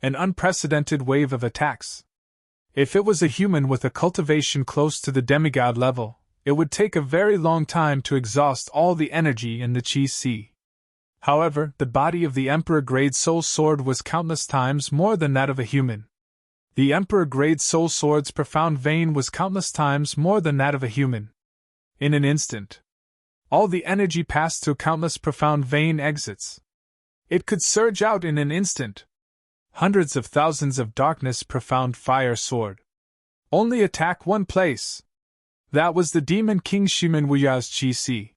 An unprecedented wave of attacks. If it was a human with a cultivation close to the demigod level, it would take a very long time to exhaust all the energy in the Chi Sea. However, the body of the Emperor Grade Soul Sword was countless times more than that of a human. The Emperor Grade Soul Sword's profound vein was countless times more than that of a human. In an instant, all the energy passed through countless profound vein exits. It could surge out in an instant. Hundreds of thousands of darkness profound fire sword. Only attack one place. That was the Demon King Shimen Wuya's Chi Si.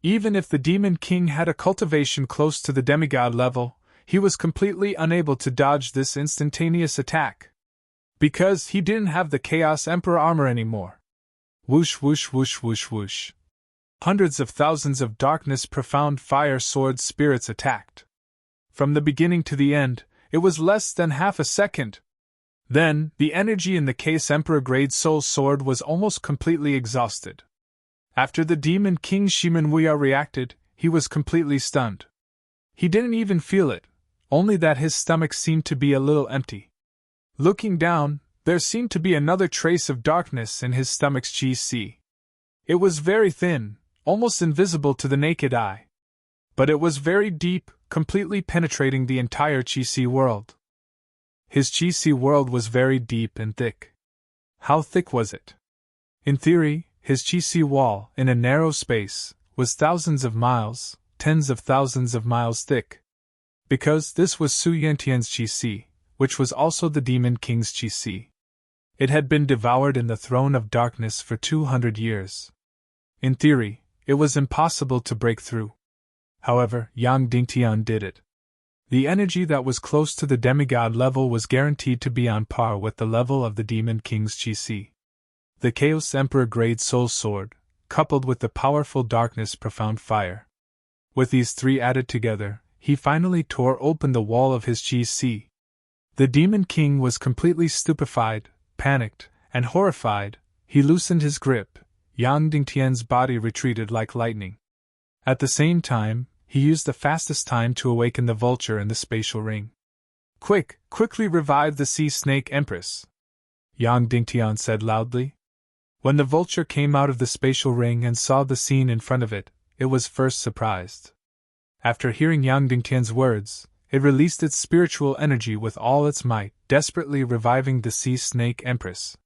Even if the Demon King had a cultivation close to the demigod level, he was completely unable to dodge this instantaneous attack. Because he didn't have the Chaos Emperor armor anymore. Whoosh whoosh whoosh whoosh whoosh. Hundreds of thousands of darkness profound fire sword spirits attacked. From the beginning to the end, it was less than half a second. Then, the energy in the Chaos Emperor Grade Soul Sword was almost completely exhausted. After the Demon King Shimen Wuya reacted, he was completely stunned. He didn't even feel it, only that his stomach seemed to be a little empty. Looking down, there seemed to be another trace of darkness in his stomach's Chi Si. It was very thin, almost invisible to the naked eye. But it was very deep, completely penetrating the entire Chi Si world. His Chi Si world was very deep and thick. How thick was it? In theory, his Chi Si wall, in a narrow space, was thousands of miles, tens of thousands of miles thick. Because this was Su Yantian's Chi Si, which was also the Demon King's Chi Si. It had been devoured in the throne of darkness for 200 years. In theory, it was impossible to break through. However, Yang Dingtian did it. The energy that was close to the demigod level was guaranteed to be on par with the level of the Demon King's Chi Si. The Chaos Emperor Grade Soul Sword, coupled with the powerful darkness profound fire. With these three added together, he finally tore open the wall of his Chi Si. The Demon King was completely stupefied, panicked, and horrified. He loosened his grip. Yang Dingtian's body retreated like lightning. At the same time, he used the fastest time to awaken the vulture in the spatial ring. Quickly revive the Sea Snake Empress, Yang Dingtian said loudly. When the vulture came out of the spatial ring and saw the scene in front of it, it was first surprised. After hearing Yang Dingtian's words, it released its spiritual energy with all its might, desperately reviving the Sea Snake Empress.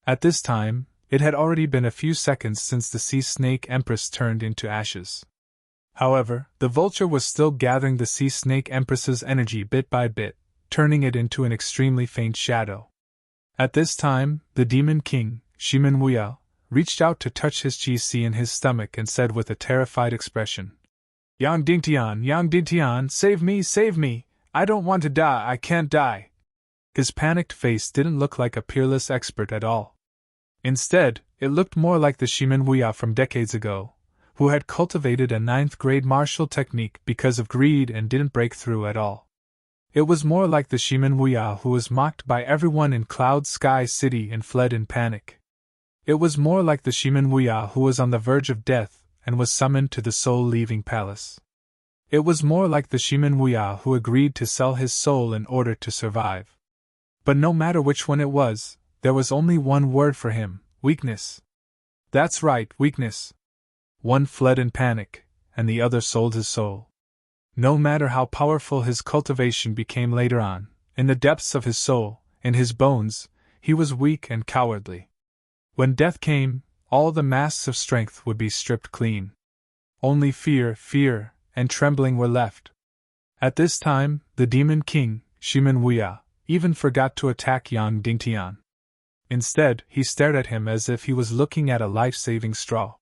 At this time, it had already been a few seconds since the Sea Snake Empress turned into ashes. However, the vulture was still gathering the Sea Snake Empress's energy bit by bit, turning it into an extremely faint shadow. At this time, the Demon King, Shimen Wuya, reached out to touch his Chi Si in his stomach and said with a terrified expression, Yang Dingtian, save me, I don't want to die, I can't die. His panicked face didn't look like a peerless expert at all. Instead, it looked more like the Shimen Wuya from decades ago, who had cultivated a 9th-grade martial technique because of greed and didn't break through at all. It was more like the Shimen Wuya who was mocked by everyone in Cloud Sky City and fled in panic. It was more like the Shimen Wuya who was on the verge of death and was summoned to the soul-leaving palace. It was more like the Shimen Wuya who agreed to sell his soul in order to survive. But no matter which one it was, there was only one word for him: weakness. That's right, weakness. One fled in panic, and the other sold his soul. No matter how powerful his cultivation became later on, in the depths of his soul, in his bones, he was weak and cowardly. When death came, all the masks of strength would be stripped clean. Only fear, and trembling were left. At this time, the Demon King, Shimen Wuya, even forgot to attack Yang Dingtian. Instead, he stared at him as if he was looking at a life-saving straw.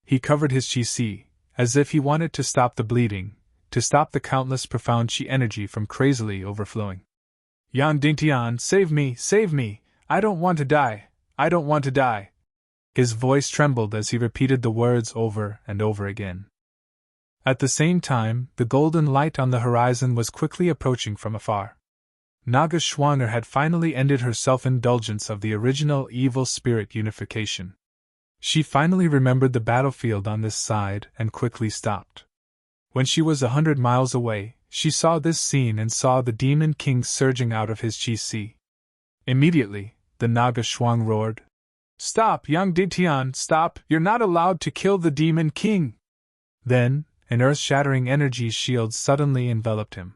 He covered his qi, as if he wanted to stop the bleeding, to stop the countless profound qi energy from crazily overflowing. Yang Dingtian, save me, I don't want to die, I don't want to die. His voice trembled as he repeated the words over and over again. At the same time, the golden light on the horizon was quickly approaching from afar. Naga Schwanger had finally ended her self-indulgence of the original evil spirit unification. She finally remembered the battlefield on this side and quickly stopped. When she was 100 miles away, she saw this scene and saw the Demon King surging out of his qi. Immediately, the Naga Shuang roared, "Stop, Yang Dingtian, stop! You're not allowed to kill the Demon King!" Then, an earth-shattering energy shield suddenly enveloped him.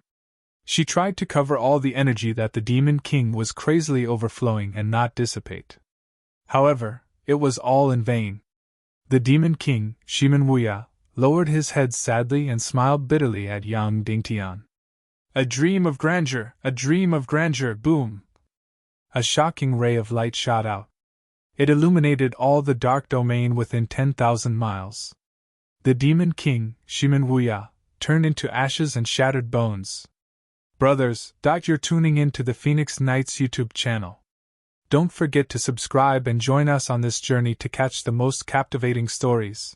She tried to cover all the energy that the Demon King was crazily overflowing and not dissipate. However, it was all in vain. The Demon King, Shimen Wuya, lowered his head sadly and smiled bitterly at Yang Dingtian. A dream of grandeur, boom! A shocking ray of light shot out. It illuminated all the dark domain within 10,000 miles. The Demon King, Shimen Wuya, turned into ashes and shattered bones. Brothers, you're tuning in to the Phoenix Knights YouTube channel. Don't forget to subscribe and join us on this journey to catch the most captivating stories.